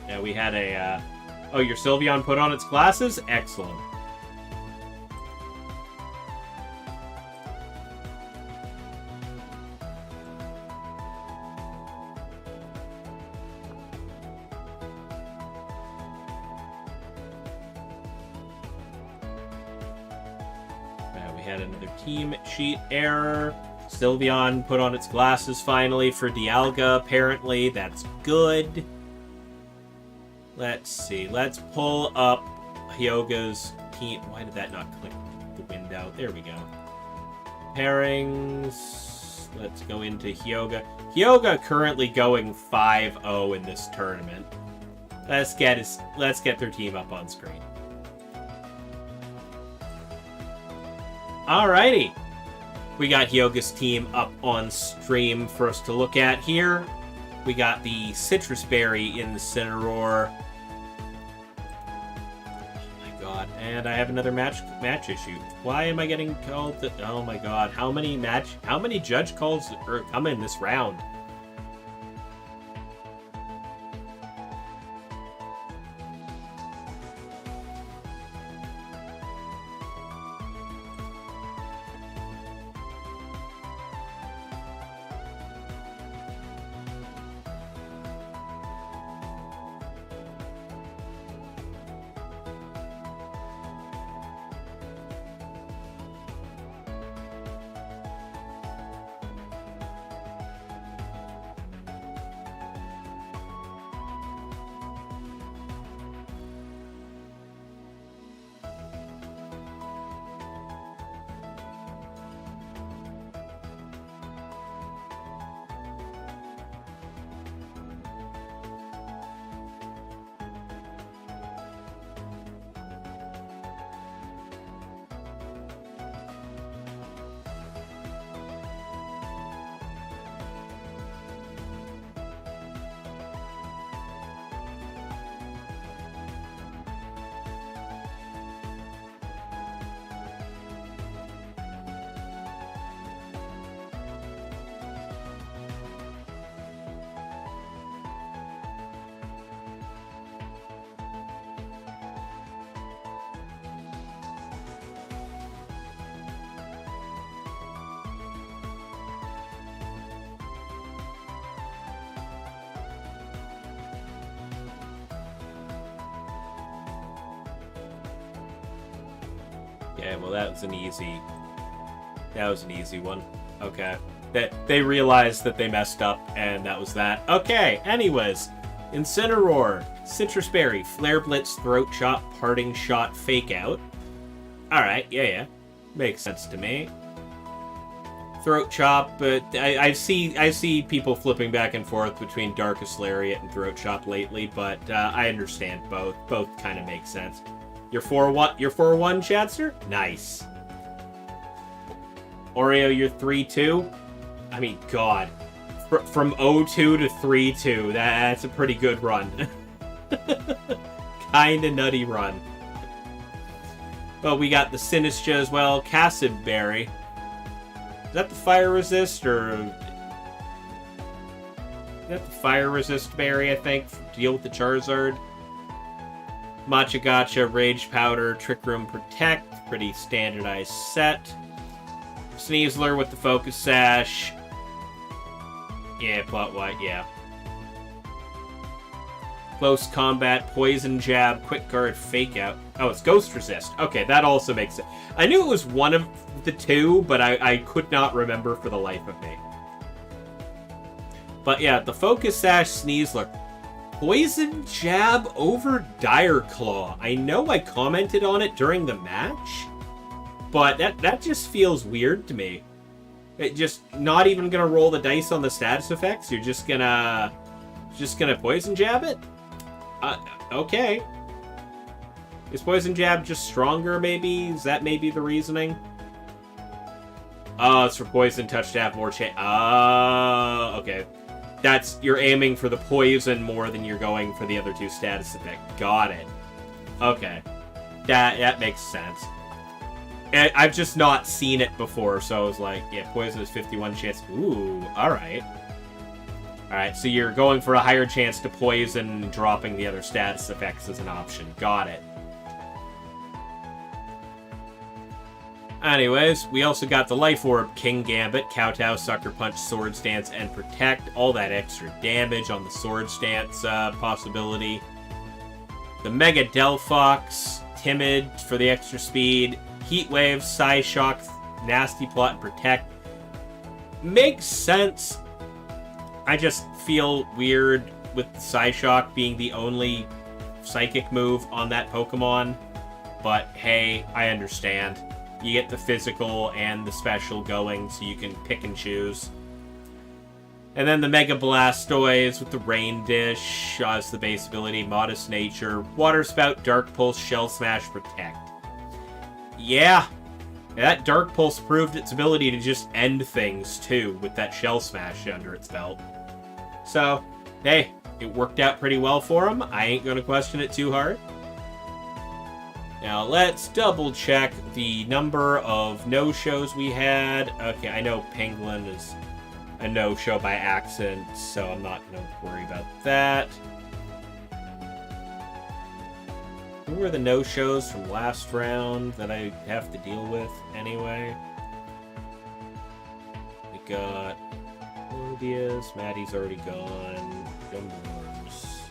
Yeah, we had a... Oh, your Sylveon put on its glasses? Excellent. We had another team sheet error. Sylveon put on its glasses finally for Dialga, apparently. That's good. Let's see. Let's pull up Hyuga's team. Why did that not click the window? There we go. Pairings. Let's go into Hyuga. Hyuga currently going 5-0 in this tournament. Let's get their team up on screen. Alrighty. We got Hyuga's team up on stream for us to look at here. We got the Citrus Berry in the Cineroar. Oh my god. And I have another match issue. Why am I getting called to... Oh my god. How many judge calls are coming this round? Yeah, well, that was an easy one. Okay. They realized that they messed up, and that was that. Okay, anyways. Incineroar, Citrus Berry, Flare Blitz, Throat Chop, Parting Shot, Fake Out. Alright, yeah. Makes sense to me. Throat Chop, but I see people flipping back and forth between Darkest Lariat and Throat Chop lately, but I understand both. Both kind of make sense. You're 4-1, Chadster? Nice. Oreo, you're 3-2? I mean, God. From 0-2 to 3-2, that's a pretty good run. Kinda nutty run. Well, we got the Sinistra as well. Cassib Berry. Is that the Fire Resist, or... Is that the Fire Resist berry, I think? Deal with the Charizard. Matcha Gotcha, Rage Powder, Trick Room, Protect. Pretty standardized set. Sneasler with the Focus Sash. Yeah, Plot White, yeah. Close Combat, Poison Jab, Quick Guard, Fake Out. Oh, it's Ghost Resist. Okay, that also makes sense. I knew it was one of the two, but I could not remember for the life of me. But yeah, the Focus Sash Sneasler. Poison Jab over Dire Claw. I know I commented on it during the match, but that just feels weird to me. It just not even gonna roll the dice on the status effects. You're just gonna Poison Jab it. Okay. Is Poison Jab just stronger? Maybe is that maybe the reasoning? Oh, it's for Poison Touch to have more chance. Okay. You're aiming for the poison more than you're going for the other two status effect. Got it. Okay. That makes sense. I've just not seen it before, so I was like, yeah, poison is 51 chance. Ooh, alright. Alright, so you're going for a higher chance to poison, dropping the other status effects as an option. Got it. Anyways, we also got the Life Orb, King Gambit, Kowtow, Sucker Punch, Swords Dance, and Protect. All that extra damage on the Swords Dance possibility. The Mega Delphox, Timid for the extra speed. Heat Wave, Psyshock, Nasty Plot, and Protect. Makes sense. I just feel weird with Psyshock being the only Psychic move on that Pokemon. But hey, I understand. You get the physical and the special going, so you can pick and choose. And then the Mega Blastoise with the Rain Dish as the base ability, Modest Nature, Water Spout, Dark Pulse, Shell Smash, Protect. Yeah, that Dark Pulse proved its ability to just end things, too, with that Shell Smash under its belt. So, hey, it worked out pretty well for him. I ain't gonna question it too hard. Now, let's double-check the number of no-shows we had. Okay, I know Penguin is a no-show by accident, so I'm not going to worry about that. Who were the no-shows from last round that I have to deal with anyway? We got Mobius, Maddie's already gone, Gumborns,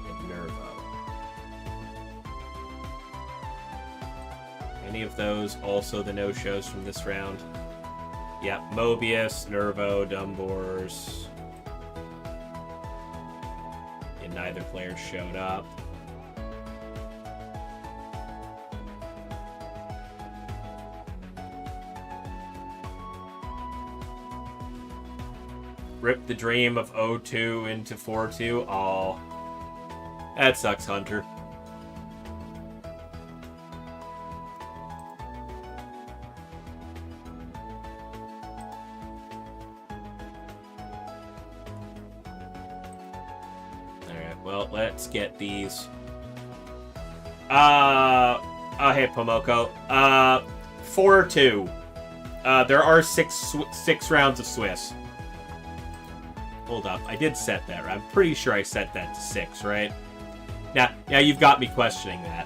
and Nervo. Any of those also the no-shows from this round? Yep, Mobius, Nervo, Dumbors. And neither player showed up. Rip the dream of 0-2 into 4-2. Aw. That sucks, Hunter. Well, let's get these. Oh, hey, Pomoko. 4-2. There are six rounds of Swiss. Hold up, I did set that, right? I'm pretty sure I set that to 6, right? Now you've got me questioning that.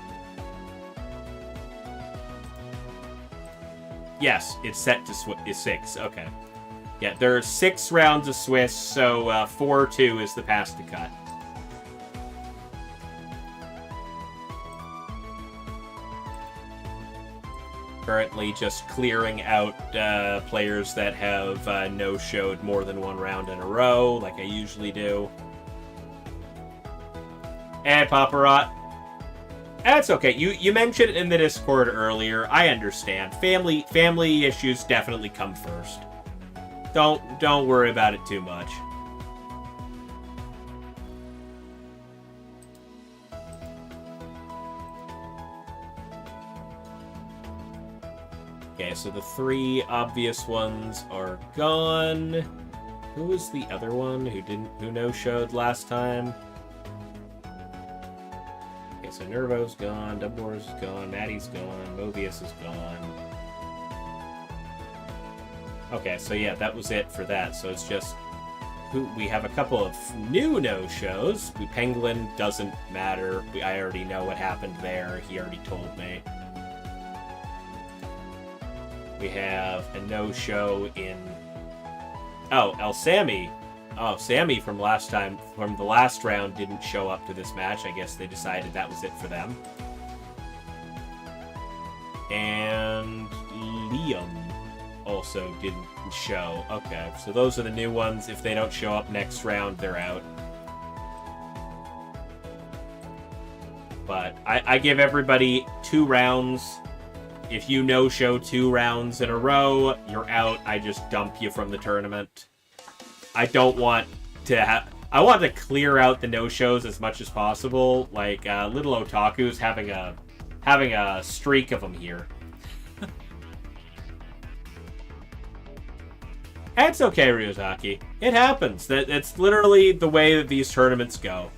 Yes, it's set to 6, okay. Yeah, there are 6 rounds of Swiss, so 4-2 is the pass to cut. Currently just clearing out players that have no-showed more than one round in a row, like I usually do. And Paparat. That's okay. You mentioned it in the Discord earlier. I understand. Family issues definitely come first. Don't worry about it too much. Okay, so the 3 obvious ones are gone. Who was the other one who no-showed last time? Okay, so Nervo's gone, Dumbledore's is gone, Maddie's gone, Mobius is gone. Okay, so yeah, that was it for that. So it's just we have a couple of new no-shows. Penguin doesn't matter. I already know what happened there. He already told me. We have a no-show in... Oh, El Sammy. Oh, Sammy from the last round didn't show up to this match. I guess they decided that was it for them. And Liam also didn't show. Okay, so those are the new ones. If they don't show up next round, they're out. But I give everybody 2 rounds. If you no-show 2 rounds in a row, you're out. I just dump you from the tournament. I don't want to have... I want to clear out the no-shows as much as possible. Like, Little Otaku's having a streak of them here. That's okay, Ryuzaki. It happens. That's literally the way that these tournaments go.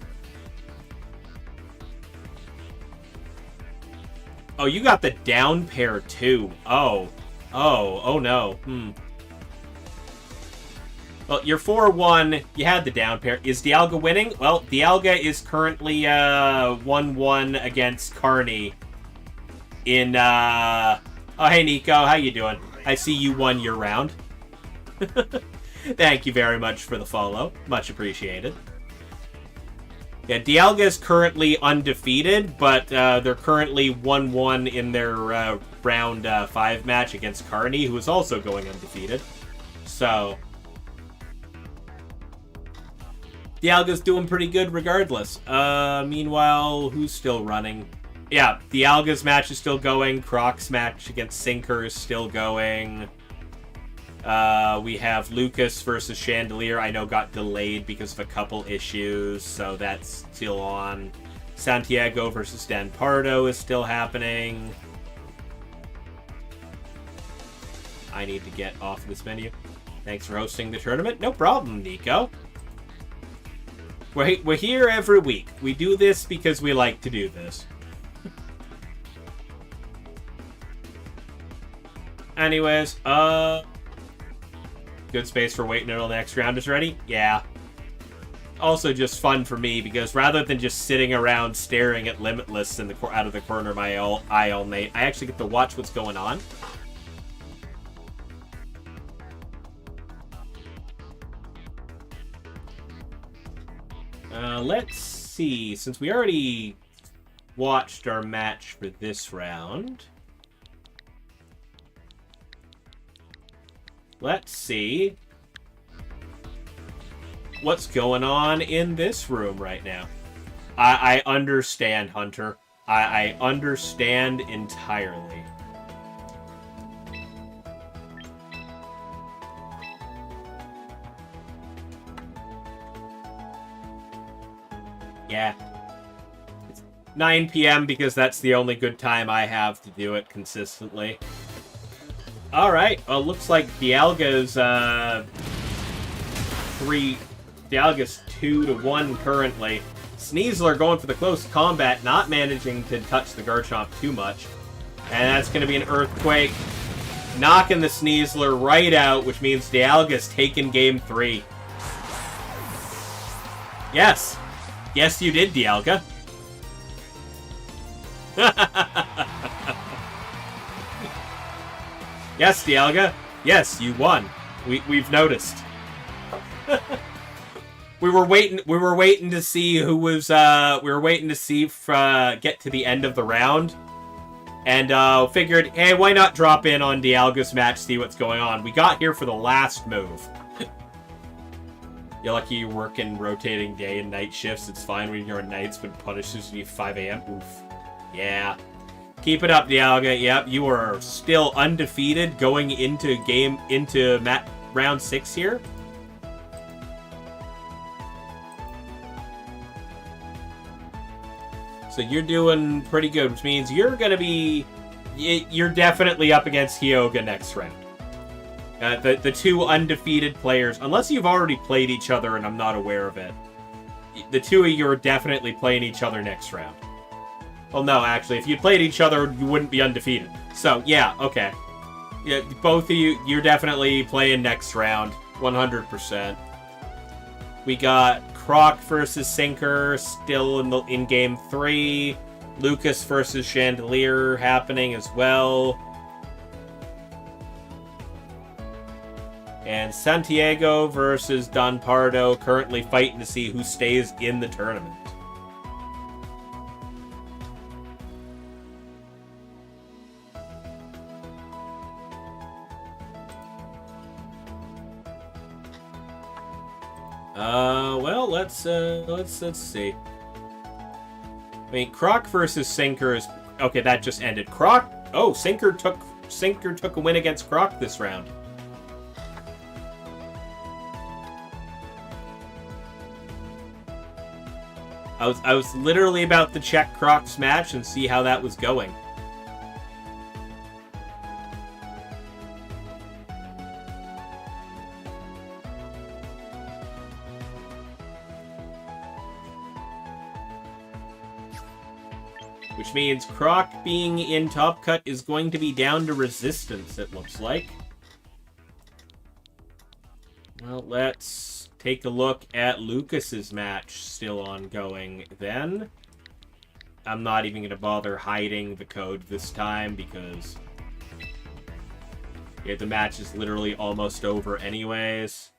Oh, you got the down pair, too. Oh no. Well, you're 4-1. You had the down pair. Is Dialga winning? Well, Dialga is currently 1-1 against Carney. In, Oh, hey, Nico. How you doing? I see you won your round. Thank you very much for the follow. Much appreciated. Yeah, Dialga is currently undefeated, but they're currently 1-1 in their round 5 match against Carney, who is also going undefeated. So, Dialga's doing pretty good regardless. Meanwhile, who's still running? Yeah, Dialga's match is still going. Croc's match against Sinker is still going. We have Lucas versus Chandelier. I know got delayed because of a couple issues, so that's still on. Santiago versus Dan Pardo is still happening. I need to get off this menu. Thanks for hosting the tournament. No problem, Nico. We're here every week. We do this because we like to do this. Anyways, good space for waiting until the next round is ready? Yeah. Also just fun for me, because rather than just sitting around staring at Limitless out of the corner of my eye all night, I actually get to watch what's going on. Let's see. Since we already watched our match for this round... Let's see what's going on in this room right now. I understand, Hunter. I understand entirely. Yeah. It's 9 p.m. because that's the only good time I have to do it consistently. Alright, well, looks like Dialga's, Dialga's 2-1 currently. Sneasler going for the close combat, not managing to touch the Garchomp too much. And that's going to be an Earthquake. Knocking the Sneasler right out, which means Dialga's taken game 3. Yes. Yes, you did, Dialga. Yes, Dialga. Yes, you won. We've noticed. We were waiting to see who was. We were waiting to see get to the end of the round, And figured, hey, why not drop in on Dialga's match, see what's going on. We got here for the last move. You're lucky you work in rotating day and night shifts. It's fine when you're on nights, but punishes you 5 a.m. Oof. Yeah. Keep it up, Dialga. Yep, you are still undefeated going into round 6 here. So you're doing pretty good, which means you're going to be... You're definitely up against Hyoga next round. The two undefeated players, unless you've already played each other and I'm not aware of it, the two of you are definitely playing each other next round. Well, no, actually, if you played each other, you wouldn't be undefeated. So, yeah, okay. Yeah, both of you, you're definitely playing next round, 100%. We got Croc versus Sinker still in Game 3. Lucas versus Chandelier happening as well. And Santiago versus Don Pardo currently fighting to see who stays in the tournament. Well, let's see. I mean, Croc versus Sinker is... Okay, that just ended. Croc... Oh, Sinker took a win against Croc this round. I was literally about to check Croc's match and see how that was going. Which means Croc being in Top Cut is going to be down to resistance, it looks like. Well, let's take a look at Lucas's match still ongoing then. I'm not even going to bother hiding the code this time because yeah, the match is literally almost over anyways.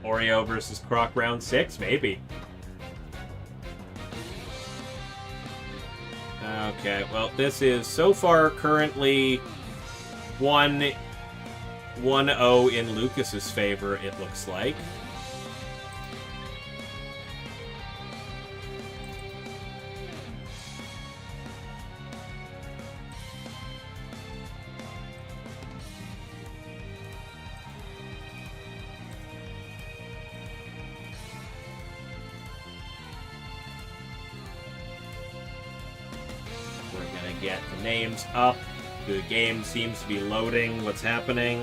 Oreo versus Croc round 6, maybe. Okay, well, this is so far currently 1-0 in Lucas's favor, it looks like. Get the names up. The game seems to be loading. What's happening?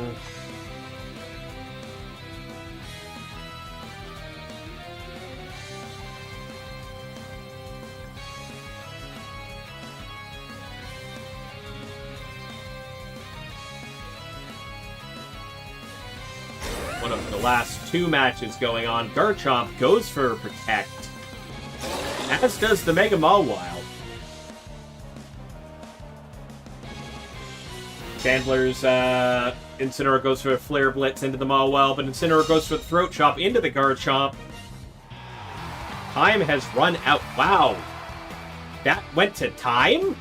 One of the last two matches going on. Garchomp goes for Protect, as does the Mega Mawile. Chandler's Incineroar goes for a Flare Blitz into the Mawile, but Incineroar goes for the Throat Chop into the Garchomp. Time has run out. Wow. That went to time?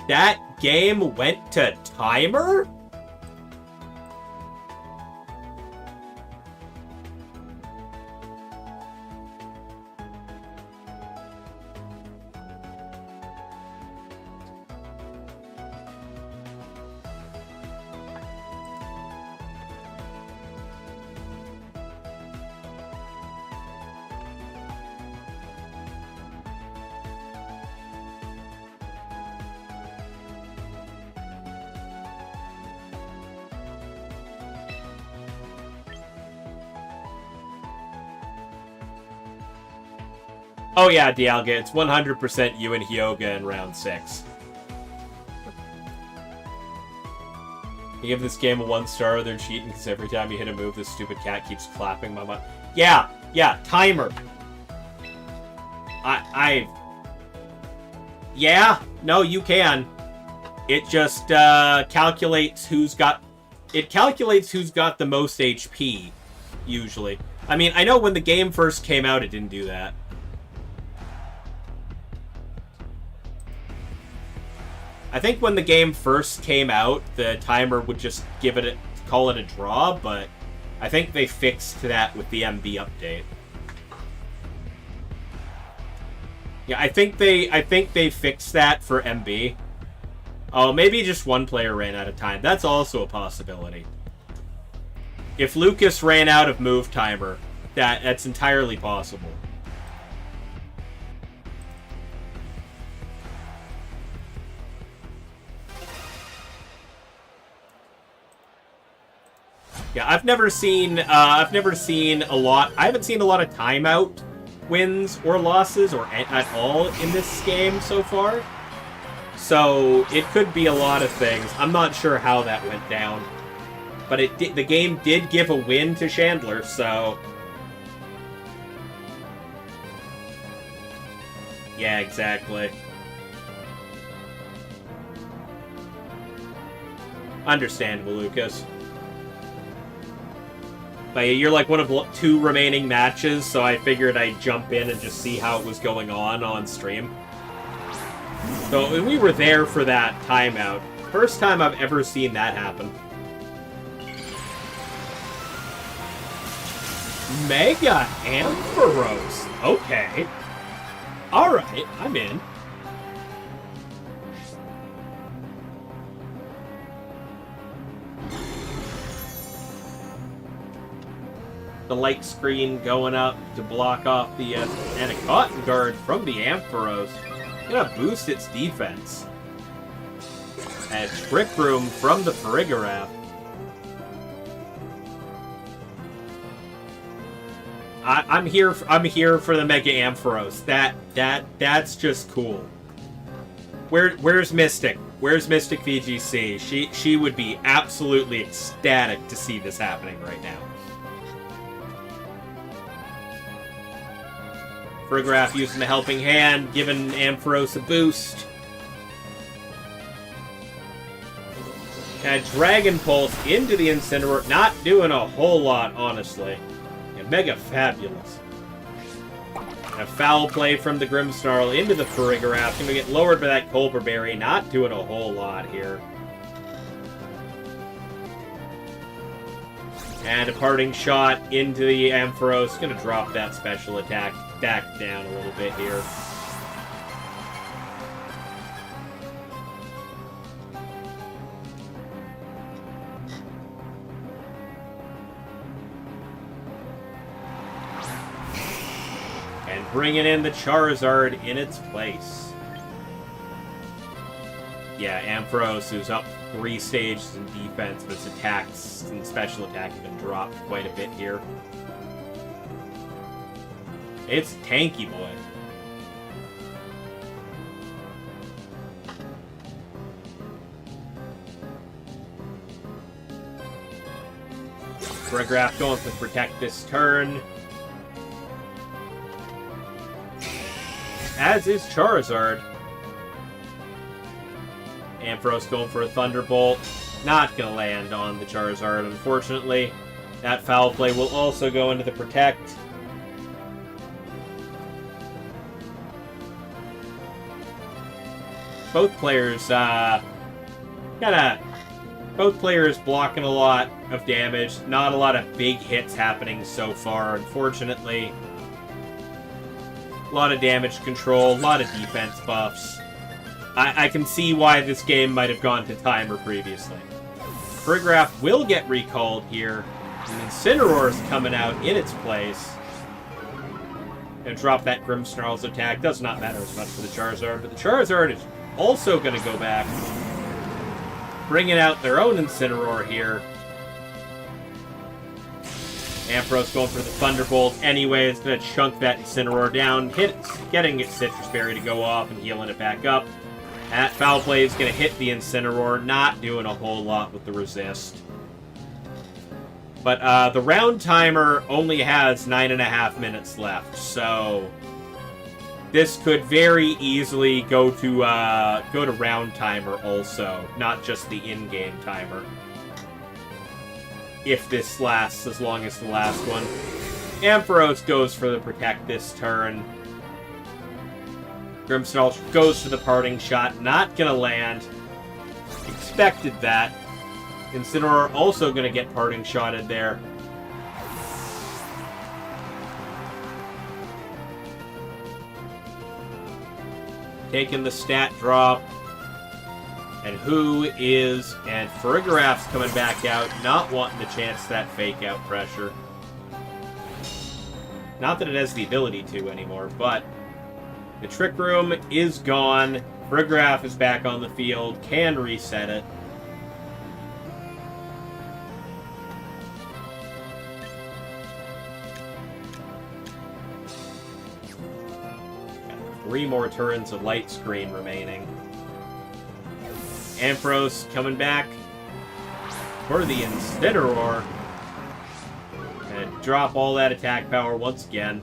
That game went to timer? Oh yeah, Dialga, it's 100% you and Hyoga in round 6. You give this game a 1-star, they're cheating because every time you hit a move, this stupid cat keeps clapping my butt. Yeah, timer. Yeah, no, you can. It just calculates who's got the most HP, usually. I mean, I know when the game first came out, it didn't do that. I think when the game first came out, the timer would just call it a draw, but I think they fixed that with the MB update. Yeah, I think they fixed that for MB. Oh, maybe just one player ran out of time. That's also a possibility. If Lucas ran out of move timer, that's entirely possible. Yeah, I've never seen a lot. I haven't seen a lot of timeout wins or losses or at all in this game so far. So it could be a lot of things. I'm not sure how that went down, but the game did give a win to Chandler. So yeah, exactly. Understandable, Lucas. But you're like one of 2 remaining matches, so I figured I'd jump in and just see how it was going on stream. So we were there for that timeout. First time I've ever seen that happen. Mega Ampharos. Okay. Alright, I'm in. The light screen going up to block off the and a Cotton Guard from the Ampharos. Gonna boost its defense. And Trick Room from the Farigiraf. I'm here for the Mega Ampharos. That's just cool. Where's Mystic? Where's Mystic VGC? She would be absolutely ecstatic to see this happening right now. Farigiraf using the helping hand, giving Ampharos a boost. And Dragon Pulse into the Incineroar. Not doing a whole lot, honestly. Yeah, Mega Fabulous. A foul play from the Grimmsnarl into the Farigiraf. Gonna get lowered by that Culver Berry. Not doing a whole lot here. And a parting shot into the Ampharos. Gonna drop that special attack back down a little bit here. And bringing in the Charizard in its place. Yeah, Ampharos, who's up 3 stages in defense, but its attacks and special attack have been dropped quite a bit here. It's tanky boy. Farigiraf going to protect this turn. As is Charizard. Ampharos going for a Thunderbolt. Not going to land on the Charizard, unfortunately. That foul play will also go into the Protect. Both players, both players blocking a lot of damage. Not a lot of big hits happening so far, unfortunately. A lot of damage control, a lot of defense buffs. I can see why this game might have gone to timer previously. Farigiraf will get recalled here. And Incineroar's coming out in its place. Gonna drop that Grimmsnarl's attack. Does not matter as much for the Charizard, but the Charizard is also going to go back, bringing out their own Incineroar here. Ampharos going for the Thunderbolt anyway. It's going to chunk that Incineroar down, getting its Citrus Berry to go off and healing it back up. That foul play is going to hit the Incineroar, not doing a whole lot with the resist. But the round timer only has 9.5 minutes left, so this could very easily go to round timer also, not just the in-game timer. If this lasts as long as the last one. Ampharos goes for the Protect this turn. Grimmsnarl goes for the Parting Shot, not gonna land. Expected that. Incineroar also gonna get Parting Shotted there. Taking the stat drop. And and Farigiraf's coming back out, not wanting to chance that fake out pressure. Not that it has the ability to anymore, but the Trick Room is gone. Farigiraf is back on the field, can reset it. Got 3 more turns of Light Screen remaining. Ampharos coming back for the Incineroar. And drop all that attack power once again.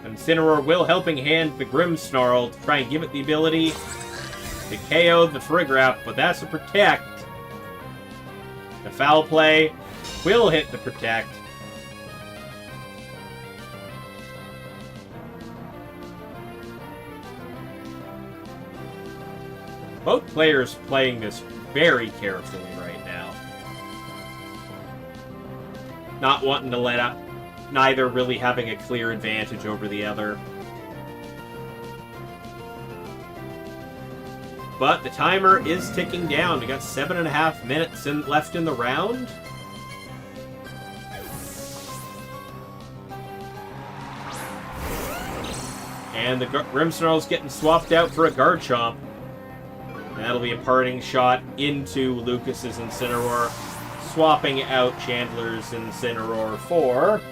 Incineroar will Helping Hand the Grimmsnarl to try and give it the ability to KO the Farigiraf, but that's a Protect. The foul play will hit the Protect. Both players playing this very carefully right now. Not wanting to let up, neither really having a clear advantage over the other. But the timer is ticking down. We got 7.5 minutes left in the round. And the Grimmsnarl's getting swapped out for a Garchomp. And that'll be a Parting Shot into Lucas's Incineroar, swapping out Chandler's Incineroar for...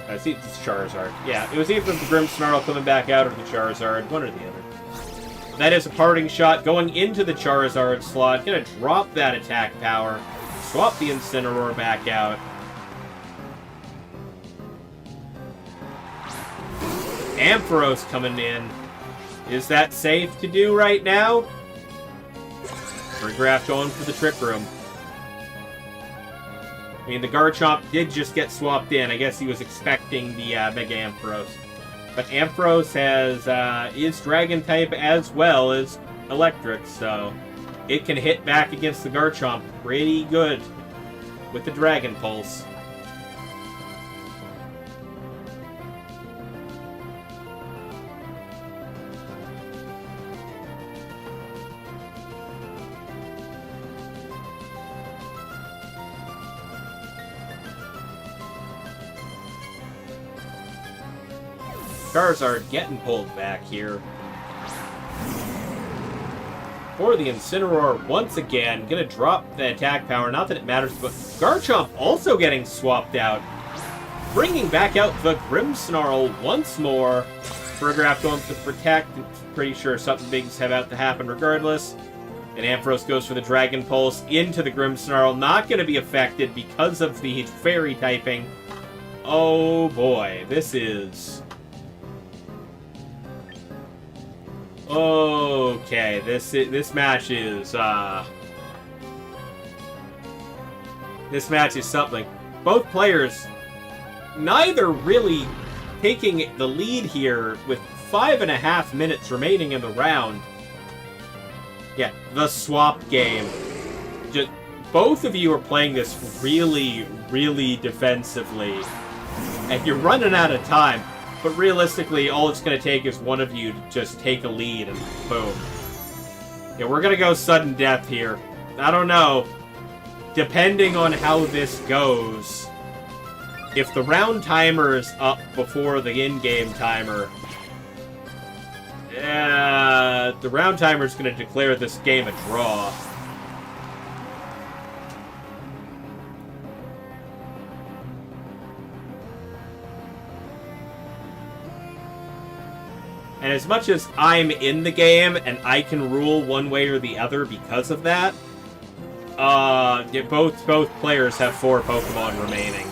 I see it's Charizard. Yeah, it was either the Grimmsnarl coming back out or the Charizard, one or the other. That is a Parting Shot going into the Charizard slot. Gonna drop that attack power, swap the Incineroar back out. Ampharos coming in. Is that safe to do right now? Farigiraf going for the Trick Room. I mean, the Garchomp did just get swapped in. I guess he was expecting the Mega Ampharos. But Ampharos is Dragon type as well as Electric, so it can hit back against the Garchomp pretty good with the Dragon Pulse. Charizard getting pulled back here. For the Incineroar, once again, gonna drop the attack power. Not that it matters, but Garchomp also getting swapped out. Bringing back out the Grimmsnarl once more. Farigiraf going for the Protect. Pretty sure something big's about to happen regardless. And Ampharos goes for the Dragon Pulse into the Grimmsnarl. Not gonna be affected because of the Fairy typing. Oh boy, this is... Okay, this match is something. Both players, neither really taking the lead here with 5.5 minutes remaining in the round. Yeah, the swap game. Just both of you are playing this really, really defensively, and you're running out of time. But realistically, all it's going to take is one of you to just take a lead and boom. Yeah, we're going to go sudden death here. I don't know. Depending on how this goes, if the round timer is up before the in-game timer, the round timer is going to declare this game a draw. And as much as I'm in the game and I can rule one way or the other because of that, both players have 4 Pokemon remaining.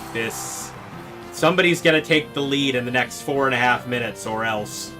Somebody's gonna take the lead in the next 4.5 minutes, or else.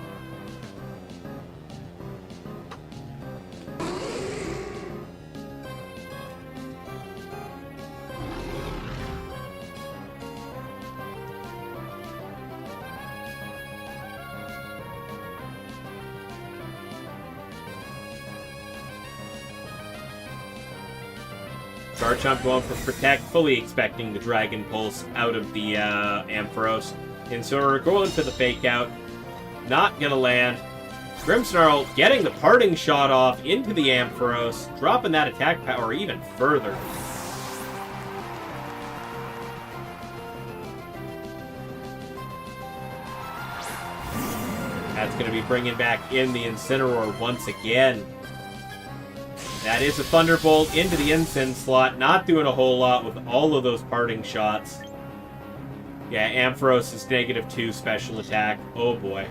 Garchomp going for Protect, fully expecting the Dragon Pulse out of the Ampharos. Incineroar going for the Fake Out. Not gonna land. Grimmsnarl getting the Parting Shot off into the Ampharos, dropping that attack power even further. That's gonna be bringing back in the Incineroar once again. That is a Thunderbolt into the Incin slot, not doing a whole lot with all of those parting shots. Yeah, Ampharos is -2 special attack. Oh boy.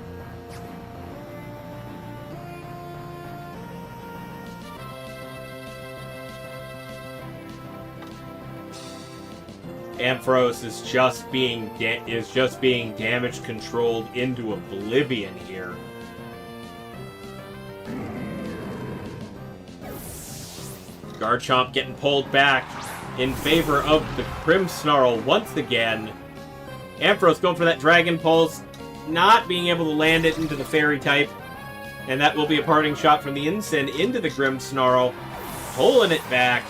Ampharos is just being damage controlled into oblivion here. Garchomp getting pulled back in favor of the Grimmsnarl once again. Ampharos going for that Dragon Pulse, not being able to land it into the Fairy type. And that will be a parting shot from the Incin into the Grimmsnarl, pulling it back.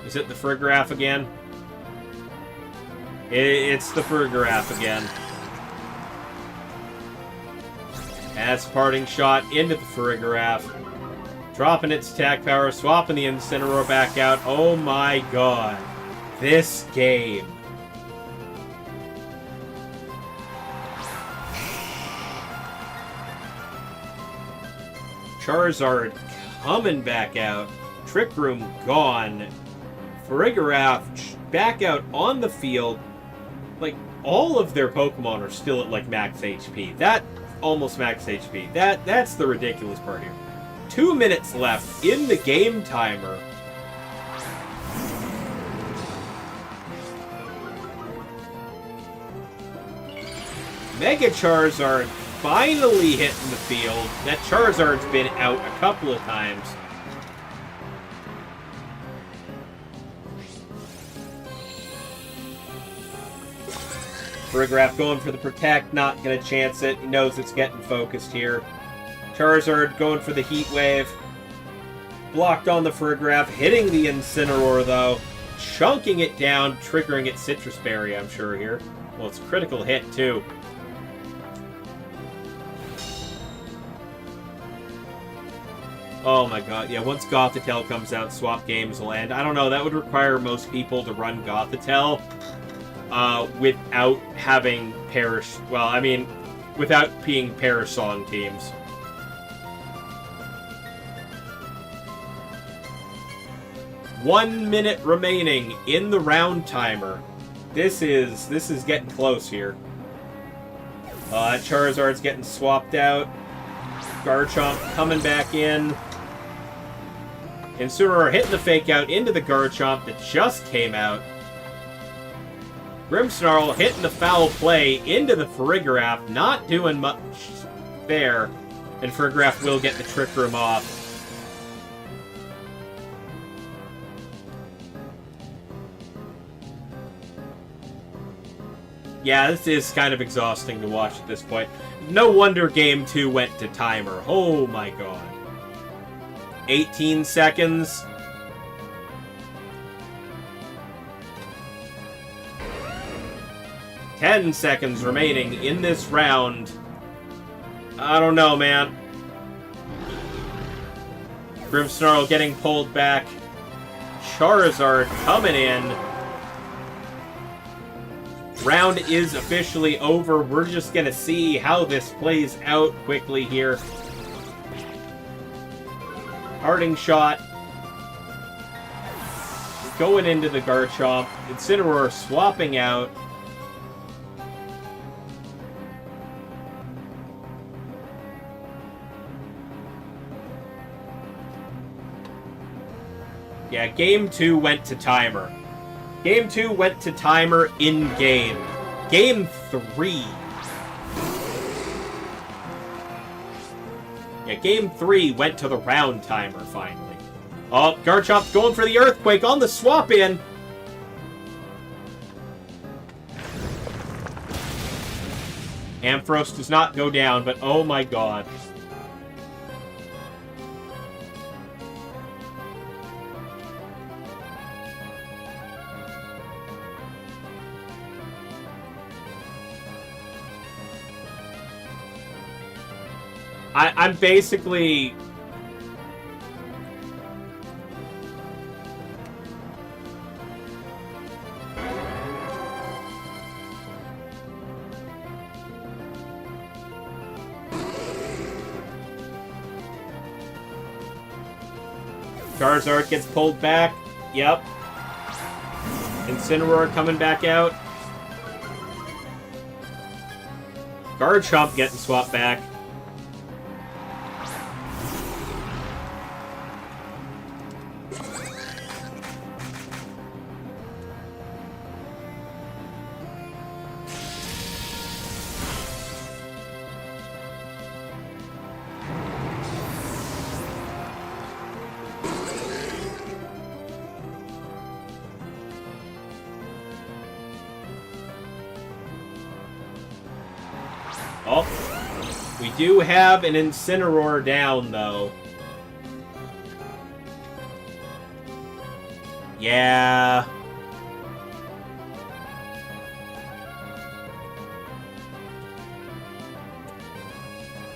Is it the Farigiraf again? It's the Farigiraf again. That's parting shot into the Farigiraf. Dropping its attack power, swapping the Incineroar back out. Oh my god. This game. Charizard coming back out. Trick Room gone. Farigiraf back out on the field. Like, all of their Pokemon are still at, like, max HP. Almost max HP. That's the ridiculous part here. 2 minutes left in the game timer. Mega Charizard finally hitting the field. That Charizard's been out a couple of times. Farigiraf going for the Protect, not going to chance it. He knows it's getting focused here. Charizard going for the Heat Wave. Blocked on the Farigiraf, hitting the Incineroar though. Chunking it down, triggering its Citrus Berry, I'm sure here. Well, it's a critical hit too. Oh my god, yeah, once Gothitelle comes out, swap games will end. I don't know, that would require most people to run Gothitelle. Without having without being Perish Song teams. One minute remaining in the round timer. This is getting close here. Charizard's getting swapped out. Garchomp coming back in. Incineroar hitting the Fake Out into the Garchomp that just came out. Grimmsnarl hitting the foul play into the Farigiraf, not doing much there, and Farigiraf will get the Trick Room off. Yeah, this is kind of exhausting to watch at this point. No wonder Game 2 went to timer. Oh my god. 18 seconds. 10 seconds remaining in this round. I don't know, man. Grimmsnarl getting pulled back. Charizard coming in. Round is officially over. We're just gonna see how this plays out quickly here. Parting shot. Going into the Garchomp. Incineroar swapping out. Game 2 went to timer. Game 2 went to timer in-game. Game 3. Yeah, Game 3 went to the round timer, finally. Oh, Garchomp's going for the Earthquake on the swap-in! Ampharos does not go down, but oh my god. I'm basically... Charizard gets pulled back. Yep. Incineroar coming back out. Garchomp getting swapped back. Oh, we do have an Incineroar down, though. Yeah.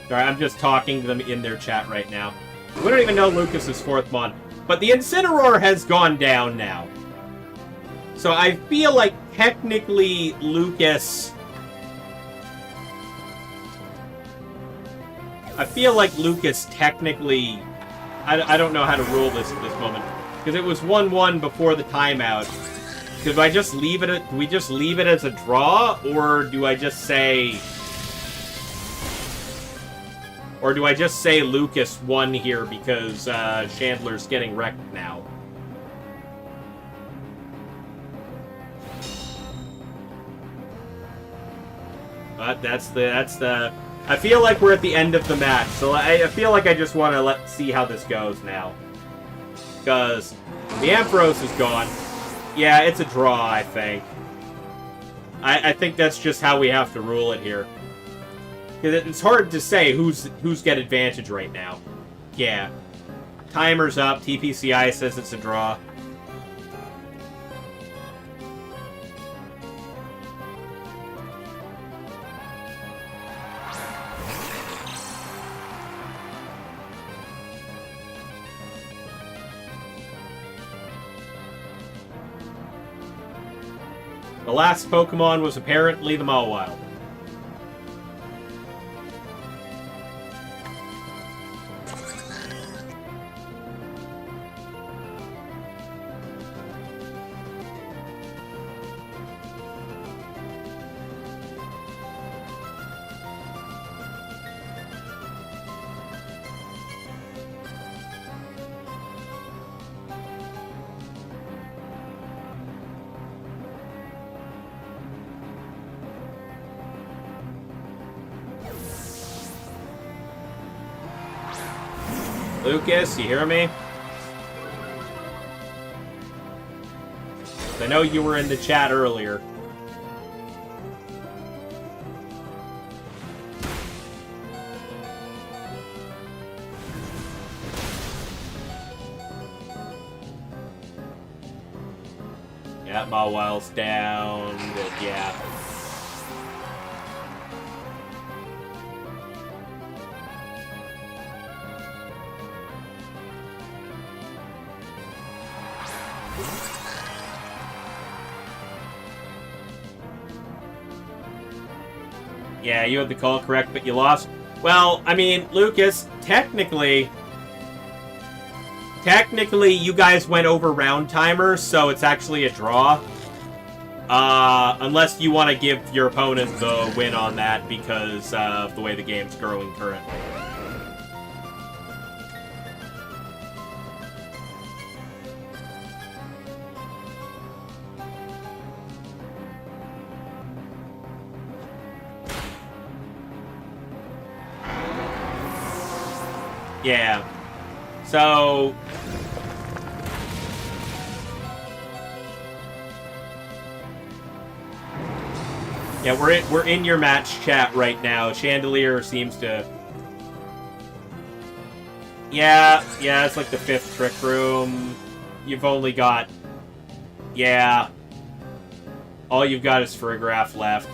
Sorry, I'm just talking to them in their chat right now. We don't even know Lucas's fourth mon. But the Incineroar has gone down now. So I feel like technically Lucas... I feel like Lucas technically... I don't know how to rule this at this moment. Because it was 1-1 before the timeout. Do I just leave it do we just leave it as a draw? Or do I just say... Or do I just say Lucas won here because Chandler's getting wrecked now? But that's the... I feel like we're at the end of the match, so I feel like I just want to see how this goes now. Because the Ampharos is gone. Yeah, it's a draw, I think. I think that's just how we have to rule it here. Because it's hard to say who's got advantage right now. Yeah. Timer's up. TPCI says it's a draw. The last Pokemon was apparently the Mawile. Lucas, you hear me? I know you were in the chat earlier. Yeah, Mawile's down, but yeah. Yeah, you had the call correct, but you lost. Well, I mean, Lucas, technically, you guys went over round timer, so it's actually a draw. Unless you want to give your opponent the win on that because of the way the game's growing currently. Yeah. So... yeah, we're in your match chat right now. Chandelier seems to... yeah, it's like the 5th trick room. You've only got... yeah. All you've got is Photograph left.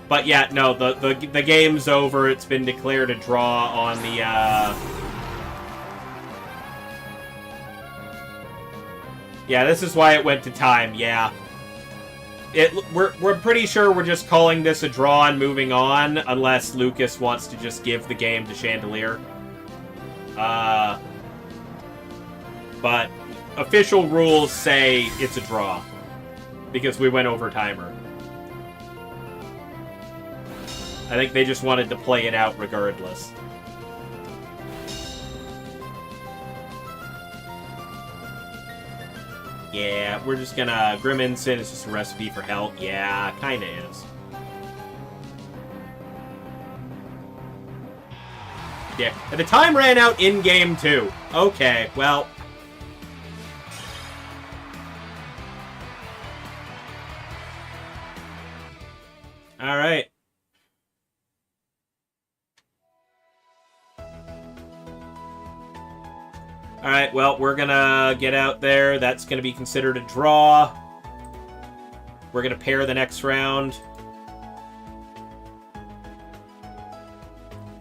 But yeah, no, the game's over. It's been declared a draw on the, yeah, this is why it went to time, yeah. We're pretty sure we're just calling this a draw and moving on, unless Lucas wants to just give the game to Chandelier. But official rules say it's a draw. Because we went over timer. I think they just wanted to play it out regardless. Yeah, we're just gonna... Grim Ensign is just a recipe for hell. Yeah, kinda is. Yeah, and the time ran out in-game too. Okay, well... alright. Alright, well, we're gonna get out there. That's gonna be considered a draw. We're gonna pair the next round.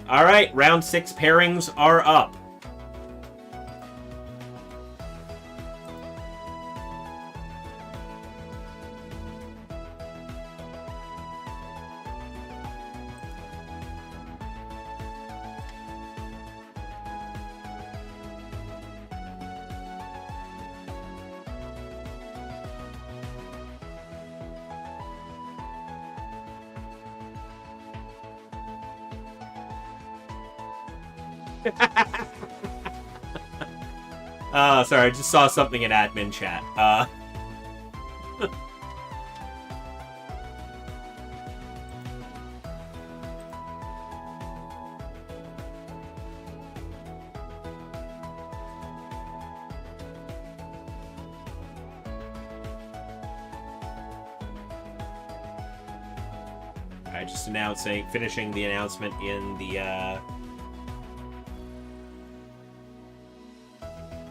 Alright, round 6 pairings are up. Sorry, I just saw something in admin chat. Alright, just announcing, finishing the announcement in the,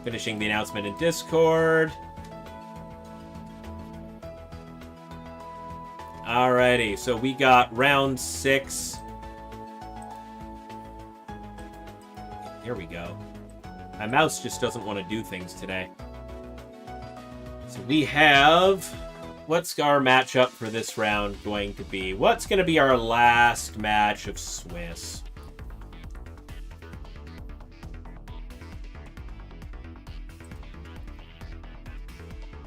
finishing the announcement in Discord. Alrighty, so we got round 6. Here we go. My mouse just doesn't want to do things today. So we have... what's our matchup for this round going to be? What's going to be our last match of Swiss?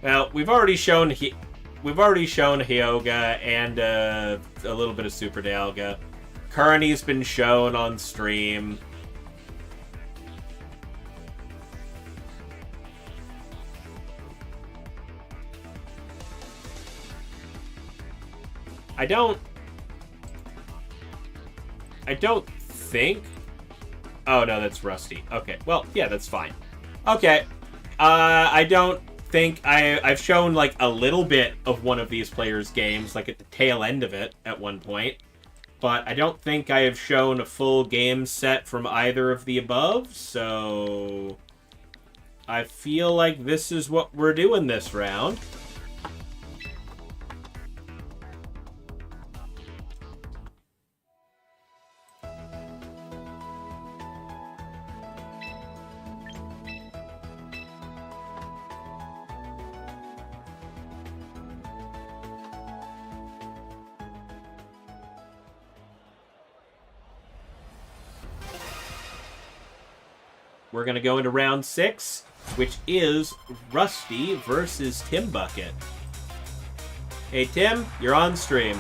Well, we've already shown Hyoga and a little bit of Super Dialga. Kearney's been shown on stream. I don't think... oh, no, that's Rusty. Okay, well, yeah, that's fine. Okay, I don't think I've shown like a little bit of one of these players' games, like at the tail end of it at one point, but I don't think I have shown a full game set from either of the above, so I feel like this is what we're doing this round. We're going to go into round 6, which is Rusty versus Tim Bucket. Hey, Tim, you're on stream.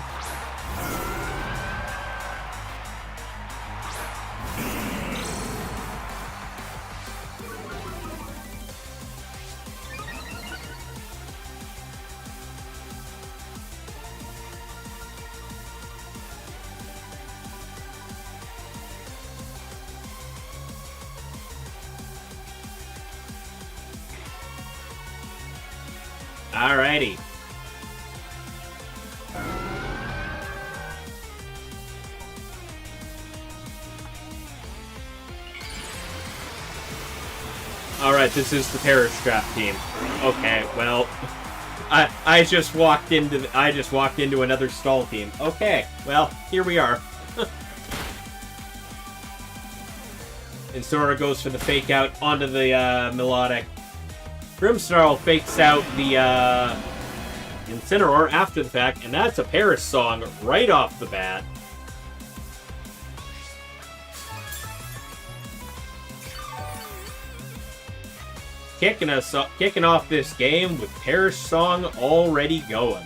Alrighty. Alright, this is the Perish Trap team. Okay, well, I just walked into another stall team. Okay, well, here we are. Incineroar goes for the fake out onto the melodic. Grimmsnarl fakes out the Incineroar after the fact, and that's a Perish song right off the bat. Kicking off this game with Perish song already going.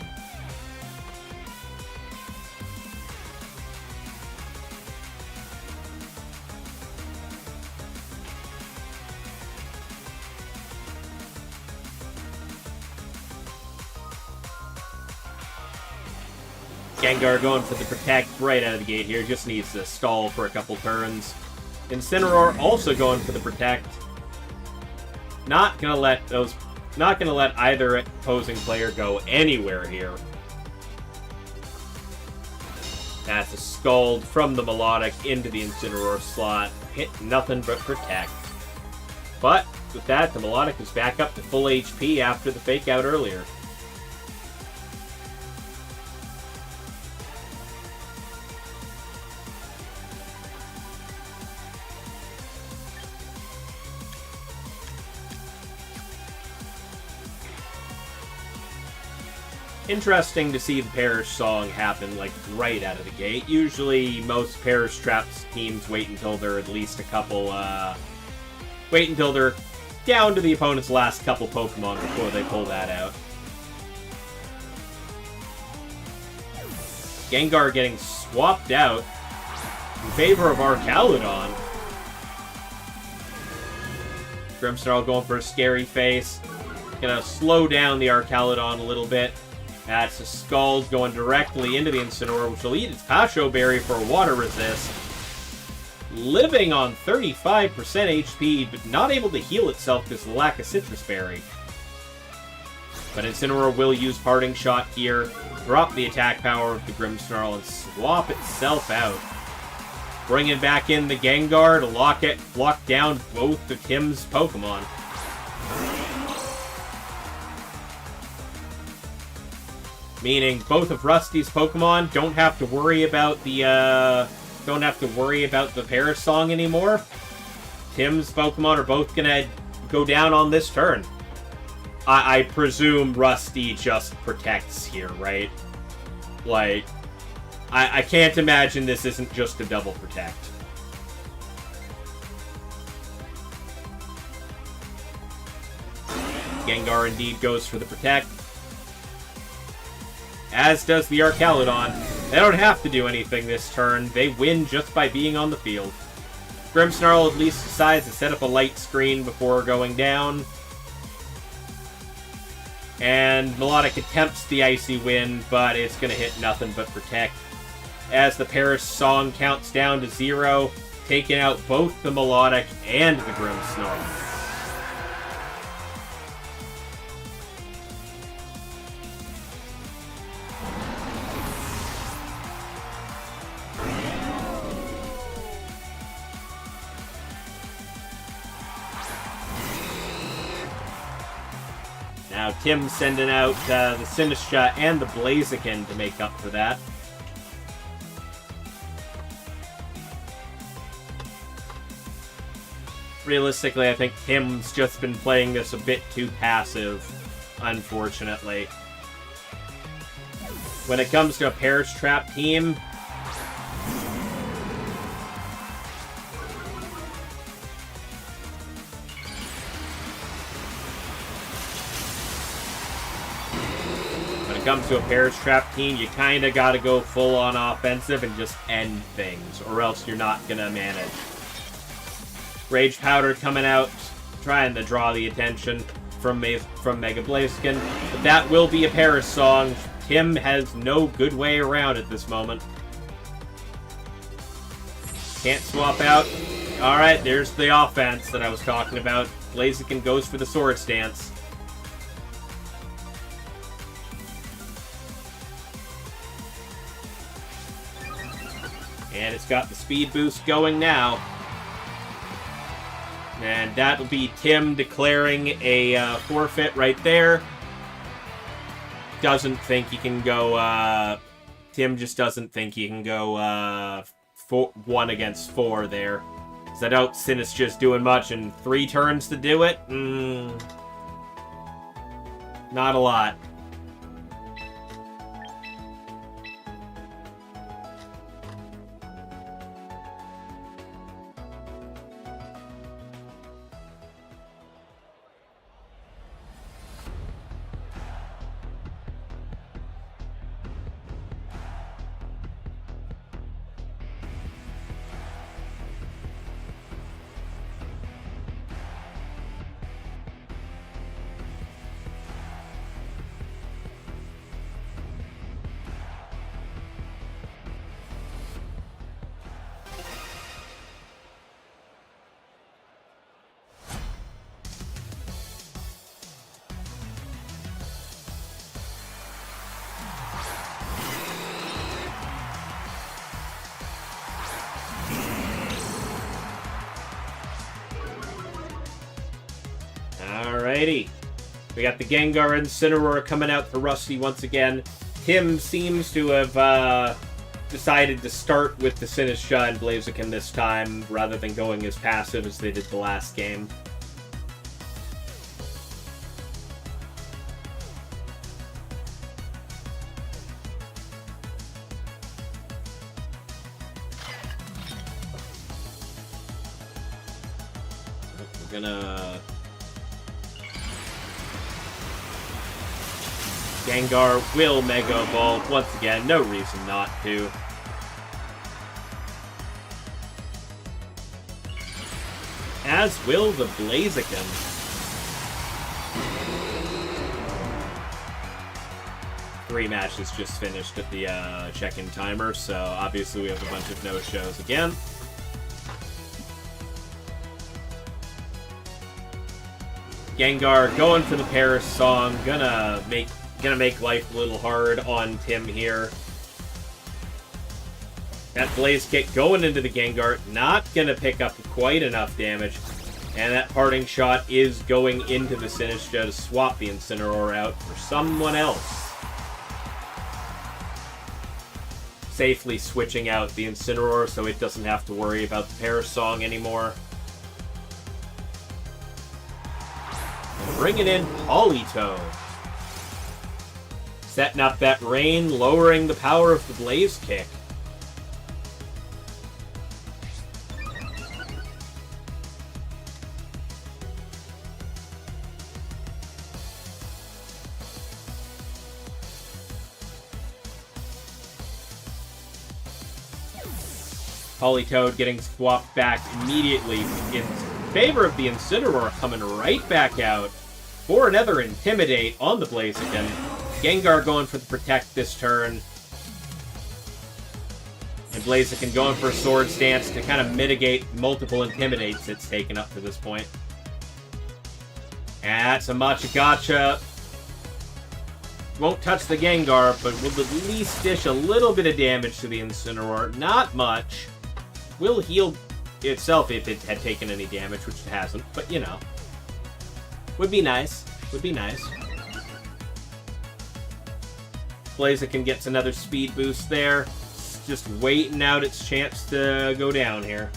Gengar going for the Protect right out of the gate here. Just needs to stall for a couple turns. Incineroar also going for the Protect. Not gonna let either opposing player go anywhere here. That's a Scald from the Melodic into the Incineroar slot. Hit nothing but Protect. But with that, the Melodic is back up to full HP after the fake out earlier. Interesting to see the Perish song happen, like, right out of the gate. Usually, most Perish Traps teams wait until they're at least a couple, wait until they're down to the opponent's last couple Pokemon before they pull that out. Gengar getting swapped out in favor of Arcaludon. Grimmsnarl going for a scary face. Gonna slow down the Arcaludon a little bit. That's a Scald going directly into the Incineroar, which will eat its Pasho Berry for a water resist. Living on 35% HP, but not able to heal itself because of the lack of Citrus Berry. But Incineroar will use Parting Shot here, drop the attack power of the Grimmsnarl, and swap itself out. Bringing back in the Gengar to lock down both of Tim's Pokemon. Meaning both of Rusty's Pokemon don't have to worry about the Perish song anymore. Tim's Pokemon are both gonna go down on this turn. I presume Rusty just protects here, right? Like, I can't imagine this isn't just a double protect. Gengar indeed goes for the protect. As does the Arcaludon. They don't have to do anything this turn. They win just by being on the field. Grimmsnarl at least decides to set up a light screen before going down. And Melodic attempts the Icy Wind, but it's going to hit nothing but Protect. As the Perish song counts down to 0, taking out both the Melodic and the Grimmsnarl. Now Tim's sending out the Sinistcha and the Blaziken to make up for that. Realistically, I think Tim's just been playing this a bit too passive, unfortunately. When it comes to a Perish Trap team, you kind of got to go full on offensive and just end things, or else you're not going to manage. Rage Powder coming out, trying to draw the attention from Mega Blaziken, but that will be a Perish song. Tim has no good way around at this moment. Can't swap out. Alright, there's the offense that I was talking about. Blaziken goes for the Swords Dance. And it's got the speed boost going now. And that'll be Tim declaring a forfeit right there. Doesn't think he can go... Tim just doesn't think he can go 1 against 4 there. Because I doubt Sinistra's doing much in 3 turns to do it. Not a lot. Alrighty. We got the Gengar Incineroar coming out for Rusty once again. Tim seems to have decided to start with the Sinistcha and Blaziken this time, rather than going as passive as they did the last game. We're gonna... Gengar will Mega Evolve once again, no reason not to. As will the Blaziken. Three matches just finished at the check-in timer, so obviously we have a bunch of no-shows again. Gengar going for the Paris song, gonna make life a little hard on Tim here. That Blaze Kick going into the Gengar, not gonna pick up quite enough damage. And that parting shot is going into the Sinistcha to swap the Incineroar out for someone else. Safely switching out the Incineroar so it doesn't have to worry about the Paris song anymore. Bringing in Politoed. Setting up that rain, lowering the power of the Blaze Kick. Politoed getting swapped back immediately in favor of the Incineroar, coming right back out for another Intimidate on the Blaziken. Gengar going for the Protect this turn. And Blaziken going for a Sword Stance to kind of mitigate multiple Intimidates it's taken up to this point. That's a Machagacha. Won't touch the Gengar, but will at least dish a little bit of damage to the Incineroar. Not much. Will heal itself if it had taken any damage, which it hasn't, but you know. Would be nice. Would be nice. Blaziken gets another speed boost there. It's just waiting out its chance to go down here.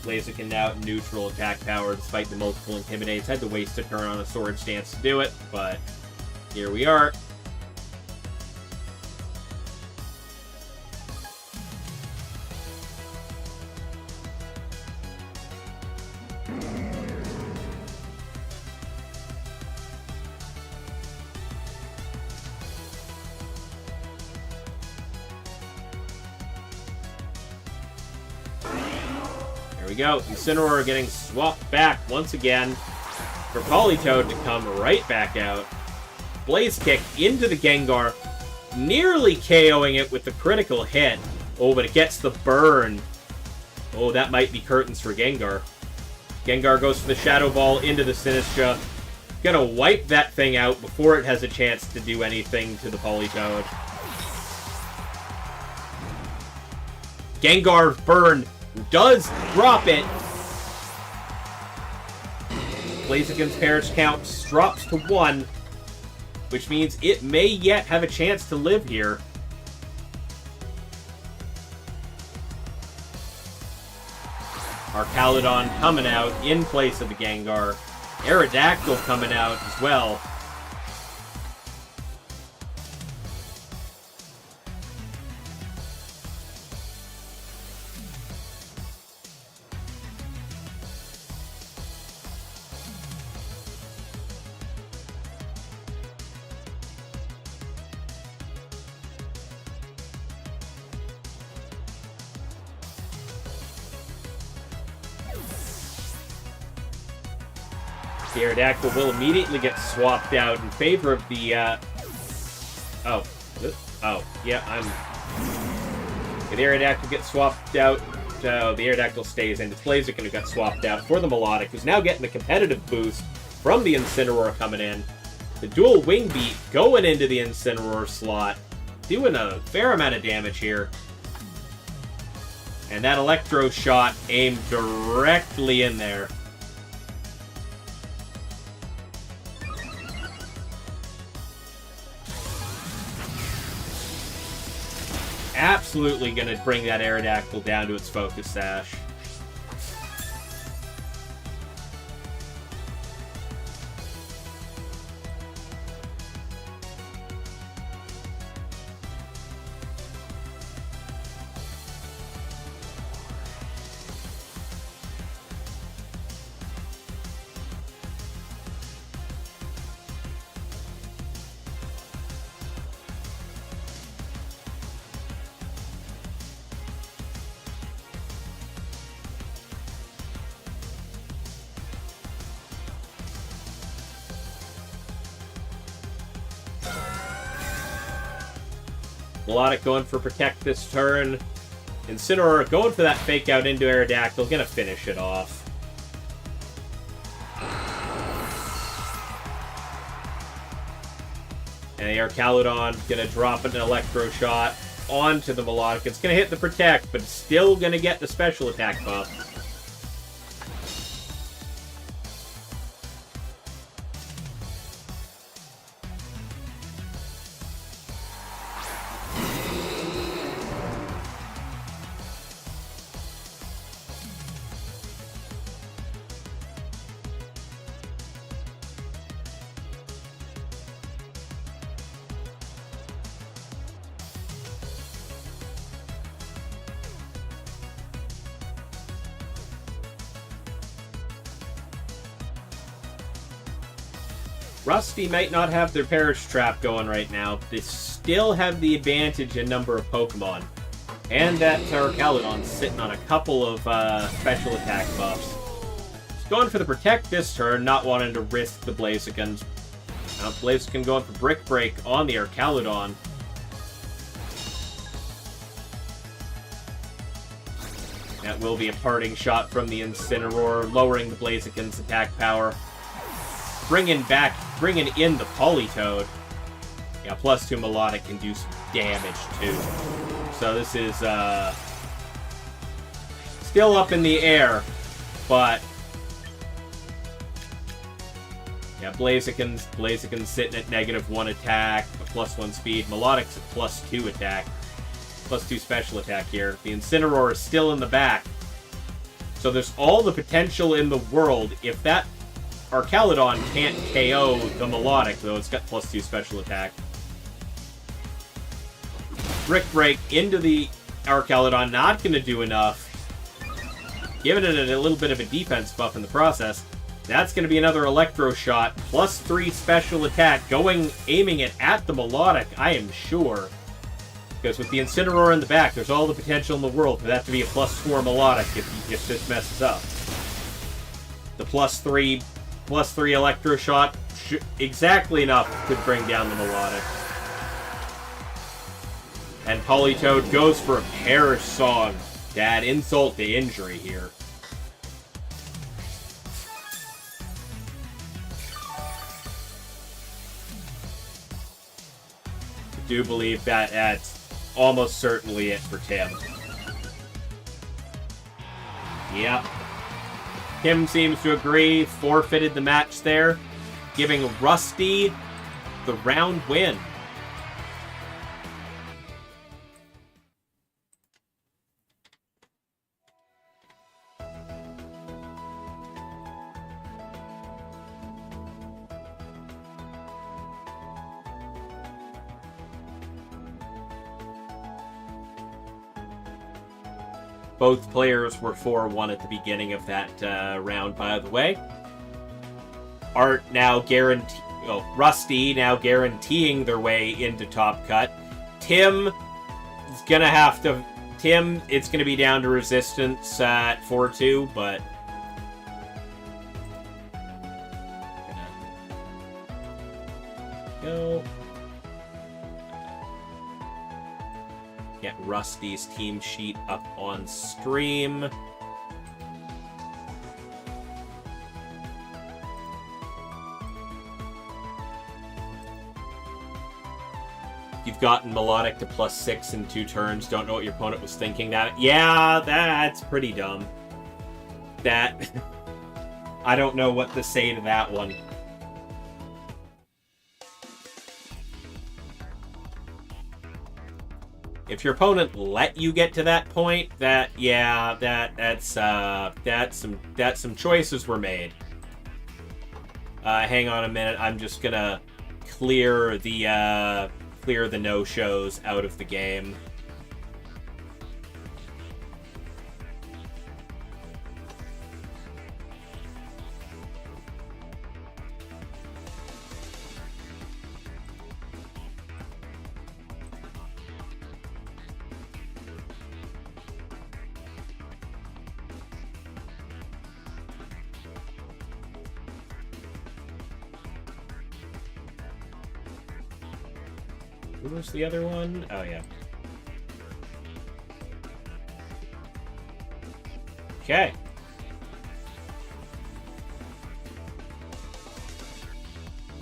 Blaziken now at neutral attack power despite the multiple Intimidates. Had to waste a turn on a Sword Stance to do it, but here we are. There we go. Incineroar getting swapped back once again for Politoed to come right back out. Blaze Kick into the Gengar, nearly KOing it with the critical hit. Oh, but it gets the burn. Oh, that might be curtains for Gengar. Gengar goes for the Shadow Ball into the Sinistcha. Gonna wipe that thing out before it has a chance to do anything to the Politoed. Gengar burn does drop it. Blaziken's Perish count drops to 1, which means it may yet have a chance to live here. Archaludon coming out in place of the Gengar. Aerodactyl coming out as well. The Aerodactyl will immediately get swapped out in favor of the, yeah, the Aerodactyl gets swapped out. The Aerodactyl stays in. It's Blaziken who got swapped out for the Melodic, who's now getting a competitive boost from the Incineroar coming in. The dual Wing Beat going into the Incineroar slot, doing a fair amount of damage here. And that Electro Shot aimed directly in there. Absolutely going to bring that Aerodactyl down to its Focus Sash. Melodic going for Protect this turn. Incineroar going for that Fake Out into Aerodactyl. Gonna finish it off. And the Archaludon gonna drop an Electro Shot onto the Melodic. It's gonna hit the Protect, but it's still gonna get the Special Attack buff. Rusty might not have their Perish Trap going right now. They still have the advantage in number of Pokemon. And that Archaludon's sitting on a couple of special attack buffs. He's going for the Protect this turn, not wanting to risk the Blaziken. Now Blaziken going for Brick Break on the Archaludon. That will be a parting shot from the Incineroar, lowering the Blaziken's attack power. Bringing in the Politoed. Yeah, +2 Melodic can do some damage too. So this is still up in the air, but yeah, Blaziken's sitting at -1 attack, a +1 speed. Melodic's at +2 attack, +2 special attack here. The Incineroar is still in the back, so there's all the potential in the world. If that Archaludon can't KO the Melodic, though it's got +2 special attack. Brick Break into the Archaludon, not going to do enough. Giving it a little bit of a defense buff in the process. That's going to be another Electro Shot, +3 special attack, aiming it at the Melodic, I am sure. Because with the Incineroar in the back, there's all the potential in the world for that to be a +4 Melodic if this messes up. The +3 Electro Shot, exactly enough to bring down the Melodic. And Politoed goes for a Perish Song to add insult to injury here. I do believe that that's almost certainly it for Tim. Yep. Tim seems to agree, forfeited the match there, giving Rusty the round win. Both players were 4-1 at the beginning of that round, by the way. Rusty now guaranteeing their way into Top Cut. Tim is gonna have to. It's gonna be down to resistance at 4-2, but go. Get Rusty's team sheet up on stream. You've gotten Melodic to +6 in 2 turns. Don't know what your opponent was thinking. That's pretty dumb. I don't know what to say to that one. If your opponent let you get to that point, that's some choices were made. Hang on a minute. I'm just gonna clear the no-shows out of the game. Who was the other one? Oh, yeah. Okay.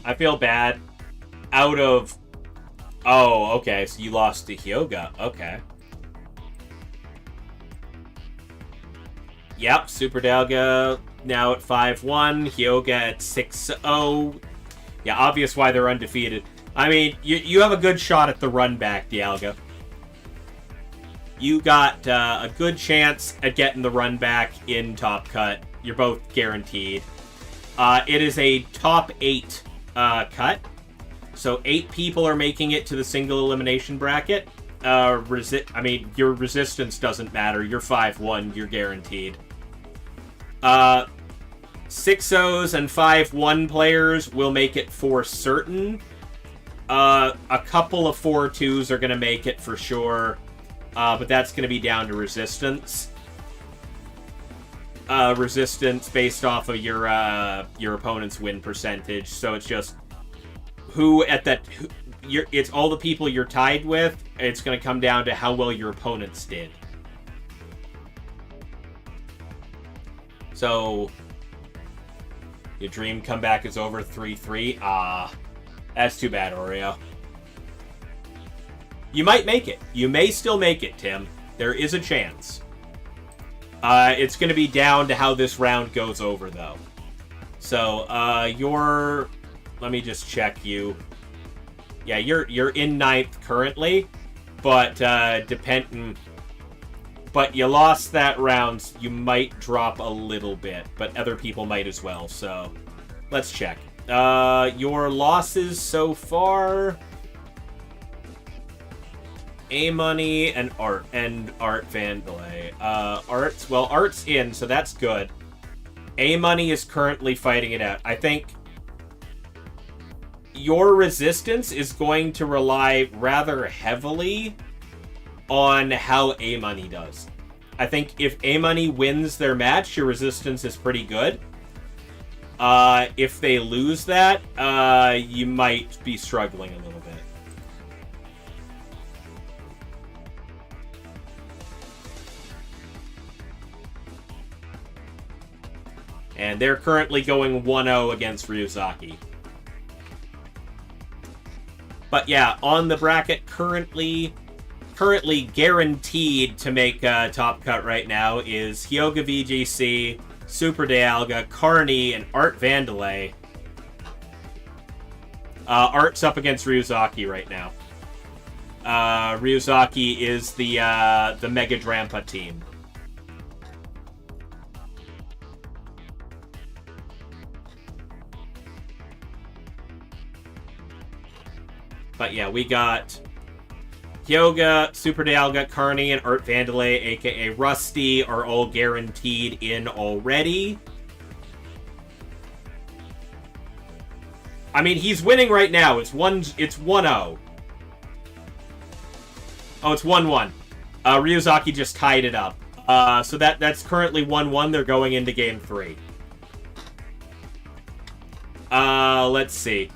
I feel bad. Oh, okay, so you lost to Hyoga. Okay. Yep, Super Dalga now at 5-1. Hyoga at 6-0. Yeah, obvious why they're undefeated. I mean, you have a good shot at the run back, Dialga. You got a good chance at getting the run back in Top Cut. You're both guaranteed. It is a top 8 cut. So 8 people are making it to the single elimination bracket. Your resistance doesn't matter. You're 5-1. You're guaranteed. 6-0s and 5-1 players will make it for certain. A couple of 4-2s are going to make it for sure, but that's going to be down to resistance. Resistance based off of your opponent's win percentage. So it's just it's all the people you're tied with. It's going to come down to how well your opponents did. So your dream comeback is over 3-3. That's too bad, Oreo. You might make it. You may still make it, Tim. There is a chance. It's going to be down to how this round goes over, though. So, let me just check you. Yeah, you're in 9th currently, but but you lost that round. So you might drop a little bit, but other people might as well. So, let's check. Your losses so far: A-Money and Art Vandalay. Art's in, so that's good. A-Money is currently fighting it out. I think your resistance is going to rely rather heavily on how A-Money does. I think if A-Money wins their match, your resistance is pretty good. If they lose that, you might be struggling a little bit. And they're currently going 1-0 against Ryuzaki. But yeah, on the bracket currently, currently guaranteed to make top cut right now is Hyoga VGC, Super Dialga, Carney, and Art Vandalay. Art's up against Ryuzaki right now. Ryuzaki is the Mega Drampa team. But yeah, we got Hyoga, Super Dialga, Carney, and Art Vandalay, aka Rusty, are all guaranteed in already. I mean, he's winning right now. It's 1-0. Oh, it's 1-1. Ryuzaki just tied it up. So that's currently 1-1. They're going into game 3. Let's see.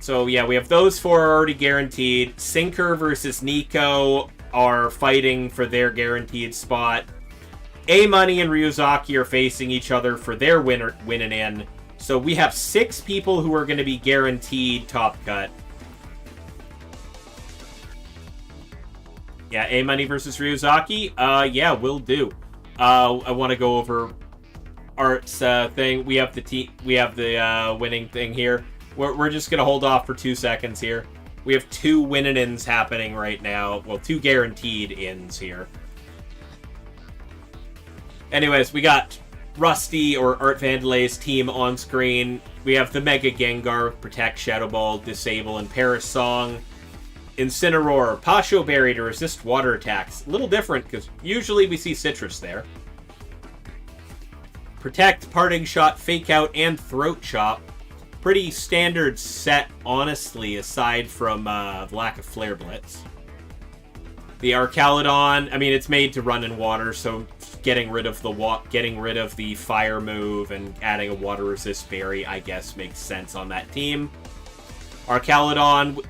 So, yeah, we have those 4 already guaranteed. Sinker versus Nico are fighting for their guaranteed spot. A-Money and Ryuzaki are facing each other for their winning in. So we have 6 people who are going to be guaranteed top cut. Yeah, A-Money versus Ryuzaki? Yeah, will do. I want to go over Art's thing. We have the winning thing here. We're just going to hold off for 2 seconds here. We have 2 win-ins happening right now. Well, 2 guaranteed ins here. Anyways, we got Rusty or Art Vandalay's team on screen. We have the Mega Gengar, Protect, Shadow Ball, Disable, and Paris Song. Incineroar, Pasho Berry to resist water attacks. A little different, because usually we see Citrus there. Protect, Parting Shot, Fake Out, and Throat Chop. Pretty standard set, honestly, aside from the lack of Flare Blitz. The Archaludon, I mean, it's made to run in water, so getting rid of the fire move and adding a water resist berry, I guess, makes sense on that team. Archaludon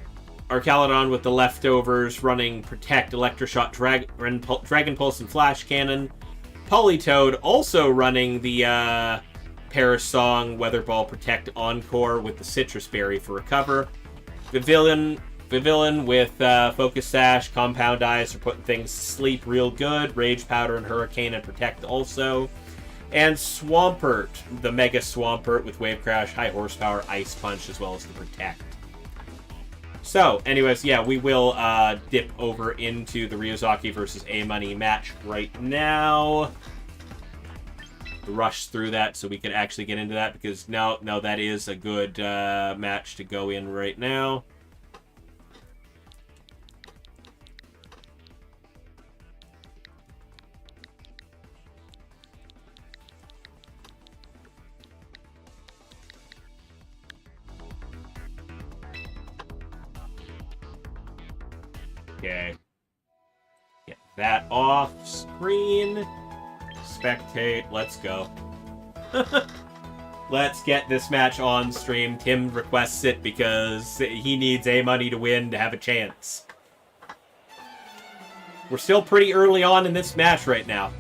with the leftovers running Protect, Electroshot, Dragon Pulse, and Flash Cannon. Politoed also running the Paris Song, Weather Ball, Protect, Encore with the Citrus Berry for Recover. Pavilion with Focus Sash, Compound Eyes for putting things to sleep real good. Rage Powder and Hurricane and Protect also. And Swampert, the Mega Swampert with Wave Crash, High Horsepower, Ice Punch, as well as the Protect. So, anyways, yeah, we will dip over into the Ryuzaki versus A-Money match right now. Rush through that so we can actually get into that, because no, that is a good match to go in right now. Okay. Get that off screen. Spectate. Let's go. Let's get this match on stream. Tim requests it because he needs A-Money to win to have a chance. We're still pretty early on in this match right now.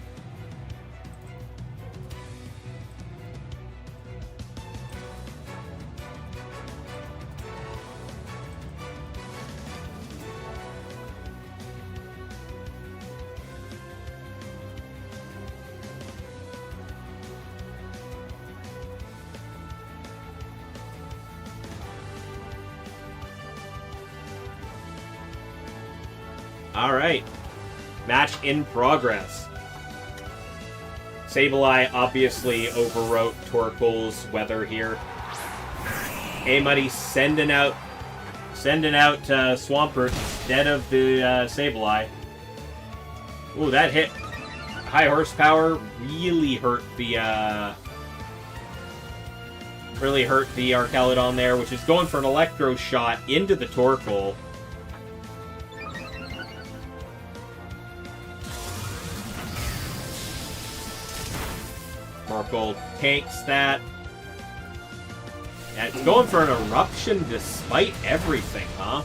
Alright. Match in progress. Sableye obviously overwrote Torkoal's weather here. A-Money sending out Swampert instead of the Sableye. Ooh, that hit. High Horsepower really hurt the Archaludon there, which is going for an Electro Shot into the Torkoal. Torkoal takes that. Yeah, it's going for an Eruption despite everything, huh?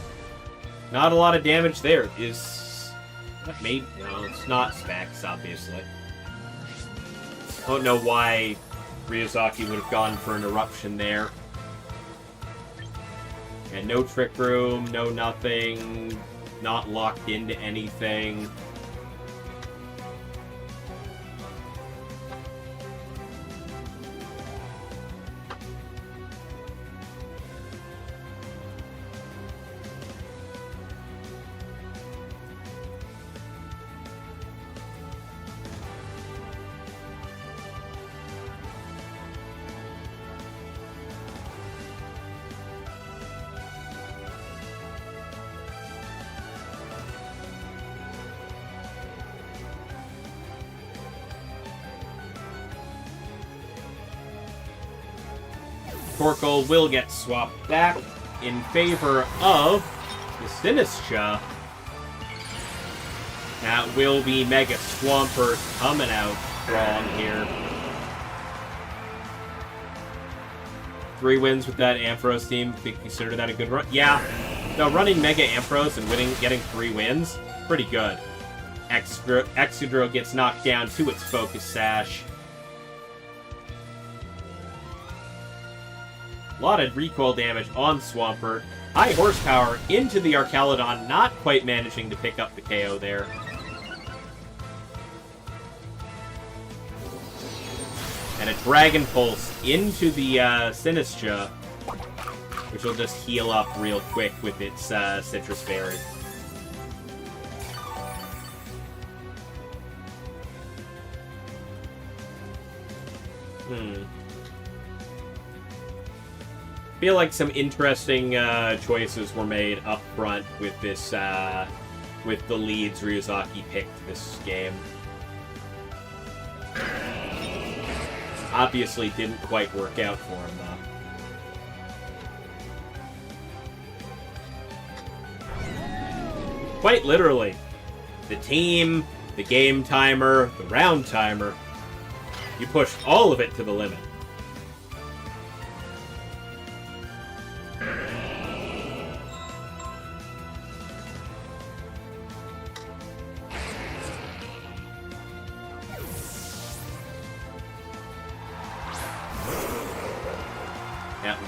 Not a lot of damage there. Is that maybe? No, it's not Specs, obviously. I don't know why Ryuzaki would have gone for an Eruption there. And no Trick Room, no nothing. not locked into anything. Torkoal will get swapped back in favor of the Sinistcha. That will be Mega Swampert coming out strong here. 3 wins with that Ampharos team. Consider that a good run? Yeah. No, running Mega Ampharos and getting 3 wins, pretty good. Exudro gets knocked down to its Focus Sash. A lot of recoil damage on Swampert. High horsepower into the Archaludon, not quite managing to pick up the KO there. And a Dragon Pulse into the Sinistcha, which will just heal up real quick with its Citrus Berry. Feel like some interesting choices were made up front with this, with the leads Ryuzaki picked this game. Obviously didn't quite work out for him, though. Quite literally. The team, the game timer, the round timer. You pushed all of it to the limit.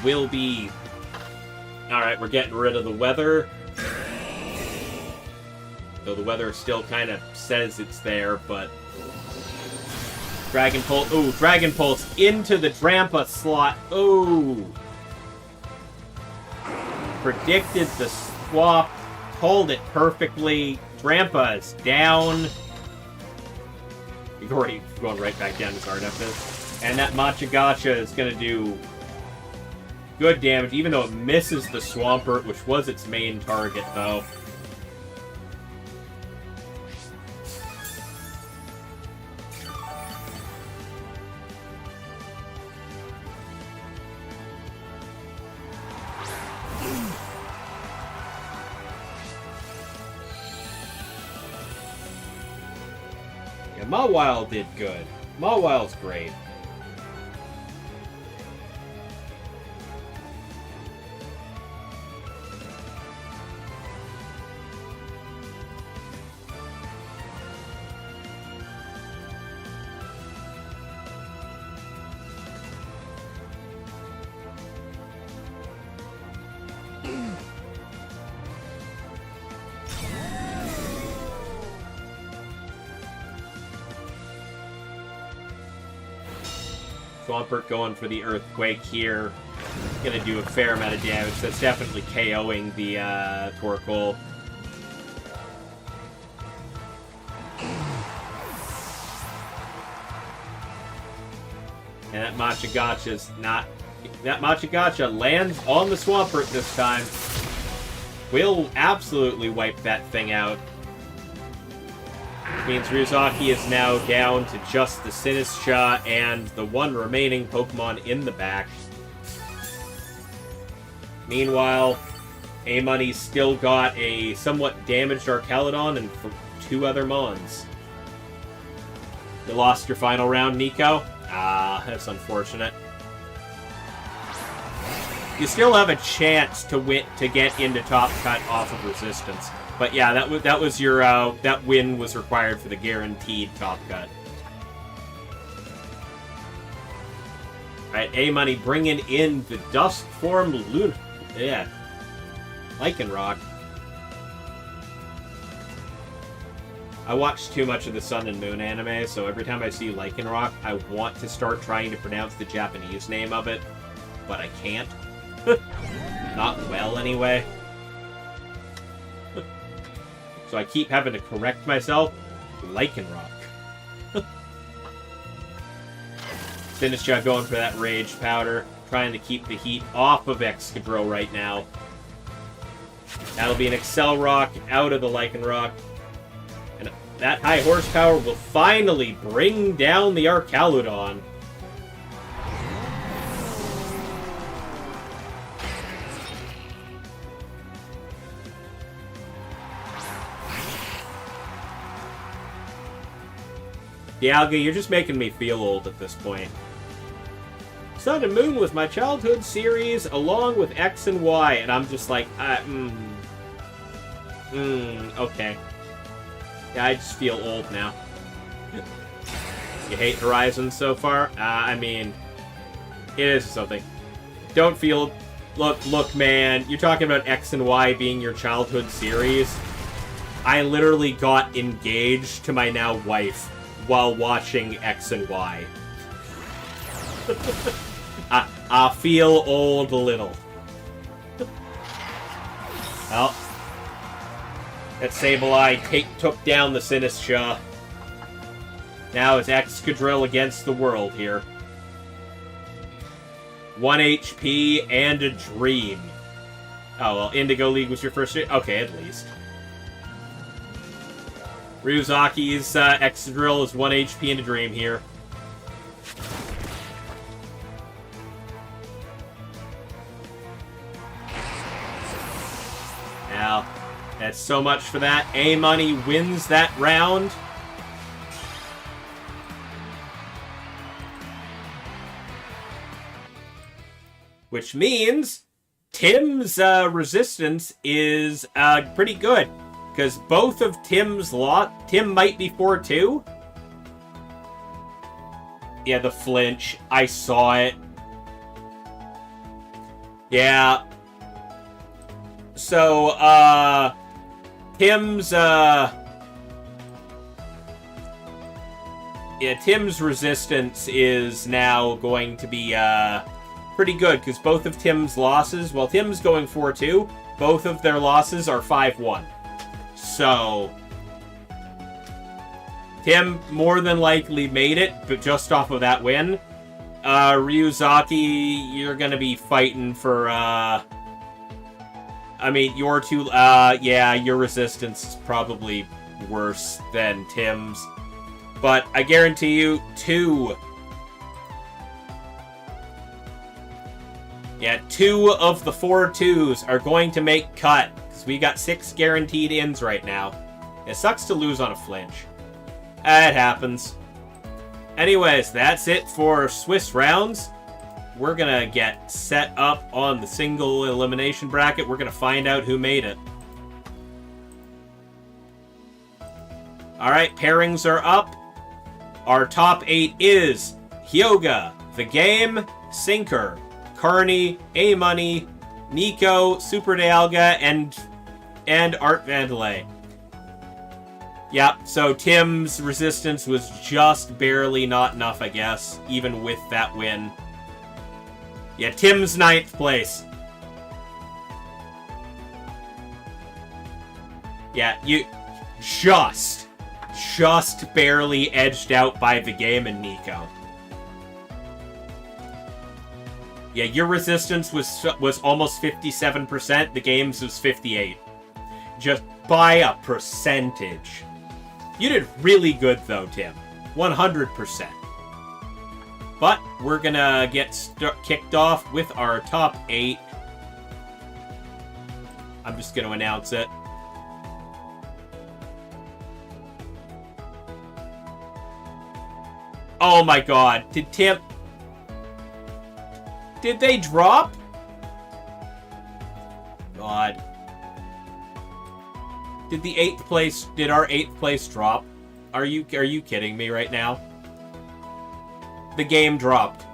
Will be... Alright, we're getting rid of the weather. Though the weather still kind of says it's there, but... Dragon Pulse... Ooh, Dragon Pulse into the Drampa slot. Ooh! Predicted the swap. Called it perfectly. Drampa is down. We've already gone right back down to Zarnepis. And that Machagacha is going to do... good damage, even though it misses the Swampert, which was its main target, though. Yeah, Mawile did good. Mawile's great. Swampert going for the Earthquake here. Gonna do a fair amount of damage. That's definitely KOing the Torkoal. And that Machagacha's not... That Machagacha lands on the Swampert this time. Will absolutely wipe that thing out. Means Ryuzaki is now down to just the Sinistcha and the one remaining Pokemon in the back. Meanwhile, A-Money's still got a somewhat damaged Archaludon and 2 other Mons. You lost your final round, Nico? Ah, that's unfortunate. You still have a chance to get into Top Cut off of Resistance. But yeah, that was your that win was required for the guaranteed Top Cut. Alright, A-Money bringing in the Dusk Form Lycanroc. I watch too much of the Sun and Moon anime, so every time I see Lycanroc, I want to start trying to pronounce the Japanese name of it, but I can't. Not well, anyway. So I keep having to correct myself. Lycanroc. Sinistcha going for that Rage Powder, trying to keep the heat off of Excadrill right now. That'll be an Excel Rock out of the Lycanroc. And that high horsepower will finally bring down the Archaludon. Dialga, you're just making me feel old at this point. Sun and Moon was my childhood series, along with X and Y, and I'm just like, okay. Yeah, I just feel old now. You hate Horizon so far? I mean, it is something. Don't feel... Look, man, you're talking about X and Y being your childhood series. I literally got engaged to my now wife while watching X and Y. I feel old a little. Well, that Sableye took down the Sinistcha. Now it's Excadrill against the world here. 1 HP and a dream. Oh, well, Indigo League was your first... Okay, at least. Ryuzaki's Excadrill is 1 HP and a dream here. Now, that's so much for that. A-Money wins that round. Which means Tim's resistance is pretty good. Because both of Tim's Tim might be 4-2. Yeah, the flinch. I saw it. Yeah. So, Tim's, Tim's resistance is now going to be, pretty good, because both of Tim's losses, while Tim's going 4-2, both of their losses are 5-1. So, Tim more than likely made it, but just off of that win. Ryuzaki, you're gonna be fighting for, I mean, your two, yeah, your resistance is probably worse than Tim's. But I guarantee you, two of the 4 2s are going to make cut. We got 6 guaranteed ins right now. It sucks to lose on a flinch. It happens. Anyways, that's it for Swiss rounds. We're gonna get set up on the single elimination bracket. We're gonna find out who made it. Alright, pairings are up. Our top 8 is Hyoga, The Game, Sinker, Carney, A-Money, Nico, Super Dialga, and Art Vandalay. Yep, so Tim's resistance was just barely not enough, I guess, even with that win. Yeah, Tim's 9th place. Yeah, you just barely edged out by The Game and Nico. Yeah, your resistance was almost 57%. The Game's was 58%. Just by a percentage. You did really good, though, Tim. 100%. But we're gonna get kicked off with our top 8. I'm just gonna announce it. Oh my god. Did they drop? God. Did our 8th place drop? Are you kidding me right now? The Game dropped.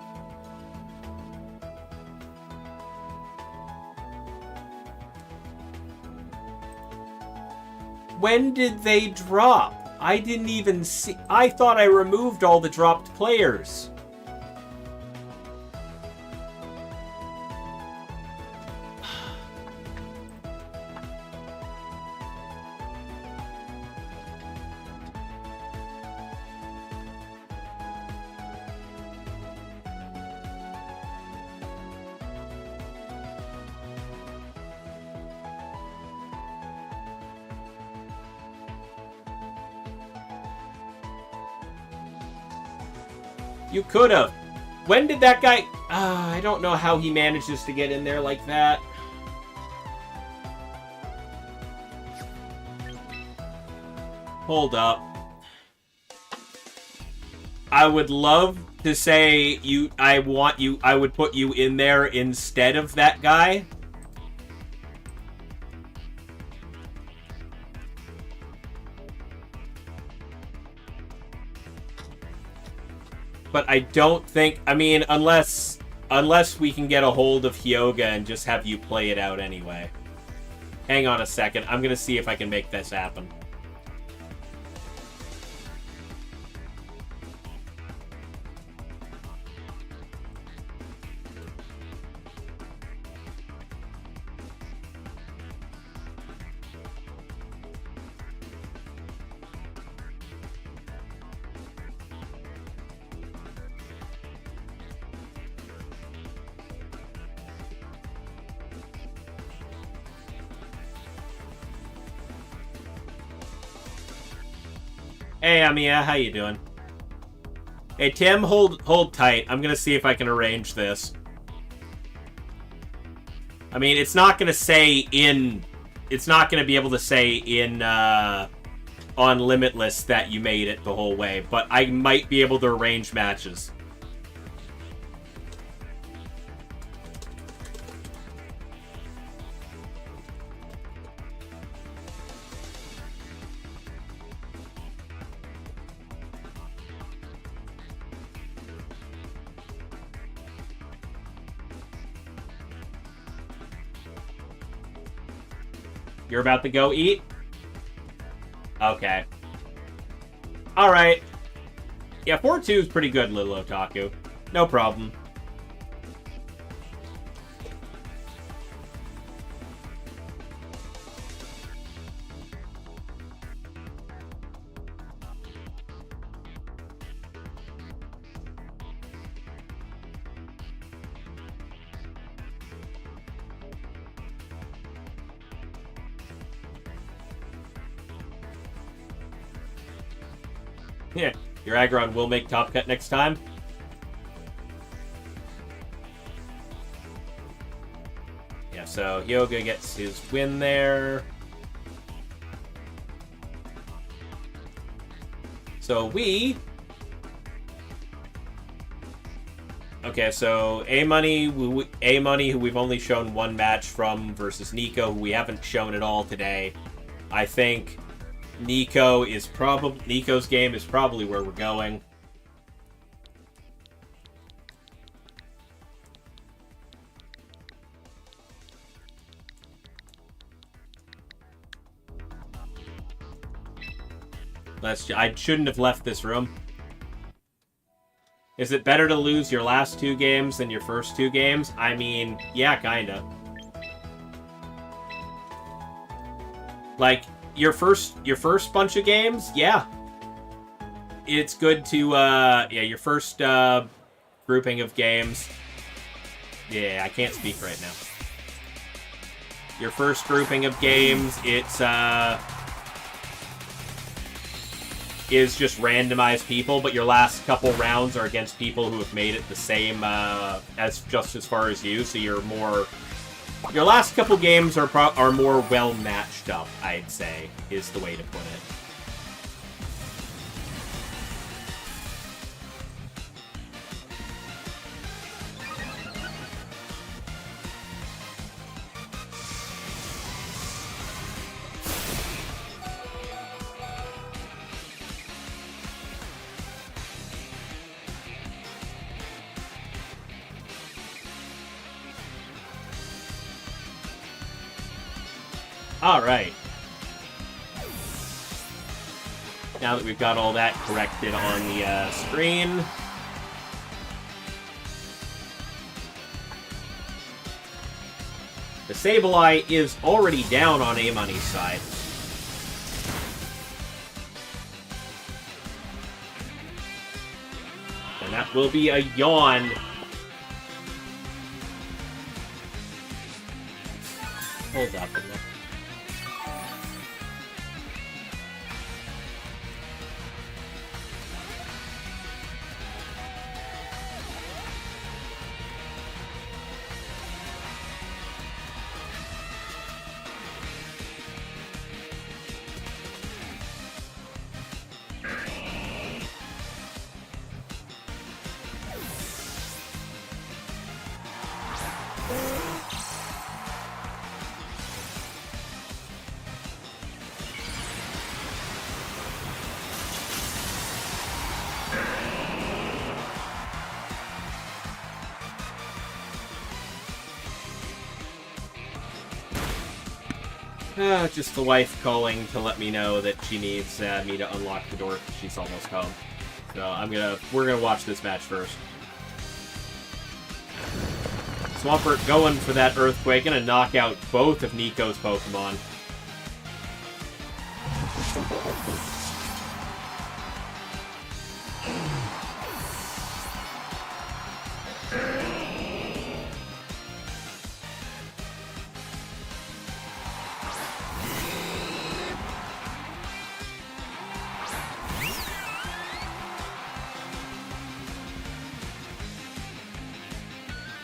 When did they drop? I didn't even see... I thought I removed all the dropped players. You could have. When did that guy... I don't know how he manages to get in there like that. Hold up. I would love to say I would put you in there instead of that guy. But I don't think... I mean, unless we can get a hold of Hyoga and just have you play it out anyway. Hang on a second. I'm going to see if I can make this happen. Hey, Amiya, how you doing? Hey, Tim, hold tight. I'm gonna see if I can arrange this. I mean, it's not gonna say in... It's not gonna be able to say in, on Limitless that you made it the whole way, but I might be able to arrange matches. You're about to go eat? Okay. Alright. Yeah, 4-2 is pretty good, Little Otaku. No problem. Yeah, your Aggron will make top cut next time. Yeah, so Hyoga gets his win there. So we... Okay, so A-Money, who we've only shown one match from, versus Nico, who we haven't shown at all today. I think... Nico's game is probably where we're going. I shouldn't have left this room. Is it better to lose your last 2 games than your first 2 games? I mean, yeah, kinda. Like, your first bunch of games, yeah. It's good to, yeah, your first, grouping of games. Yeah, I can't speak right now. Your first grouping of games, it's, is just randomized people, but your last couple rounds are against people who have made it the same, as far as you, so you're more... Your last couple games are more well matched up, I'd say, is the way to put it. All right. Now that we've got all that corrected on the screen. The Sableye is already down on A-Money's side. And that will be a yawn. Hold up a minute. Just the wife calling to let me know that she needs me to unlock the door because she's almost home. So we're gonna watch this match first. Swampert going for that Earthquake, gonna knock out both of Nico's Pokemon.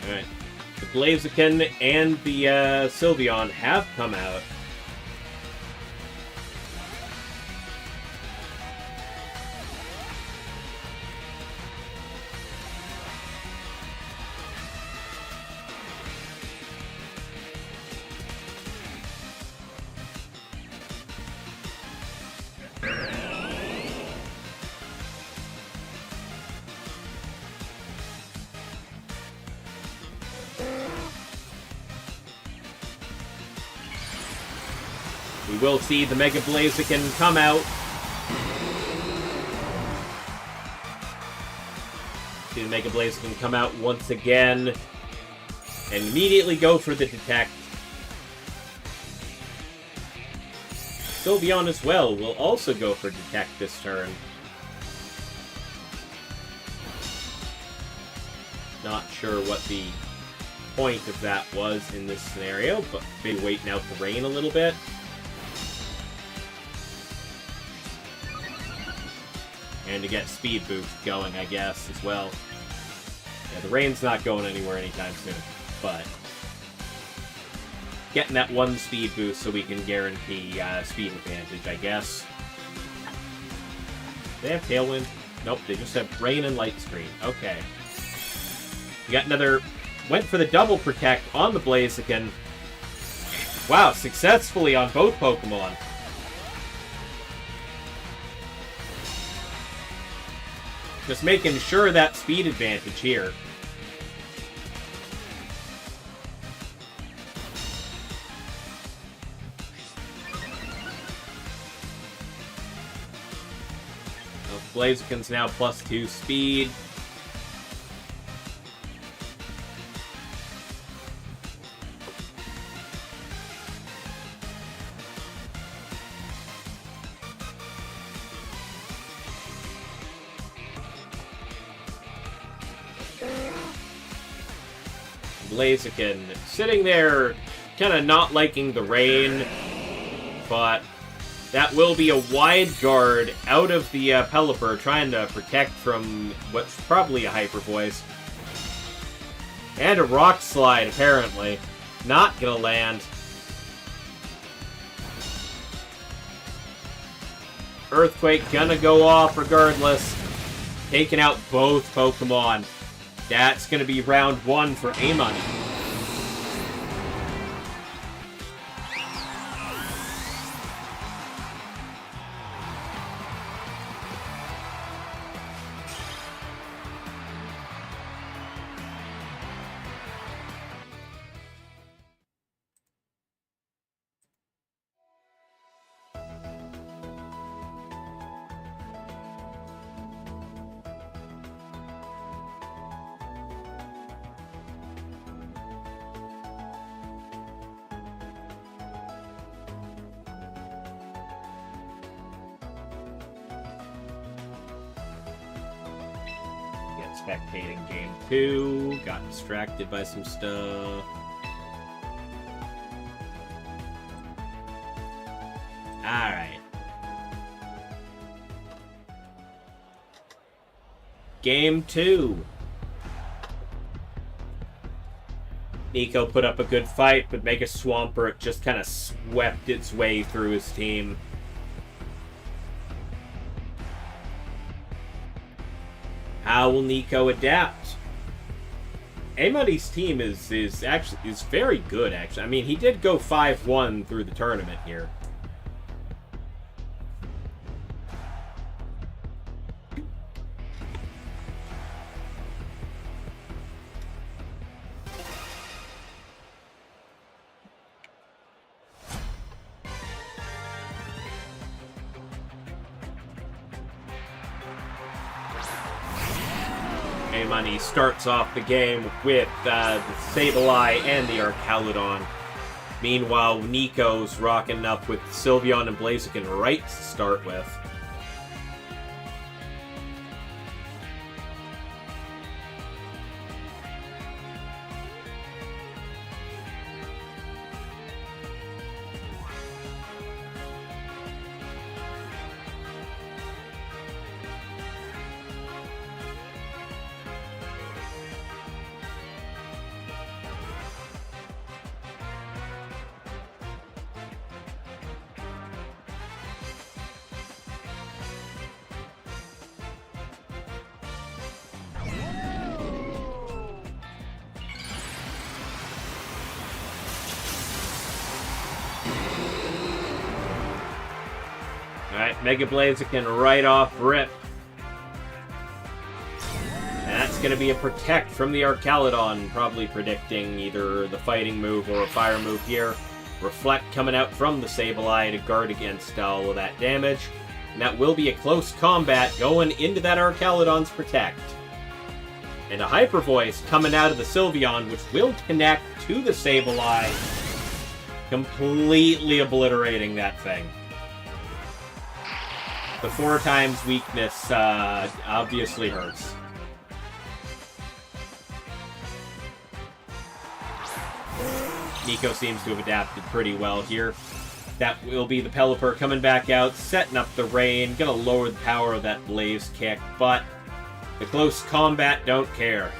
Alright. The Blaziken and the Sylveon have come out. We will see the Mega Blaziken come out. See the Mega Blaziken come out once again. And immediately go for the Detect. Sylveon as well will also go for Detect this turn. Not sure what the point of that was in this scenario, but maybe waiting out the rain a little bit. And to get speed boost going, I guess, as well. Yeah, the rain's not going anywhere anytime soon, but getting that one speed boost so we can guarantee speed advantage, I guess. Do they have Tailwind? Nope, they just have Rain and Light Screen. Okay. We got another... Went for the double Protect on the Blaziken. Wow, successfully on both Pokemon. Just making sure that speed advantage here. Blaziken's now +2 speed. Blaziken sitting there, kind of not liking the rain, but that will be a wide guard out of the Pelipper, trying to protect from what's probably a Hyper Voice. And a Rock Slide, apparently. Not gonna land. Earthquake gonna go off regardless. Taking out both Pokemon. That's going to be round 1 for A-Money. spectating game 2. Got distracted by some stuff. Alright. Game 2. Nico put up a good fight, but Mega Swampert just kind of swept its way through his team. How will Nico adapt? Amoni's team is very good, actually. I mean, he did go 5-1 through the tournament here. Amoni starts off the game with the Sableye and the Archaludon. Meanwhile, Nico's rocking up with Sylveon and Blaziken right to start with. Alright, Mega Blaziken right off rip. And that's going to be a Protect from the Archaludon, probably predicting either the fighting move or a fire move here. Reflect coming out from the Sableye to guard against all of that damage. And that will be a close combat going into that Archaludon's Protect. And a Hyper Voice coming out of the Sylveon, which will connect to the Sableye, completely obliterating that thing. The 4 times weakness obviously hurts. Nico seems to have adapted pretty well here. That will be the Pelipper coming back out, setting up the rain, gonna lower the power of that Blaze Kick, but the close combat don't care.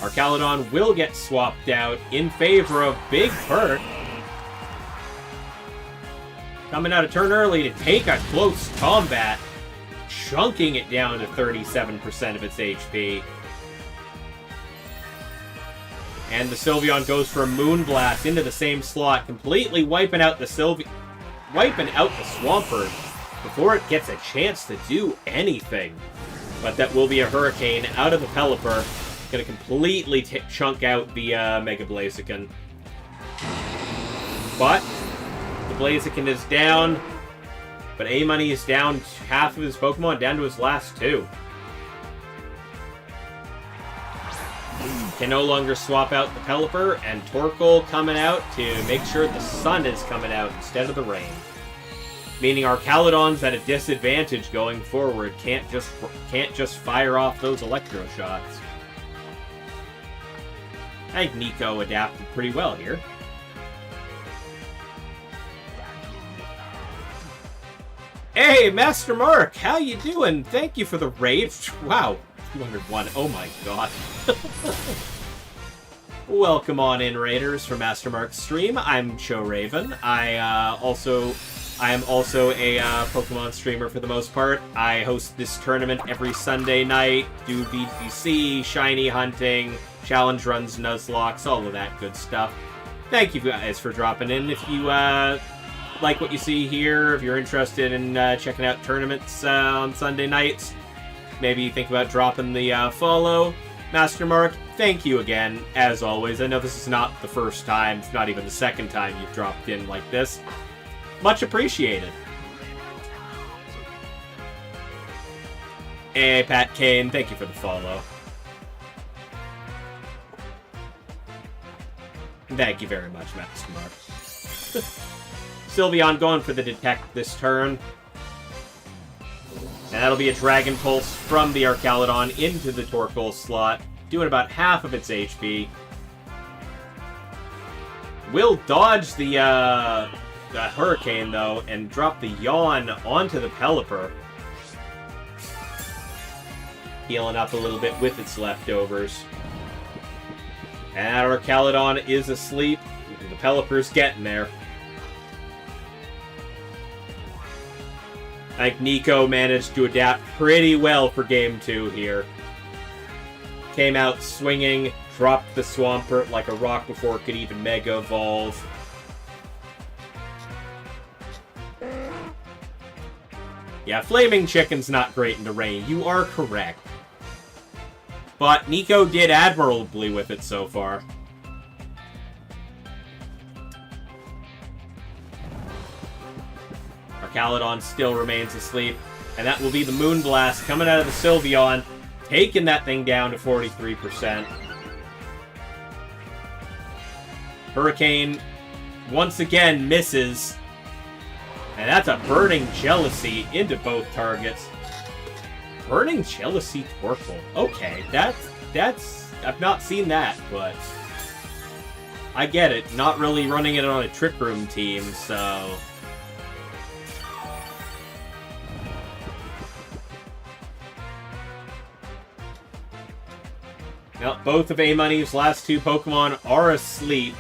Archaludon will get swapped out in favor of Big Perk. Coming out a turn early to take a close combat, chunking it down to 37% of its HP. And the Sylveon goes for a Moonblast into the same slot, completely wiping out the Swampert before it gets a chance to do anything. But that will be a Hurricane out of the Pelipper. Gonna completely chunk out the Mega Blaziken. But the Blaziken is down. But Amoni is down half of his Pokemon, down to his last 2. Can no longer swap out the Pelipper, and Torkoal coming out to make sure the sun is coming out instead of the rain. Meaning Archaludon's at a disadvantage going forward. Can't just fire off those Electro Shots. I think Nico adapted pretty well here. Hey, Master Mark, how you doing? Thank you for the raid. Wow, 201. Oh my god. Welcome on in, Raiders, for Master Mark's stream. I'm ChouRaven. I am also a Pokemon streamer for the most part. I host this tournament every Sunday night, do VGC, shiny hunting, challenge runs, Nuzlocks, all of that good stuff. Thank you guys for dropping in. If you like what you see here, if you're interested in checking out tournaments on Sunday nights, maybe you think about dropping the follow. Master Mark, thank you again, as always. I know this is not the first time, it's not even the second time you've dropped in like this. Much appreciated. Hey, Pat Kane, thank you for the follow. Thank you very much, Master Mark. Sylveon going for the Detect this turn. And that'll be a Dragon Pulse from the Archaludon into the Torkoal slot, doing about half of its HP. Will dodge the Hurricane, though, and drop the Yawn onto the Pelipper. Healing up a little bit with its leftovers. And Archaludon is asleep. The Pelipper's getting there. I think Nico managed to adapt pretty well for Game 2 here. Came out swinging, dropped the Swampert like a rock before it could even Mega Evolve. Yeah, Flaming Chicken's not great in the rain. You are correct. But Nico did admirably with it so far. Archaludon still remains asleep. And that will be the Moonblast coming out of the Sylveon, taking that thing down to 43%. Hurricane once again misses. And that's a Burning Jealousy into both targets. Burning Jealousy Torkoal. Okay, that's... I've not seen that, but... I get it. Not really running it on a Trick Room team, so... Now, both of A-Money's last two Pokemon are asleep.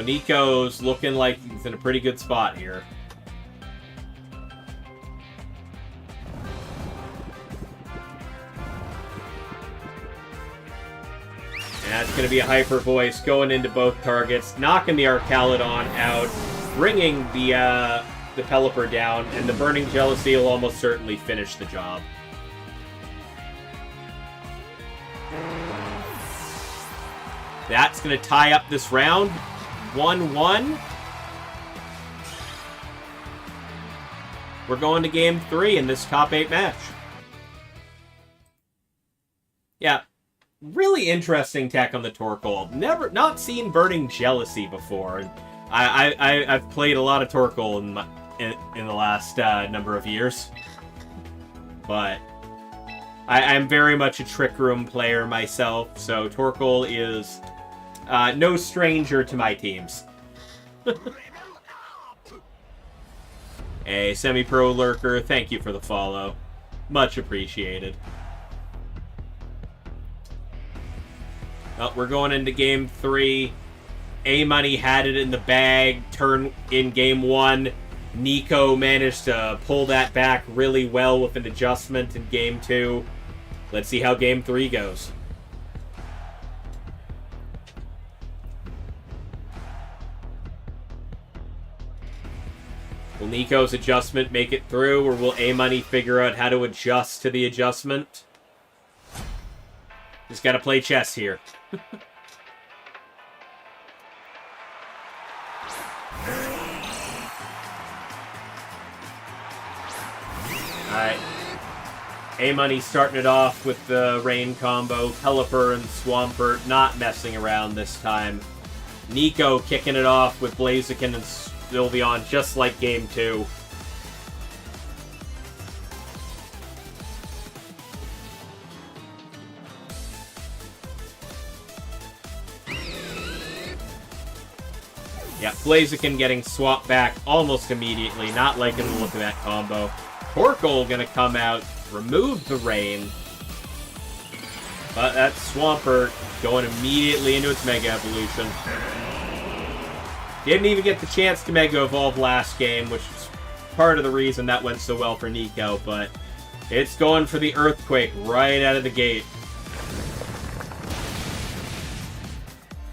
Nico's looking like he's in a pretty good spot here. And that's going to be a Hyper Voice going into both targets, knocking the Archaludon out, bringing the Pelipper down, and the Burning Jealousy will almost certainly finish the job. That's going to tie up this round. 1-1. We're going to Game 3 in this top 8 match. Yeah, really interesting tech on the Torkoal. Not seen Burning Jealousy before. And I've played a lot of Torkoal in the last number of years. But I'm very much a Trick Room player myself, so Torkoal is no stranger to my teams. Hey, Semi-Pro Lurker, thank you for the follow. Much appreciated. We're going into Game 3. A-Money had it in the bag. Turn in Game 1. Nico managed to pull that back really well with an adjustment in Game 2. Let's see how Game 3 goes. Will Nico's adjustment make it through, or will A-Money figure out how to adjust to the adjustment? Just gotta play chess here. Alright. A-Money starting it off with the Rain combo. Pelipper and Swampert not messing around this time. Nico kicking it off with Blaziken and Sylveon, just like Game 2. Yeah, Blaziken getting swapped back almost immediately. Not liking the look of that combo. Torkoal gonna come out, remove the Rain. But that Swampert going immediately into its Mega Evolution. Didn't even get the chance to Mega Evolve last game, which is part of the reason that went so well for Nico, but it's going for the Earthquake right out of the gate.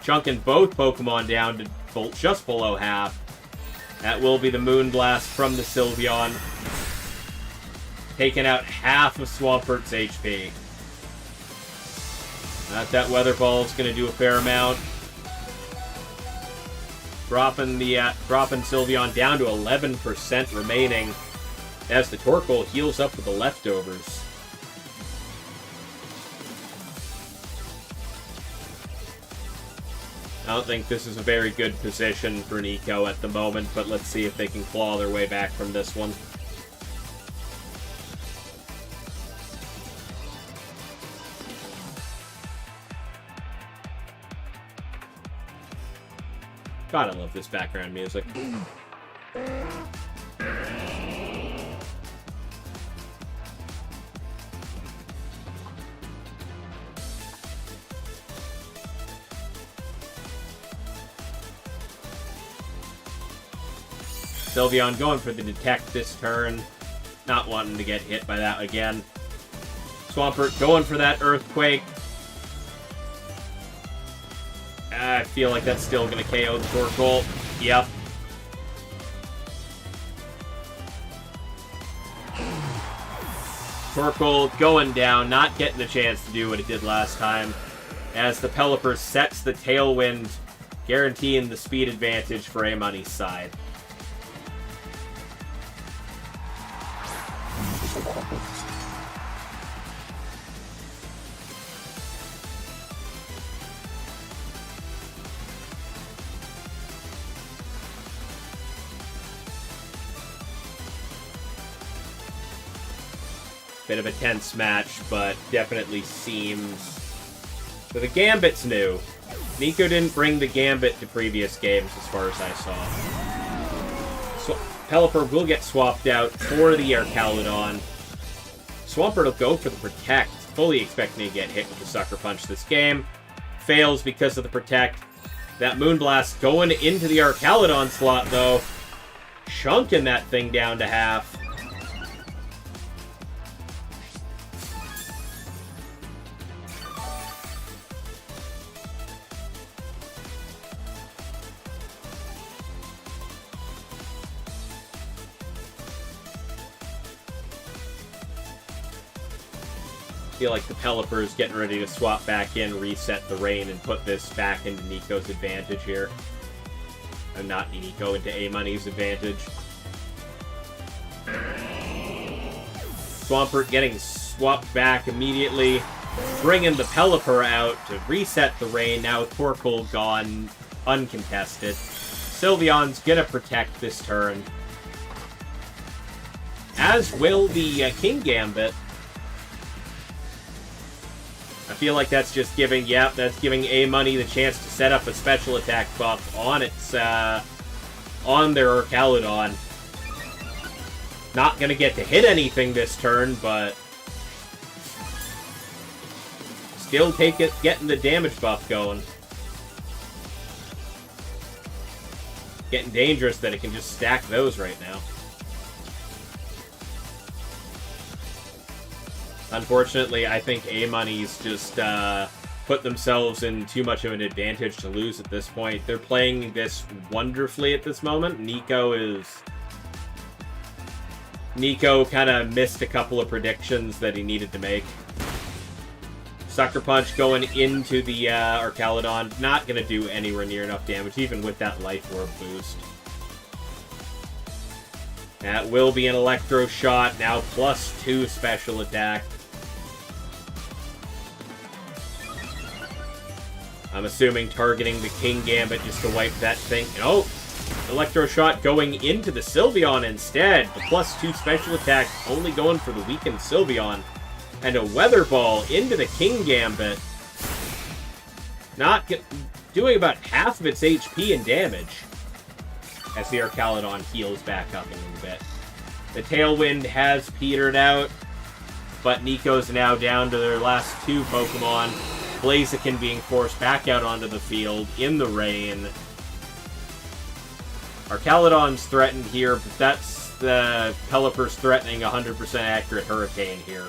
Chunking both Pokemon down to just below half. That will be the Moonblast from the Sylveon. Taking out half of Swampert's HP. That Weather Ball is going to do a fair amount. Dropping Sylveon down to 11% remaining as the Torkoal heals up with the leftovers. I don't think this is a very good position for Nico at the moment, but let's see if they can claw their way back from this one. God, I love this background music. Sylveon going for the detect this turn. Not wanting to get hit by that again. Swampert going for that Earthquake. I feel like that's still going to KO the Torkoal. Yep. Torkoal going down, not getting the chance to do what it did last time. As the Pelipper sets the Tailwind, guaranteeing the speed advantage for A-Money's side. Bit of a tense match, but definitely seems... So the Gambit's new. Nico didn't bring the Gambit to previous games as far as I saw. So Pelipper will get swapped out for the Arcaludon. Swampert will go for the Protect, fully expecting to get hit with the Sucker Punch this game. Fails because of the Protect. That Moonblast going into the Arcaludon slot, though. Chunking that thing down to half. I feel like the Pelipper is getting ready to swap back in, reset the rain, and put this back into Nico's advantage here. And not Nico, into A-Money's advantage. Swampert getting swapped back immediately, bringing the Pelipper out to reset the rain. Now Torkoal gone, uncontested. Sylveon's gonna protect this turn. As will the King Gambit. I feel like that's just giving, that's giving A-Money the chance to set up a special attack buff on its, on their Arcaludon. Not gonna get to hit anything this turn, but still getting the damage buff going. Getting dangerous that it can just stack those right now. Unfortunately, I think A-Money's just put themselves in too much of an advantage to lose at this point. They're playing this wonderfully at this moment. Nico kind of missed a couple of predictions that he needed to make. Sucker Punch going into the Arcaludon. Not going to do anywhere near enough damage, even with that Life Orb boost. That will be an Electro Shot. Now +2 special attack. I'm assuming targeting the King Gambit just to wipe that thing. Oh! Electro Shot going into the Sylveon instead. The +2 special attack only going for the weakened Sylveon. And a Weather Ball into the King Gambit. Doing about half of its HP and damage. As the Arcaludon heals back up a little bit. The Tailwind has petered out. But Nico's now down to their last 2 Pokemon. Blaziken being forced back out onto the field in the rain. Arcaludon's threatened here, but that's the Pelipper's threatening 100% accurate Hurricane here.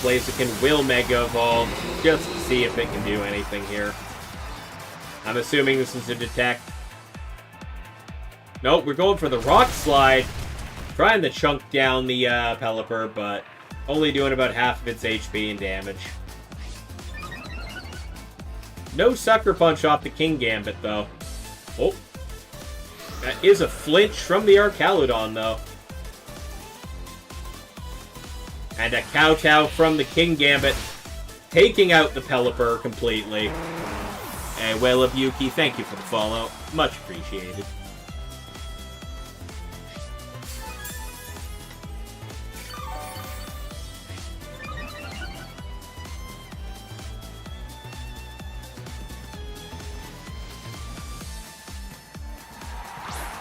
Blaziken will Mega Evolve just to see if it can do anything here. I'm assuming this is a Detect. Nope, we're going for the Rock Slide. Trying to chunk down the Pelipper, but only doing about half of its HP and damage. No Sucker Punch off the King Gambit, though. Oh. That is a flinch from the Archaludon, though. And a Kowtow from the King Gambit, taking out the Pelipper completely. And Whale of Yuki, thank you for the follow. Much appreciated.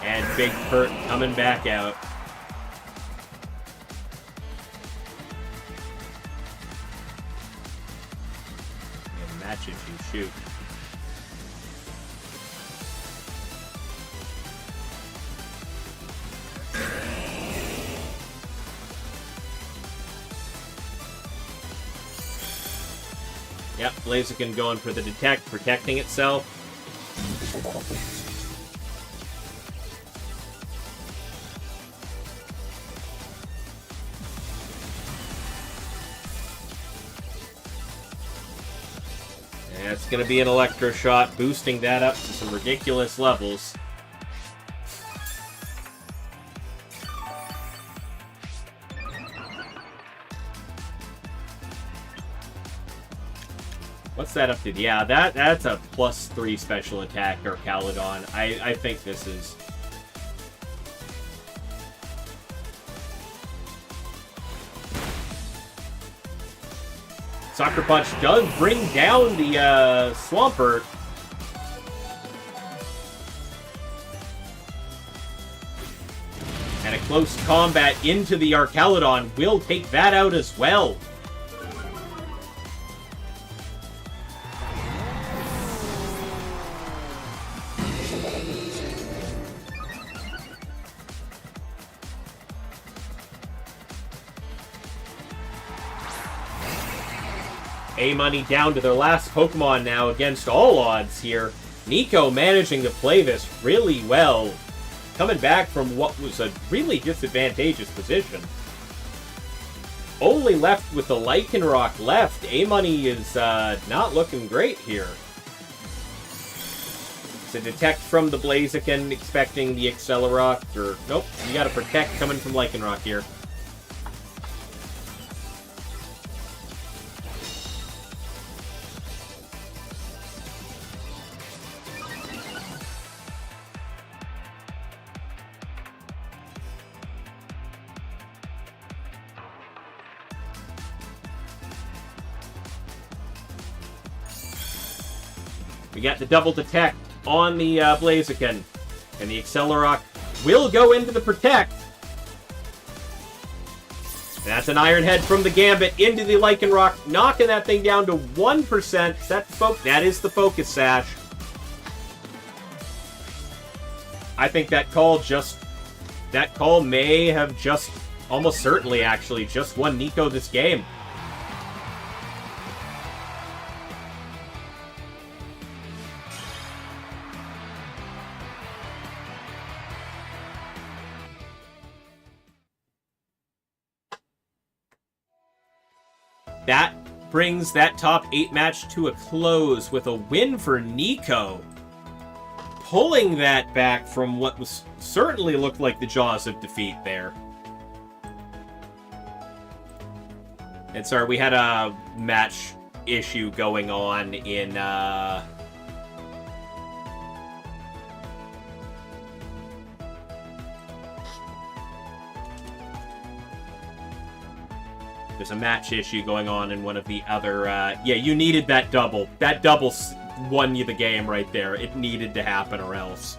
And Big Pert coming back out. Match if you shoot. Yep, Blaziken going for the detect, protecting itself. And it's going to be an Electro Shot, boosting that up to some ridiculous levels. What's that up to? Yeah, that's a +3 special attack, or Caludon. I think this is... Soccer Punch does bring down the Swampert. And a close combat into the Archaludon will take that out as well. A-Money down to their last Pokemon now against all odds here. Nico managing to play this really well. Coming back from what was a really disadvantageous position. Only left with the Lycanroc left. A-Money is not looking great here. It's a Detect from the Blaziken, expecting the Accelerock. Or, nope, you got a Protect coming from Lycanroc here. We got the double Detect on the Blaziken. And the Accelerock will go into the Protect. And that's an Iron Head from the Gambit into the Lycanroc, knocking that thing down to 1%. That is the Focus Sash. I think that call may have just, almost certainly actually, just won Nico this game. That brings that top 8 match to a close with a win for Nico. Pulling that back from what was certainly looked like the jaws of defeat there. And sorry, we had a match issue going on in... There's a match issue going on in one of the other... yeah, you needed that double. That double won you the game right there. It needed to happen or else.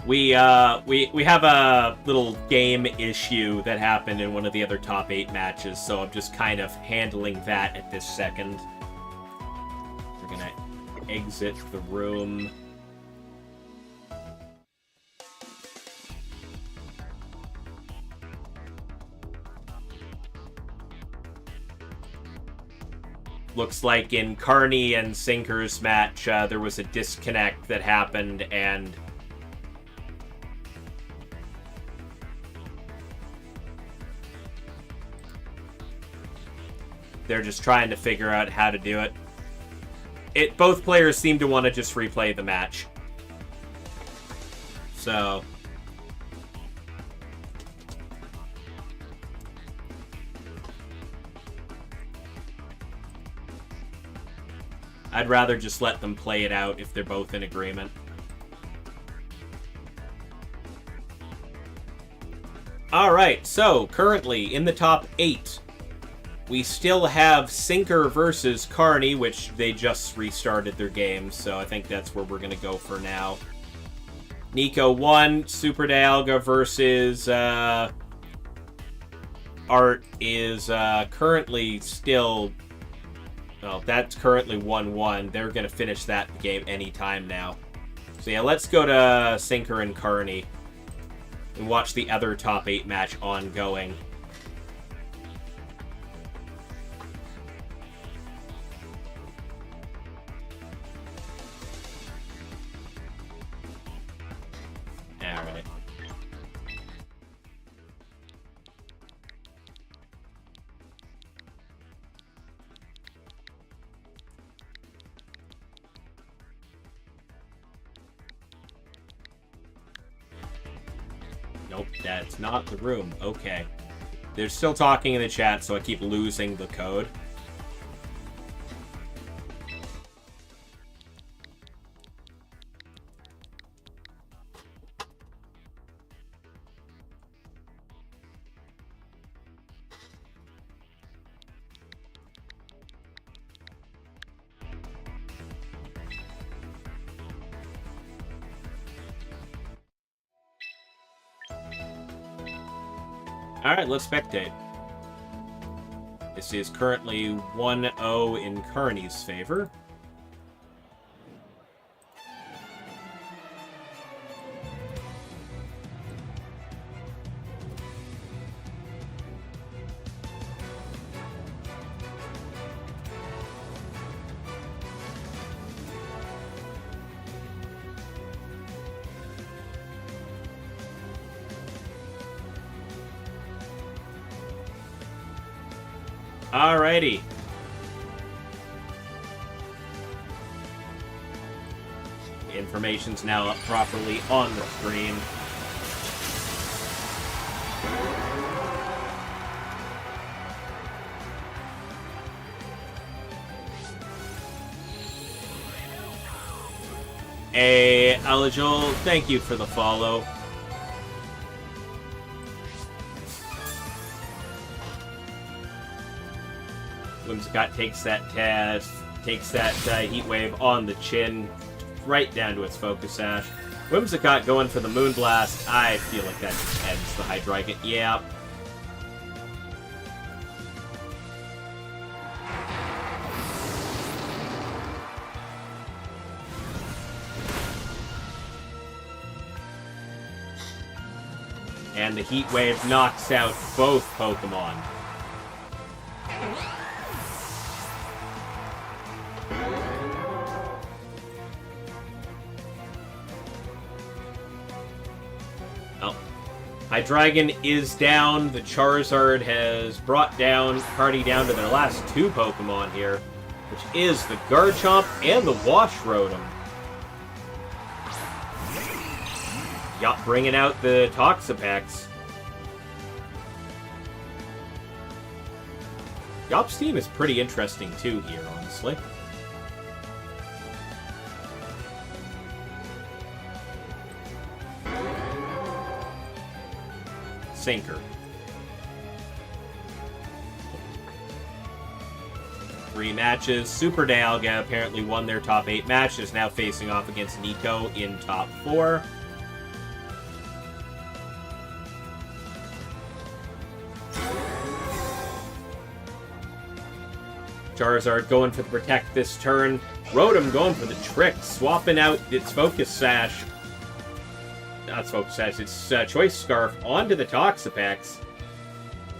We have a little game issue that happened in one of the other top 8 matches, so I'm just kind of handling that at this second. We're gonna exit the room. Looks like in Carney and Sinker's match, there was a disconnect that happened, and they're just trying to figure out how to do it. Both players seem to want to just replay the match. So I'd rather just let them play it out if they're both in agreement. Alright, so currently in the top 8, we still have Sinker versus Carney, which they just restarted their game, so I think that's where we're going to go for now. Nico 1, Super Dialga versus Art is currently still... Well, that's currently 1-1. They're going to finish that game anytime now. So yeah, let's go to Sinker and Carney and watch the other top 8 match ongoing. Alright. Nope, that's not the room. Okay. They're still talking in the chat, so I keep losing the code. Alright, let's spectate. This is currently 1-0 in Carney's favor. Alrighty. The information's now up properly on the screen. Hey, Alijol, thank you for the follow. Whimsicott takes that heat wave on the chin, right down to its focus sash. Whimsicott going for the Moonblast. I feel like that just ends the Hydreigon. Yeah. And the heat wave knocks out both Pokemon. Hydreigon is down. The Charizard has brought down Carney down to their last 2 Pokemon here, which is the Garchomp and the Wash Rotom. Yup, bringing out the Toxapex. Yop's team is pretty interesting too here, honestly. Sinker. 3 matches. Super Dialga apparently won their top 8 matches, now facing off against Nico in top 4. Charizard going for the Protect this turn. Rotom going for the Trick, swapping out its Focus Sash. Not Focus Sash, it's Choice Scarf onto the Toxapex.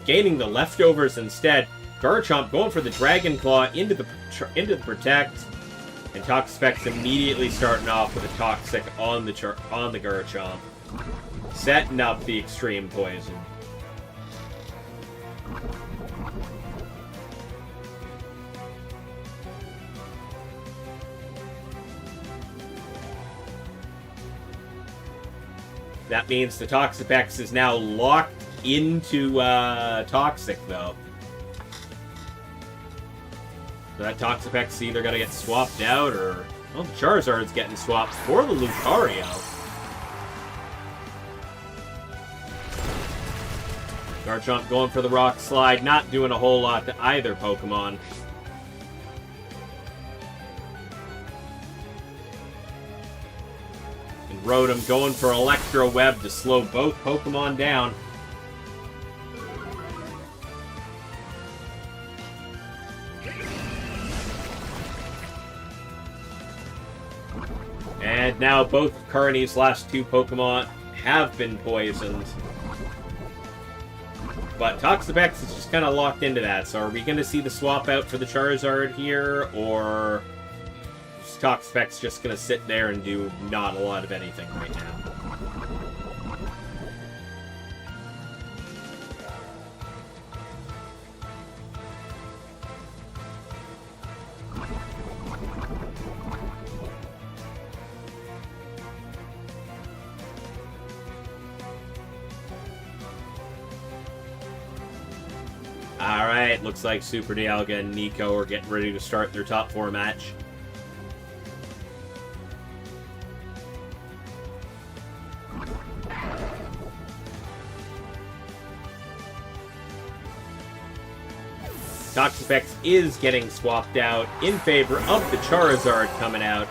Gaining the leftovers instead. Garchomp going for the Dragon Claw into the Protect, and Toxapex immediately starting off with a Toxic on the Garchomp, setting up the Extreme Poison. That means the Toxapex is now locked into Toxic, though. So that Toxapex is either going to get swapped out, or... Well, the Charizard's getting swapped for the Lucario. Garchomp going for the Rock Slide, not doing a whole lot to either Pokemon. Rotom going for Electro Web to slow both Pokemon down. And now both Carney's last two Pokemon have been poisoned. But Toxapex is just kind of locked into that, so are we going to see the swap out for the Charizard here, or... Toxapex just going to sit there and do not a lot of anything right now. Alright, looks like Super Dialga and Nico are getting ready to start their top 4 match. Toxapex is getting swapped out in favor of the Charizard coming out.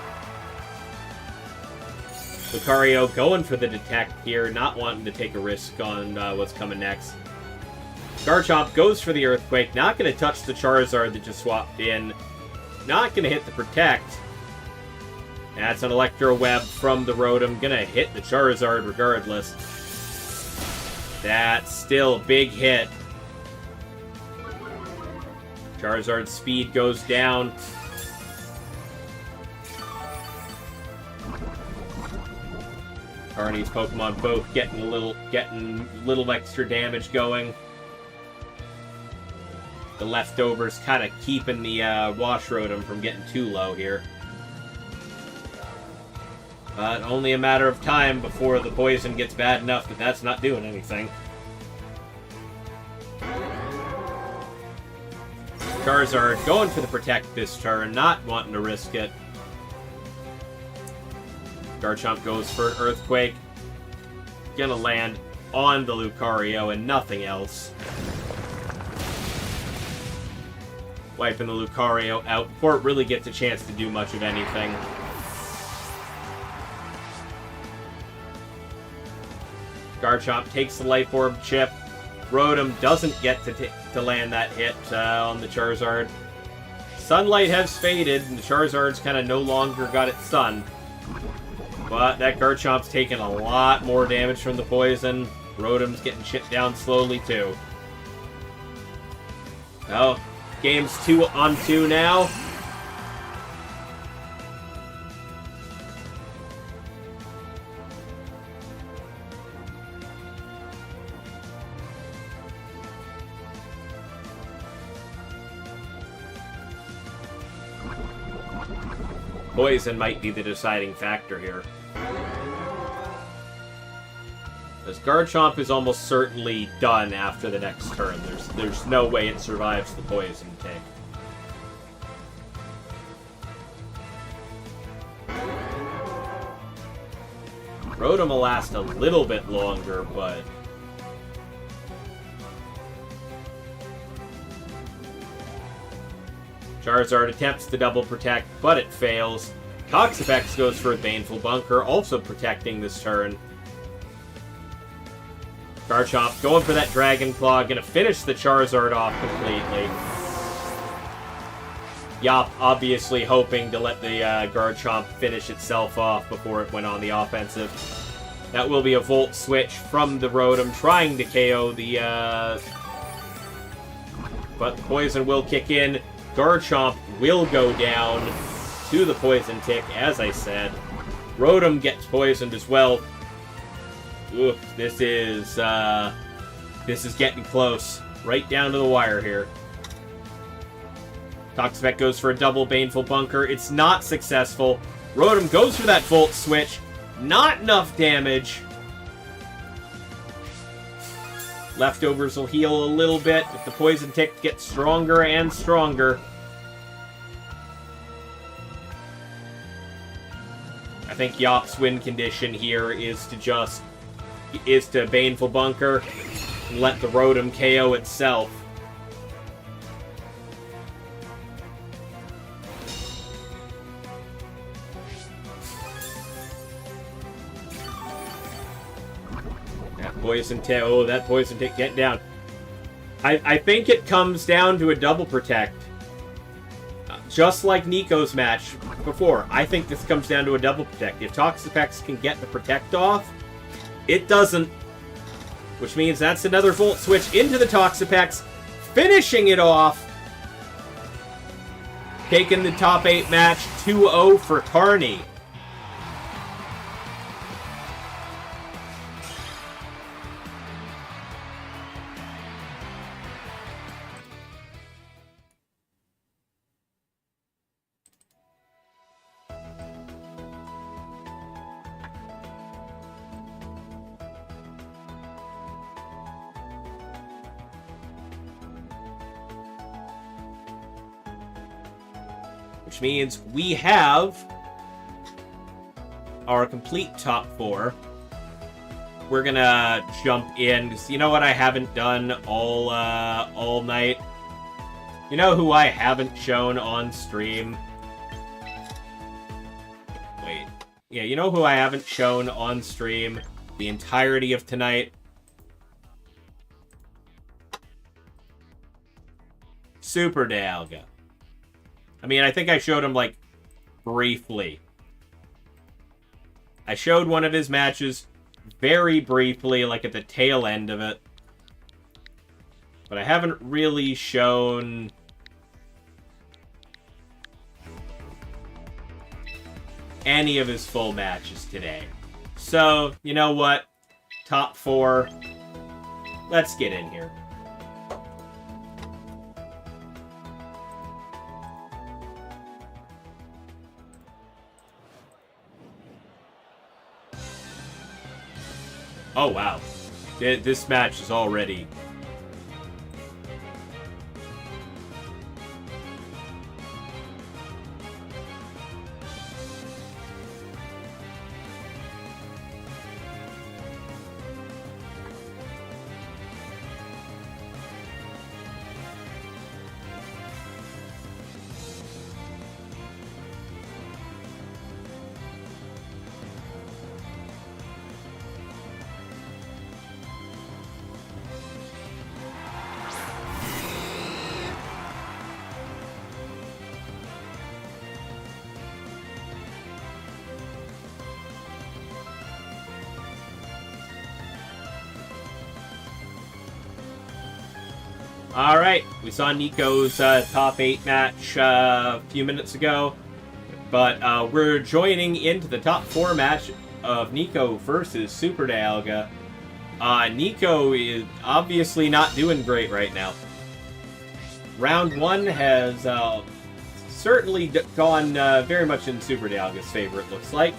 Lucario going for the Detect here, not wanting to take a risk on what's coming next. Garchomp goes for the Earthquake, not going to touch the Charizard that just swapped in. Not going to hit the Protect. That's an Electro Web from the Rotom, going to hit the Charizard regardless. That's still a big hit. Charizard's speed goes down. Carney's Pokemon both getting a little extra damage going. The leftovers kind of keeping the Wash Rotom from getting too low here. But only a matter of time before the poison gets bad enough that that's not doing anything. Charizard going for the Protect this turn, not wanting to risk it. Garchomp goes for an Earthquake. Gonna land on the Lucario and nothing else. Wiping the Lucario out before it really gets a chance to do much of anything. Garchomp takes the Life Orb chip. Rotom doesn't get to land that hit on the Charizard. Sunlight has faded, and the Charizard's kind of no longer got its sun. But that Garchomp's taking a lot more damage from the poison. Rotom's getting chipped down slowly, too. Oh, game's 2-on-2 now. Poison might be the deciding factor here. As Garchomp is almost certainly done after the next turn. There's no way it survives the poison take. Rotom will last a little bit longer, but... Charizard attempts to double protect, but it fails. Toxapex goes for a Baneful Bunker, also protecting this turn. Garchomp going for that Dragon Claw, gonna finish the Charizard off completely. Yop obviously hoping to let the Garchomp finish itself off before it went on the offensive. That will be a Volt Switch from the Rotom, trying to KO the but the poison will kick in. Garchomp will go down to the poison tick, as I said. Rotom gets poisoned as well. Oof, this is getting close. Right down to the wire here. Toxapex goes for a double Baneful Bunker. It's not successful. Rotom goes for that Volt Switch. Not enough damage. Leftovers will heal a little bit, but the Poison Tick gets stronger and stronger. I think Yop's win condition here is to Baneful Bunker and let the Rotom KO itself. That Poison Tick, oh, that Poison Tick, get down. I think it comes down to a double protect. Just like Nico's match before, I think this comes down to a double protect. If Toxapex can get the protect off, it doesn't. Which means that's another Volt Switch into the Toxapex, finishing it off. Taking the top 8 match 2-0 for Carney. Which means we have our complete top 4. We're gonna jump in, because you know what I haven't done all night? You know who I haven't shown on stream? Wait. Yeah, you know who I haven't shown on stream the entirety of tonight? Super Dialga. I mean, I think I showed him, like, briefly. I showed one of his matches very briefly, like, at the tail end of it. But I haven't really shown any of his full matches today. So, you know what? Top 4. Let's get in here. Oh, wow. This match is already... Alright, we saw Nico's top 8 match a few minutes ago, but we're joining into the top 4 match of Nico versus Super Dialga. Nico is obviously not doing great right now. Round 1 has certainly gone very much in Super Dialga's favor, it looks like.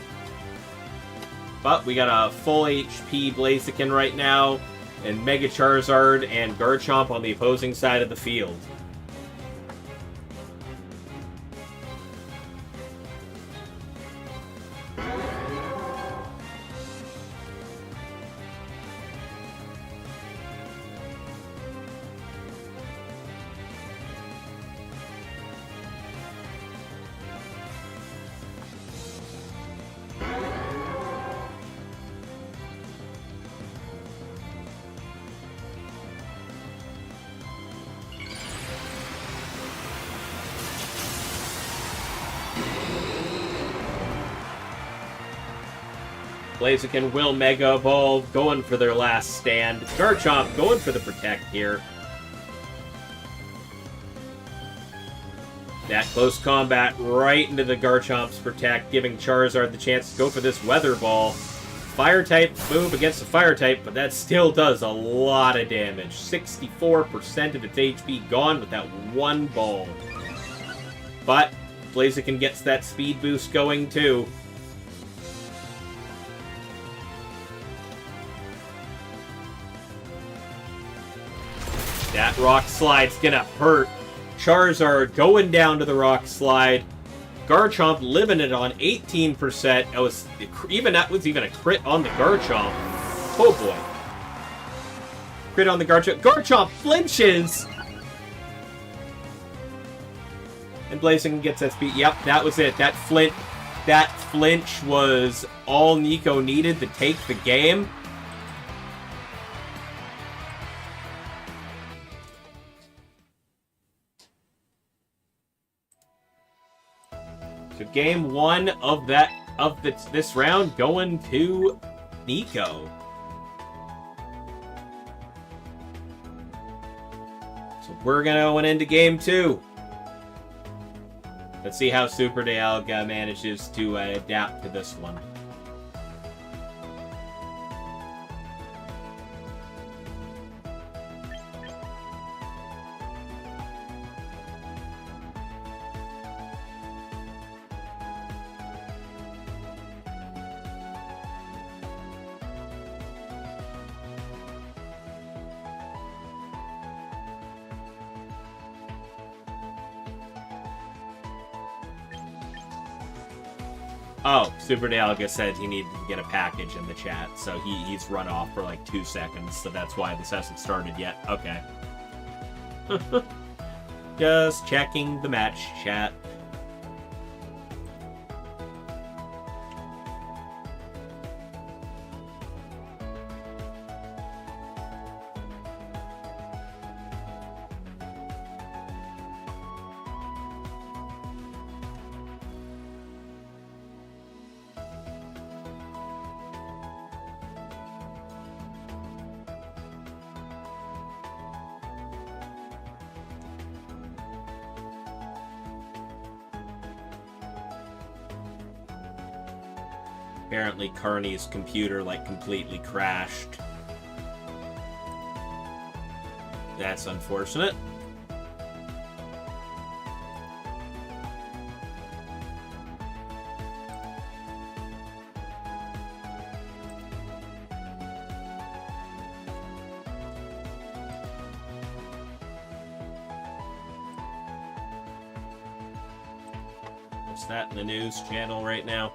But we got a full HP Blaziken right now, and Mega Charizard and Garchomp on the opposing side of the field. Blaziken will Mega Evolve, going for their last stand. Garchomp going for the Protect here. That close combat right into the Garchomp's Protect, giving Charizard the chance to go for this Weather Ball. Fire-type move against a Fire-type, but that still does a lot of damage. 64% of its HP gone with that one ball. But Blaziken gets that speed boost going, too. That Rock Slide's gonna hurt. Charizard going down to the Rock Slide. Garchomp living it on 18%. That was even a crit on the Garchomp. Oh boy. Crit on the Garchomp. Garchomp flinches! And Blaziken gets that speed. Yep, that was it. That flinch was all Nico needed to take the game. So game one of this round going to Nico. So we're going into game two. Let's see how Super Dialga manages to adapt to this one. Oh, Super Dialga said he needed to get a package in the chat, so he's run off for like 2 seconds, so that's why this hasn't started yet. Okay. Just checking the match chat. Apparently Carney's computer, like, completely crashed. That's unfortunate. What's that in the news channel right now?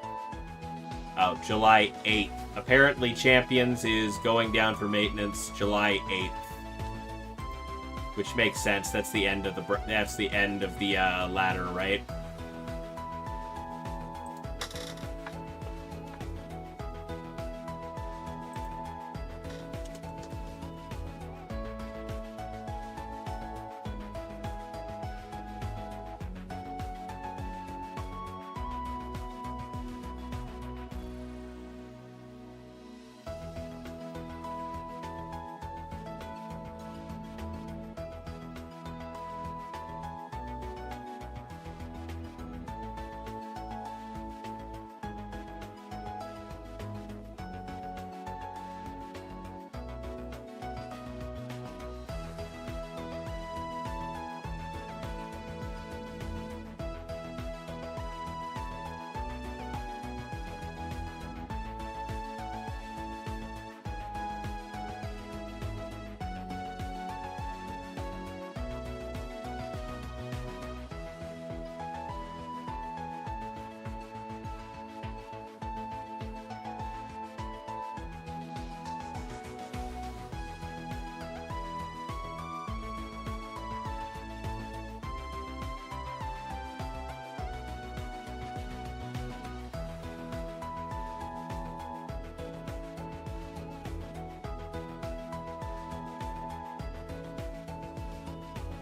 Oh, July 8th. Apparently Champions is going down for maintenance July 8th. Which makes sense. That's the end of the ladder, right?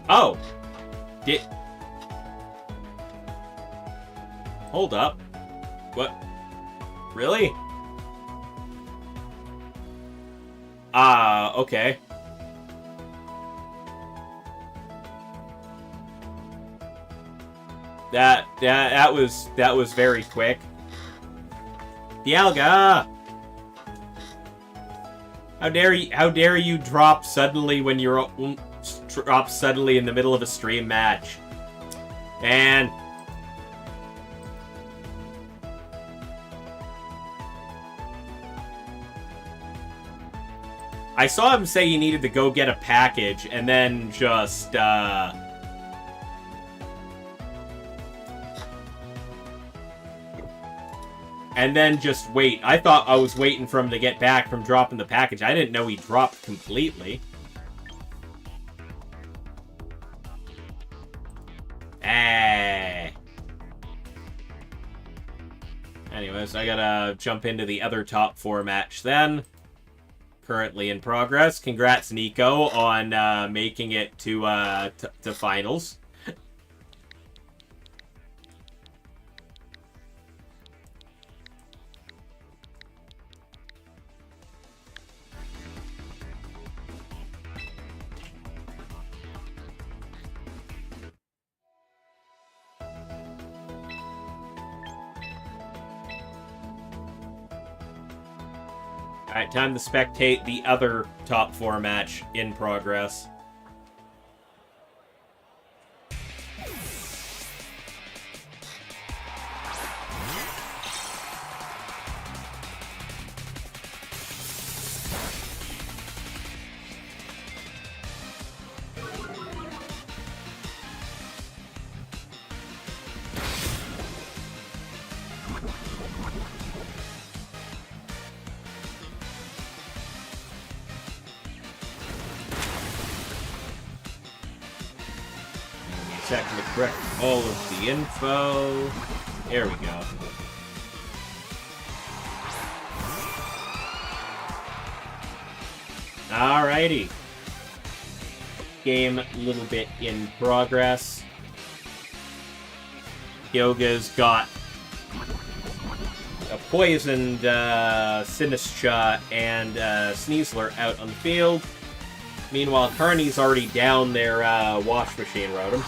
Oh! Hold up. What? Really? Okay. That was very quick. Dialga! How dare you drop suddenly when you're drop suddenly in the middle of a stream match. And I saw him say he needed to go get a package and then just wait. I thought I was waiting for him to get back from dropping the package. I didn't know he dropped completely. Anyways, I gotta jump into the other top 4 match then. Currently in progress. Congrats, Nico, on making it to finals. Alright, time to spectate the other top 4 match in progress. Second to correct all of the info. There we go. Alrighty. Game a little bit in progress. Yoga's got a poisoned Sinistcha and Sneasler out on the field. Meanwhile, Carney's already down their wash machine Rotom.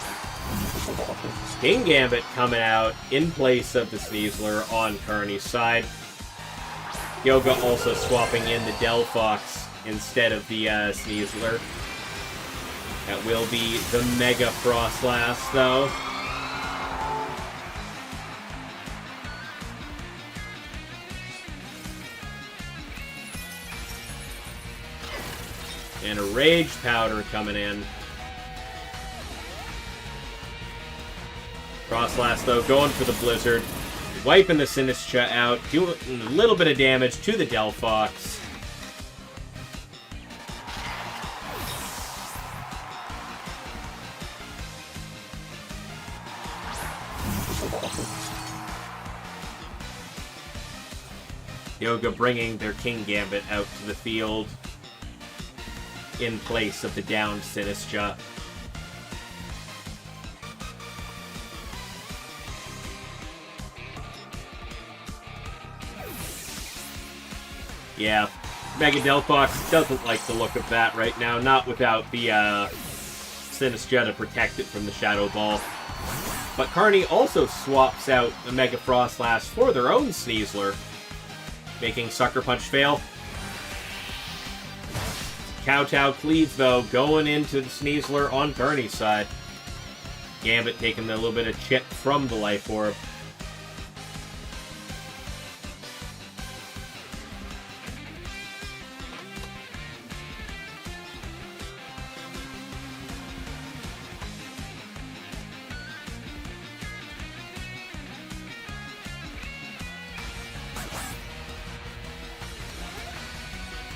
King Gambit coming out in place of the Sneasler on Carney's side. Yoga also swapping in the Delphox instead of the Sneasler. That will be the Mega Frostlass, though. And a Rage Powder coming in. Frostlass, though, going for the Blizzard. Wiping the Sinistcha out. Doing a little bit of damage to the Delphox. Yoga bringing their King Gambit out to the field in place of the downed Sinistcha. Yeah, Mega Delphox doesn't like the look of that right now, not without the Sinistcha to protect it from the Shadow Ball. But Carney also swaps out the Mega Frostlass for their own Sneasler, making Sucker Punch fail. Kowtow Cleave, though, going into the Sneasler on Carney's side. Gambit taking a little bit of chip from the Life Orb.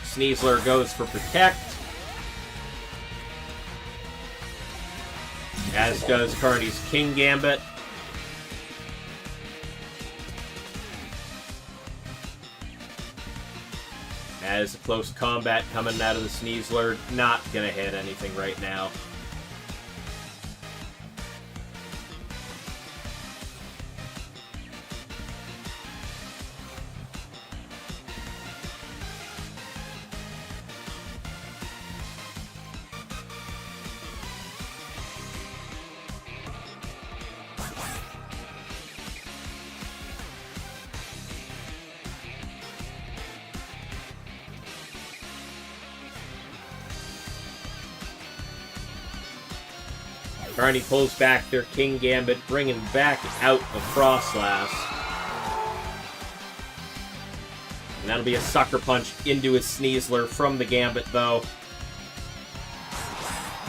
Sneasler goes for Protect. As does Carney's King Gambit. As a close combat coming out of the Sneasler, not gonna hit anything right now. Carney pulls back their King Gambit, bringing back out the Frostlass. And that'll be a Sucker Punch into his Sneasler from the Gambit, though.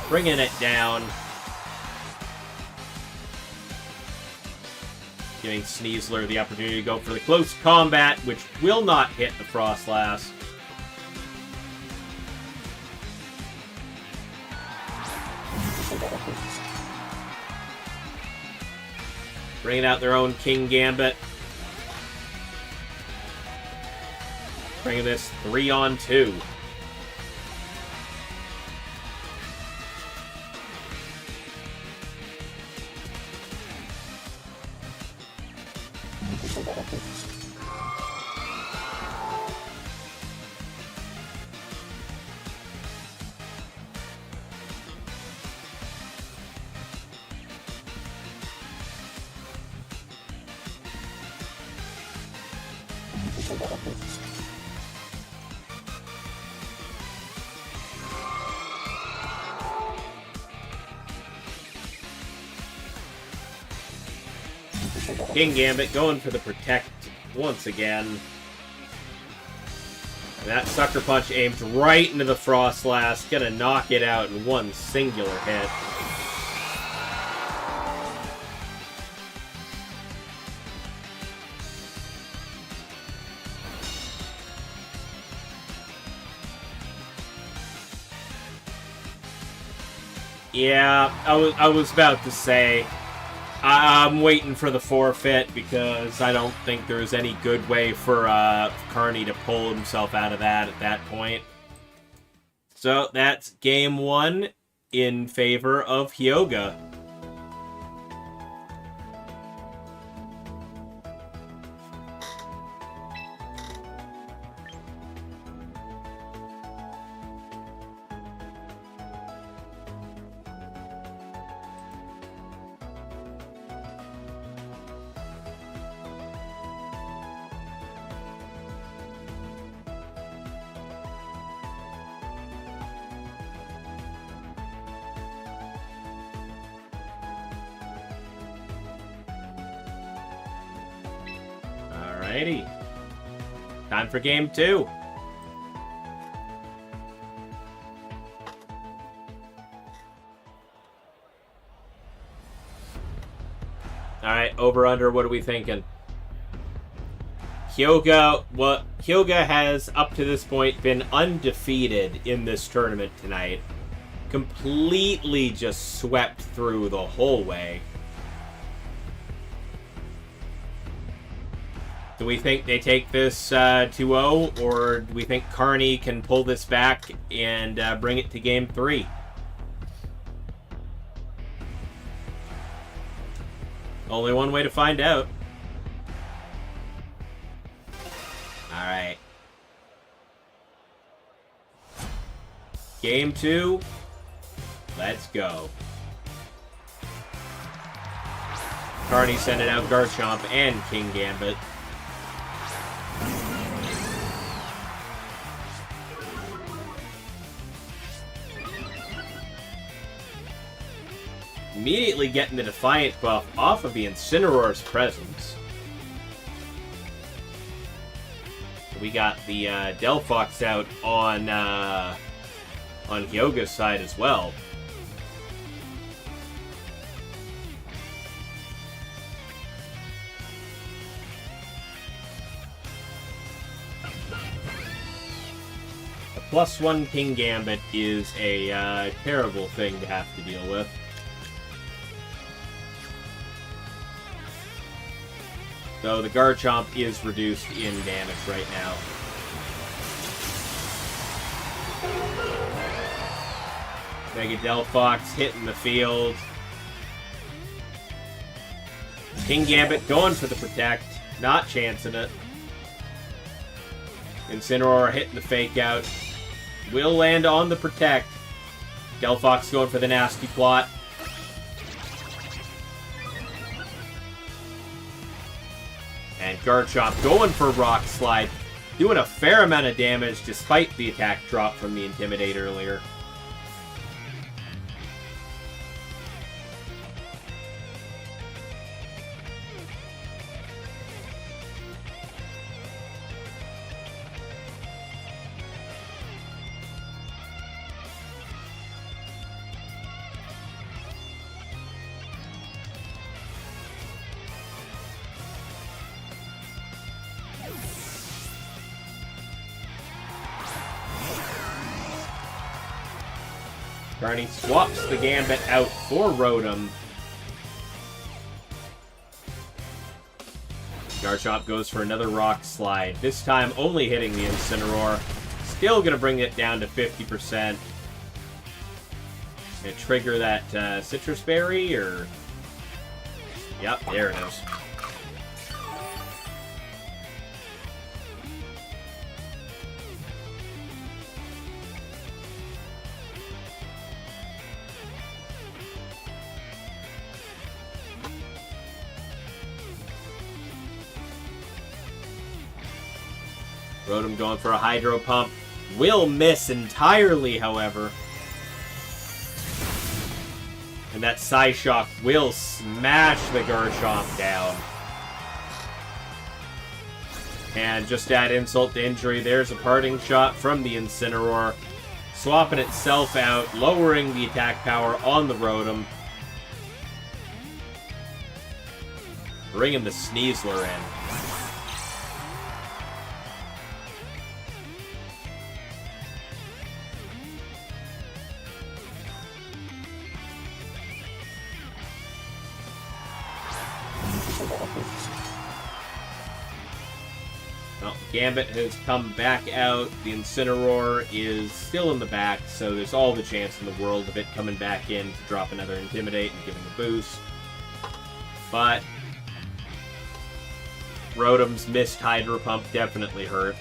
Bringing it down. Giving Sneasler the opportunity to go for the close combat, which will not hit the Frostlass. Bringing out their own King Gambit. Bringing this 3-on-2. King Gambit going for the Protect once again. And that Sucker Punch aimed right into the Frostlass, gonna knock it out in one singular hit. Yeah, I was about to say, I'm waiting for the forfeit because I don't think there's any good way for Carney to pull himself out of that at that point. So that's game 1 in favor of Hyuga. Alrighty. Time for game 2. Alright, over under, what are we thinking? Hyuga has up to this point been undefeated in this tournament tonight. Completely just swept through the whole way. Do we think they take this 2-0, or do we think Carney can pull this back and bring it to game 3? Only one way to find out. Alright. Game 2. Let's go. Carney sending out Garchomp and King Gambit. Immediately getting the Defiant buff off of the Incineroar's presence. We got the Delphox out on Hyuga's side as well. A +1 King Gambit is a terrible thing to have to deal with. So the Garchomp is reduced in damage right now. Mega Delphox hitting the field. King Gambit going for the Protect, not chancing it. Incineroar hitting the Fake Out. Will land on the Protect. Delphox going for the Nasty Plot. And Garchomp going for Rock Slide, doing a fair amount of damage despite the attack drop from the Intimidate earlier. Carney swaps the Gambit out for Rotom. Garchomp goes for another Rock Slide, this time only hitting the Incineroar. Still going to bring it down to 50%. Gonna trigger that Citrus Berry, or... Yep, there it is. Rotom going for a Hydro Pump. Will miss entirely, however. And that Psyshock will smash the Garchomp down. And just add insult to injury, there's a parting shot from the Incineroar. Swapping itself out, lowering the attack power on the Rotom. Bringing the Sneasler in. Well, Gambit has come back out. The Incineroar is still in the back, so there's all the chance in the world of it coming back in to drop another Intimidate and giving a boost. But Rotom's missed Hydro Pump definitely hurt.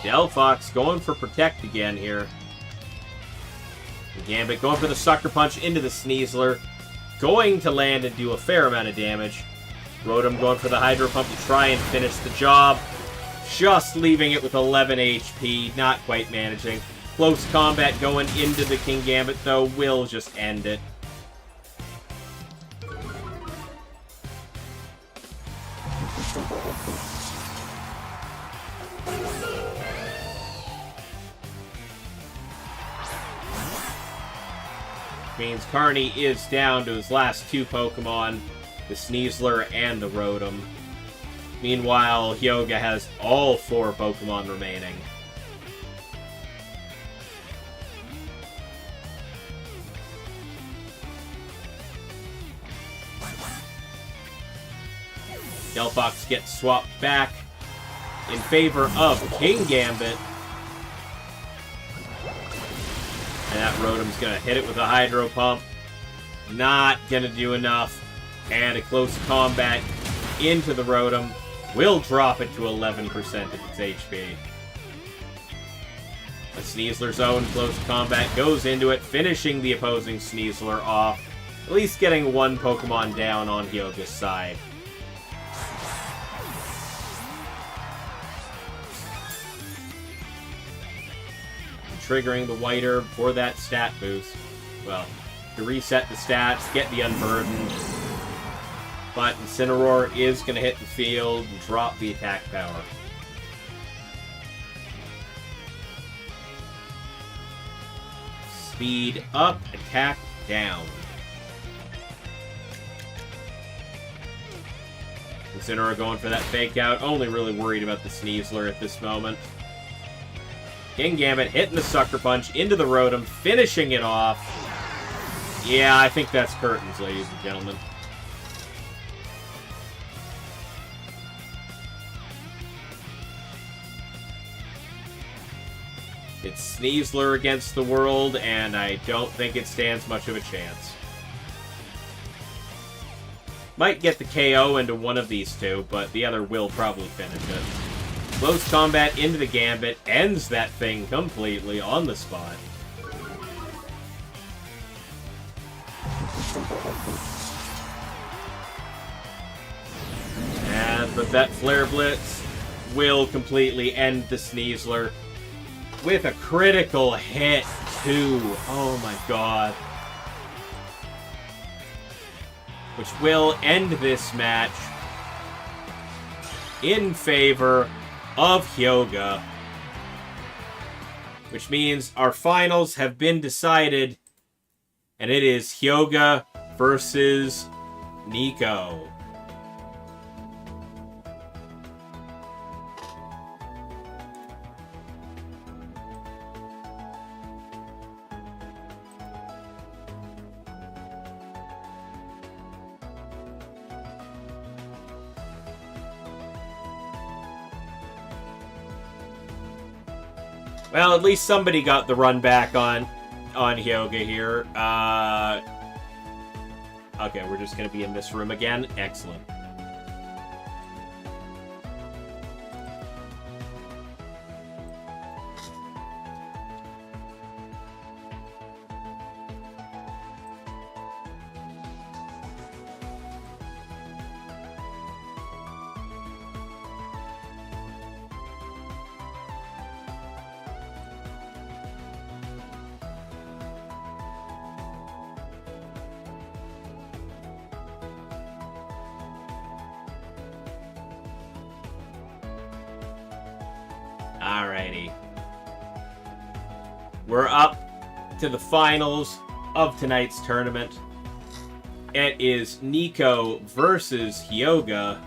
Delphox going for Protect again here. Gambit going for the Sucker Punch into the Sneasler. Going to land and do a fair amount of damage. Rotom going for the Hydro Pump to try and finish the job. Just leaving it with 11 HP. Not quite managing. Close combat going into the King Gambit, though, will just end it. Means Carney is down to his last two Pokemon, the Sneasler and the Rotom. Meanwhile, Hyuga has all four Pokemon remaining. Delphox gets swapped back in favor of King Gambit. And that Rotom's going to hit it with a Hydro Pump. Not going to do enough. And a close combat into the Rotom will drop it to 11% of its HP. The Sneasler's own close combat goes into it, finishing the opposing Sneasler off. At least getting one Pokemon down on Hyuga's side. Triggering the White Herb for that stat boost. Well, to reset the stats, get the Unburden. But Incineroar is going to hit the field and drop the attack power. Speed up, attack down. Incineroar going for that fake out, only really worried about the Sneasler at this moment. King Gambit hitting the Sucker Punch into the Rotom, finishing it off. Yeah, I think that's curtains, ladies and gentlemen. It's Sneasler against the world, and I don't think it stands much of a chance. Might get the KO into one of these two, but the other will probably finish it. Close combat into the Gambit ends that thing completely on the spot. But that Flare Blitz will completely end the Sneasler with a critical hit, too. Oh my god. Which will end this match in favor of Hyuga. Which means our finals have been decided, and it is Hyuga versus Nico. Well, at least somebody got the run back on Hyoga here. Okay, we're just going to be in this room again. Excellent. Alrighty. We're up to the finals of tonight's tournament. It is Nico versus Hyoga.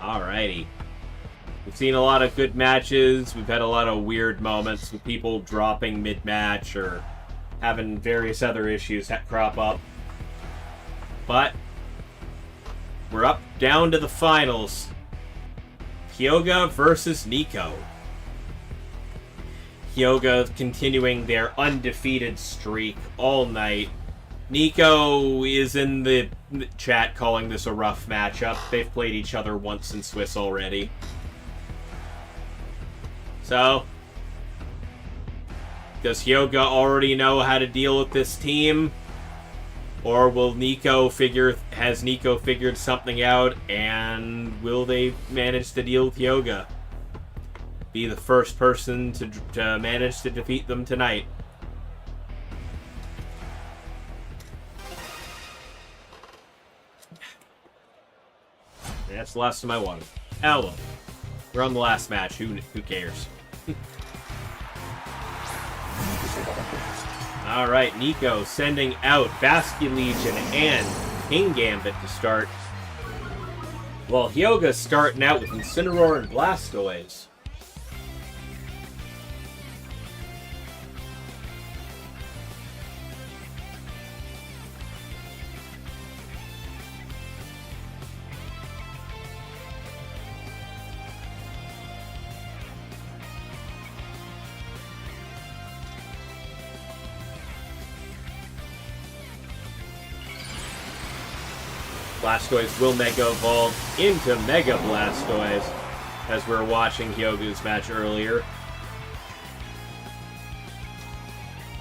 Alrighty. We've seen a lot of good matches. We've had a lot of weird moments with people dropping mid-match or having various other issues that crop up. But we're up down to the finals. Hyoga versus Nico. Hyoga continuing their undefeated streak all night. Nico is in the chat calling this a rough matchup. They've played each other once in Swiss already. So, does Hyoga already know how to deal with this team? Or has Nico figured something out, and will they manage to deal with Hyoga? Be the first person to manage to defeat them tonight. That's the last of my water. Oh well. We're on the last match. Who cares? Alright, Nico sending out Bastion Legion and King Gambit to start. While Hyoga's starting out with Incineroar and Blastoise. Blastoise will Mega Evolve into Mega Blastoise, as we were watching Hyoga's match earlier.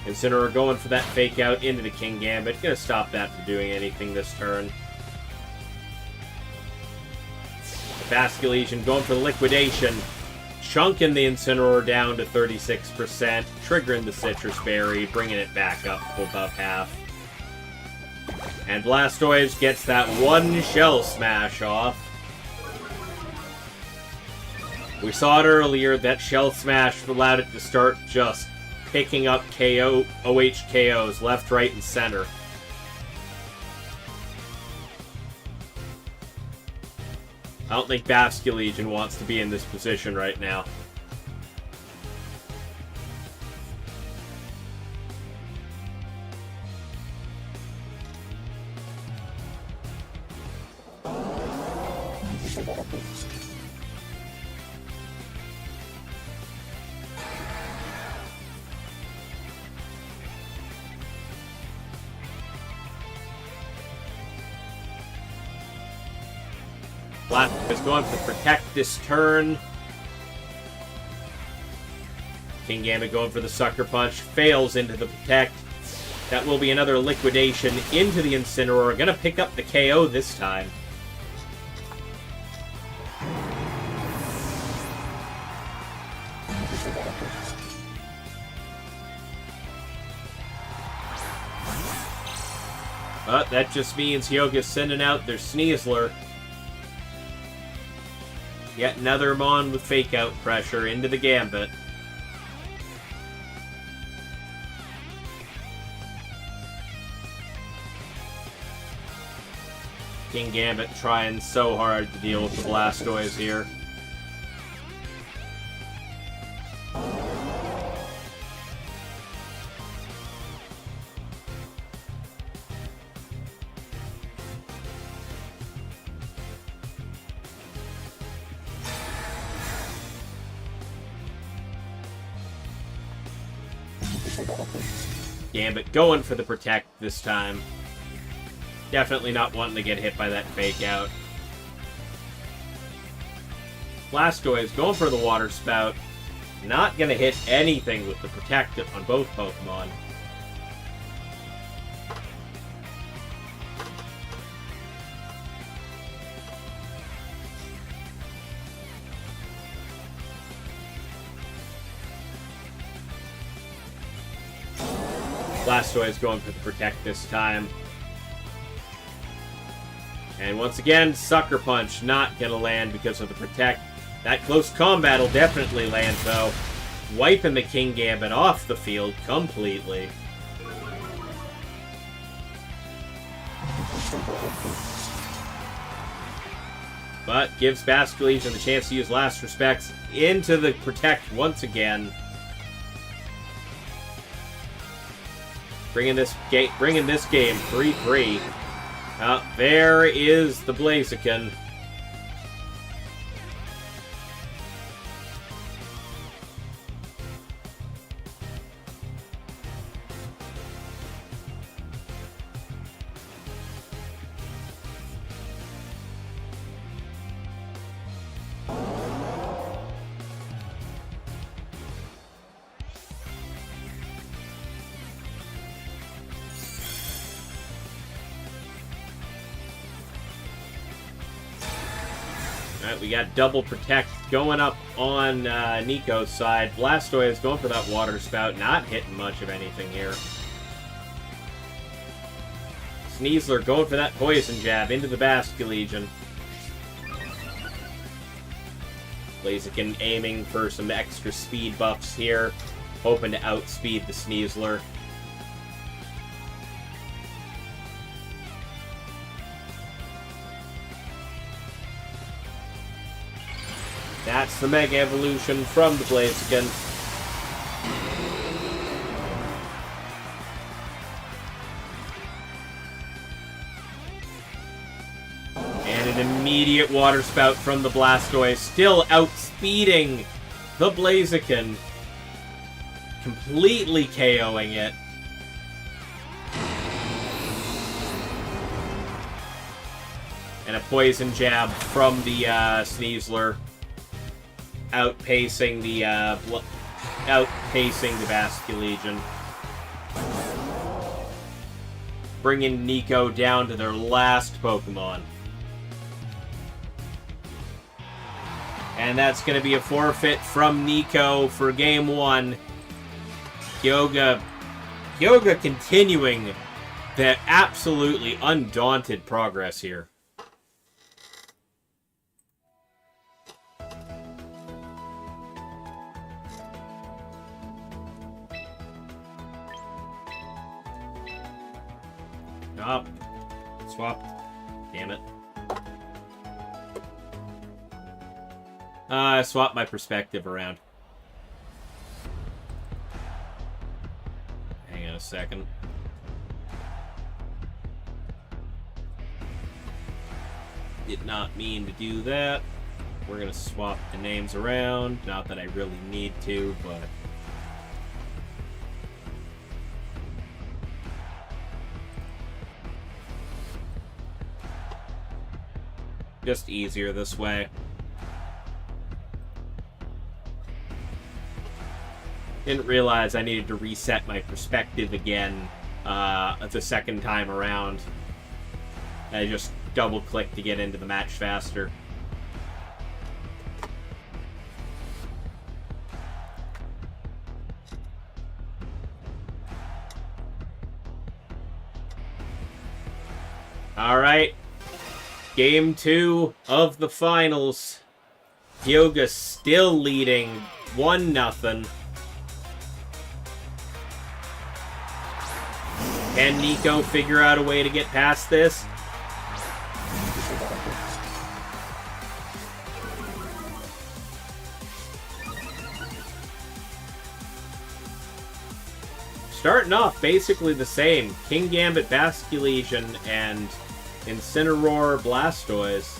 Incineroar going for that Fake Out into the King Gambit. Gonna stop that from doing anything this turn. Bastion Legion going for the Liquidation. Chunking the Incineroar down to 36%. Triggering the Citrus Berry, bringing it back up to above half. And Blastoise gets that one Shell Smash off. We saw it earlier, that Shell Smash allowed it to start just picking up OH KOs left, right, and center. I don't think Bastion Legion wants to be in this position right now. Blastoise is going to protect this turn. King Gambit going for the Sucker Punch. Fails into the Protect. That will be another Liquidation into the Incineroar. Gonna pick up the KO this time. But that just means Hyoga's sending out their Sneasler. Yet another Mon with fake-out pressure into the Gambit. King Gambit trying so hard to deal with the Blastoise here. Gambit going for the Protect this time. Definitely not wanting to get hit by that fake out. Blastoise going for the Water Spout. Not going to hit anything with the Protect on both Pokemon. Blastoise going for the Protect this time. And once again, Sucker Punch not going to land because of the Protect. That close combat will definitely land, though. Wiping the King Gambit off the field completely. But gives Basculegion the chance to use Last Respects into the Protect once again. Bringing this game 3-3. There is the Blaziken. Alright, we got double Protect going up on Nico's side. Blastoise going for that Water Spout, not hitting much of anything here. Sneasler going for that Poison Jab into the Basculegion. Blaziken aiming for some extra speed buffs here, hoping to outspeed the Sneasler. That's the Mega Evolution from the Blaziken. And an immediate Water Spout from the Blastoise, still outspeeding the Blaziken. Completely KOing it. And a Poison Jab from the Sneasler. Outpacing the Basculegion. Bringing Nico down to their last Pokemon. And that's going to be a forfeit from Nico for Game 1. Hyoga continuing their absolutely undaunted progress here. Oh, swap. Damn it. I swapped my perspective around. Hang on a second. Did not mean to do that. We're gonna swap the names around. Not that I really need to, but... just easier this way. Didn't realize I needed to reset my perspective again the second time around. I just double-clicked to get into the match faster. Alright. Game 2 of the finals. Hyoga still leading 1-0. Can Nico figure out a way to get past this? Starting off basically the same. King Gambit, Basculegion, and Incineroar, Blastoise.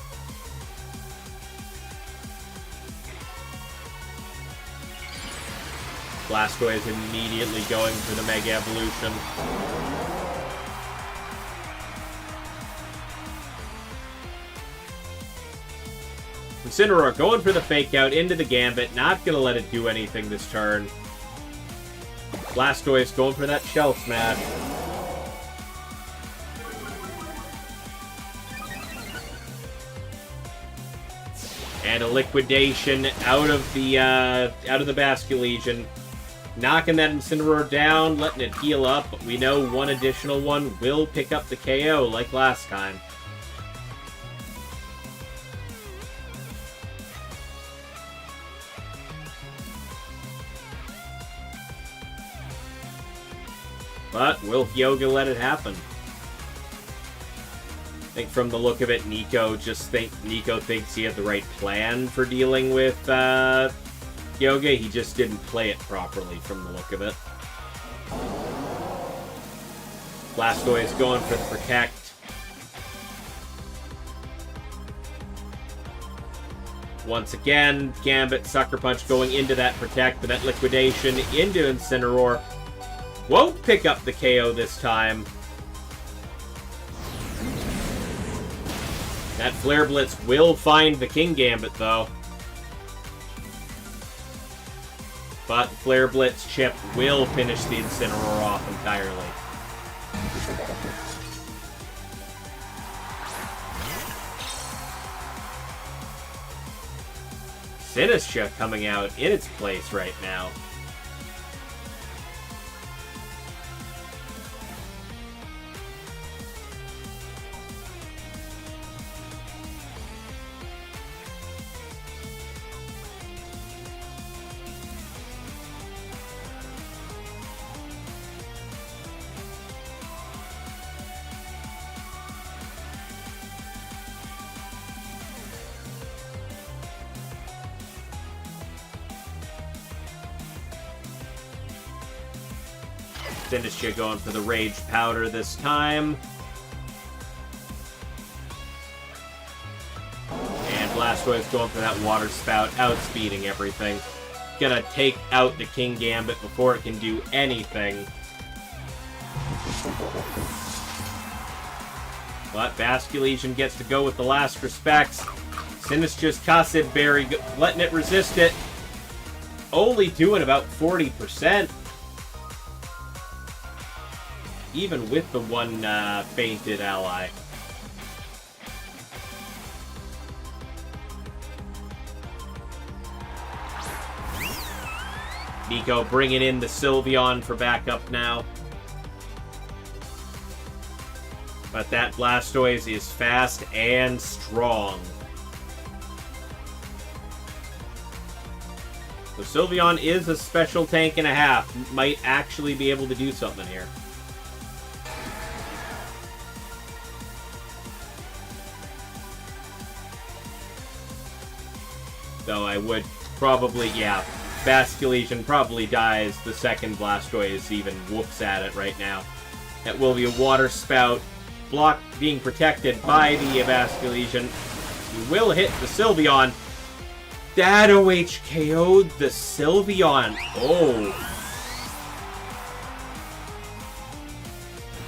Blastoise immediately going for the Mega Evolution. Incineroar going for the Fake Out into the Gambit. Not going to let it do anything this turn. Blastoise going for that Shell Smash. And a Liquidation out of the Basculegion. Knocking that Incineroar down, letting it heal up, but we know one additional one will pick up the KO like last time. But will Hyoga let it happen? I think from the look of it, Nico thinks he had the right plan for dealing with Hyoga. He just didn't play it properly from the look of it. Blastoise going for the Protect. Once again, Gambit, Sucker Punch going into that Protect, but that Liquidation into Incineroar. Won't pick up the KO this time. That Flare Blitz will find the King Gambit, though. But Flare Blitz chip will finish the Incineroar off entirely. Sinistcha coming out in its place right now. Sinistcha going for the Rage Powder this time. And Blastoise going for that Water Spout, outspeeding everything. Gonna take out the King Gambit before it can do anything. But Basculegion gets to go with the last respects. Sinistcha's Cossid Berry, letting it resist it. Only doing about 40%. Even with the one fainted ally. Nico bringing in the Sylveon for backup now. But that Blastoise is fast and strong. So Sylveon is a special tank and a half. Might actually be able to do something here. Though I would probably, yeah, Basculegion probably dies the second Blastoise even whoops at it right now. That will be a Water Spout. Block being protected by the Basculegion. He will hit the Sylveon. That OHKO'd the Sylveon. Oh.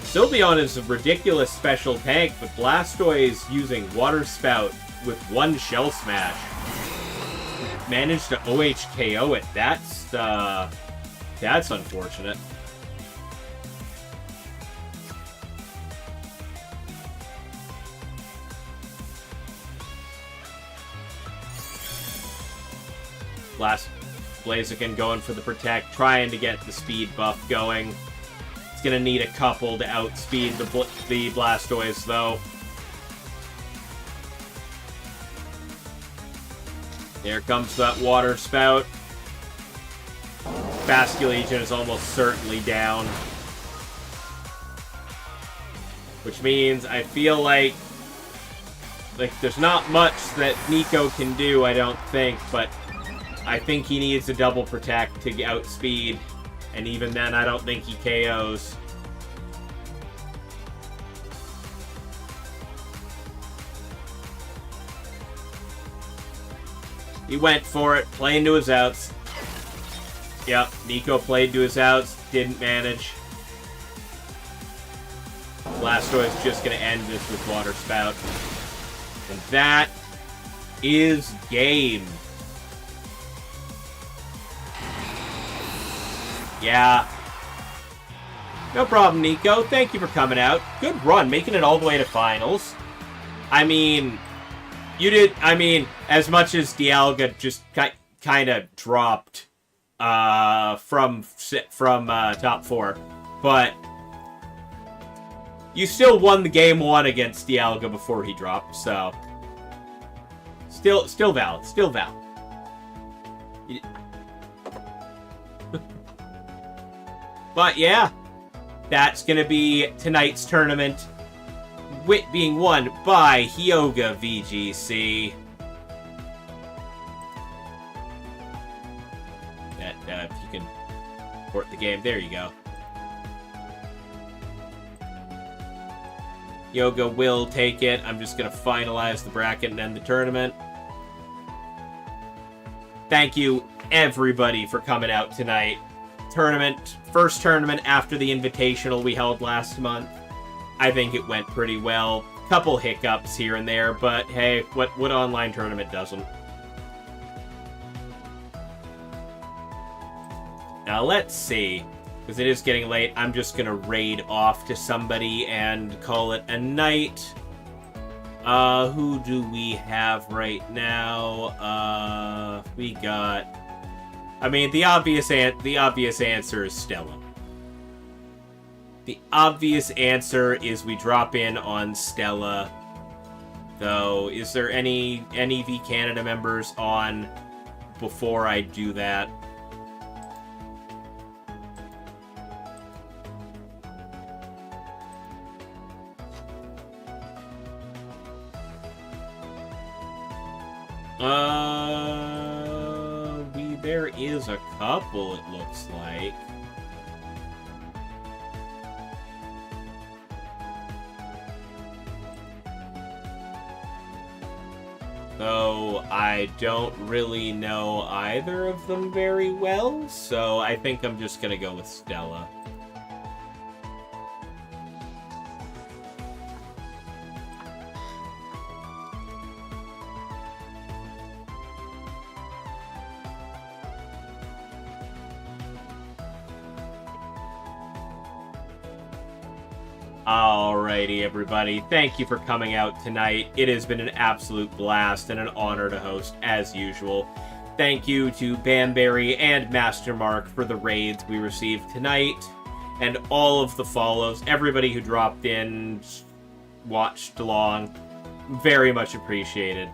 Sylveon is a ridiculous special tank, but Blastoise using Water Spout with one Shell Smash managed to OHKO it. That's unfortunate. Blaziken going for the Protect, trying to get the speed buff going. It's gonna need a couple to outspeed the Blastoise, though. There comes that water spout. Basculegion is almost certainly down. Which means I feel like there's not much that Nico can do, I don't think, but I think he needs a double protect to outspeed, and even then I don't think he KOs. He went for it, playing to his outs. Yep, Nico played to his outs, didn't manage. Blastoise just going to end this with Water Spout. And that is game. Yeah. No problem, Nico. Thank you for coming out. Good run, making it all the way to finals. I mean, you did, as much as Dialga just kind of dropped from top 4, but you still won the game 1 against Dialga before he dropped, so still valid, still valid. But yeah, that's gonna be tonight's tournament, being won by Hyuga VGC. If you can port the game, there you go. Hyuga will take it. I'm just going to finalize the bracket and end the tournament. Thank you, everybody, for coming out tonight. First tournament after the Invitational we held last month. I think it went pretty well. Couple hiccups here and there, but hey, what online tournament doesn't? Now let's see. Because it is getting late, I'm just going to raid off to somebody and call it a night. Who do we have right now? We got... the obvious answer is Stella. The obvious answer is we drop in on Stella. Though, is there any V Canada members on before I do that? There is a couple, it looks like. Though I don't really know either of them very well, so I think I'm just gonna go with Stella. Alrighty, everybody. Thank you for coming out tonight. It has been an absolute blast and an honor to host, as usual. Thank you to Banberry and Master Mark for the raids we received tonight, and all of the follows. Everybody who dropped in, watched along, very much appreciated.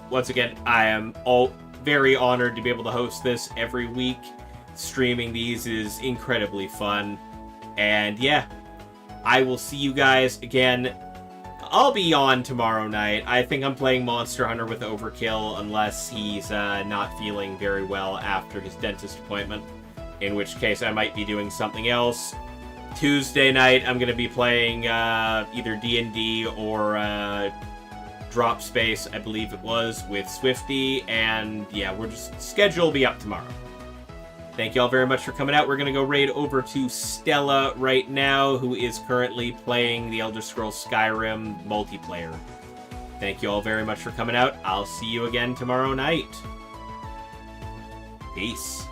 Once again, I am very honored to be able to host this every week. Streaming these is incredibly fun, and yeah. I will see you guys again. I'll be on tomorrow night. I think I'm playing Monster Hunter with Overkill unless he's not feeling very well after his dentist appointment. In which case I might be doing something else. Tuesday night I'm going to be playing either D&D or Drop Space, I believe it was, with Swifty. And yeah, schedule will be up tomorrow. Thank you all very much for coming out. We're going to go raid over to Stella right now, who is currently playing the Elder Scrolls Skyrim multiplayer. Thank you all very much for coming out. I'll see you again tomorrow night. Peace.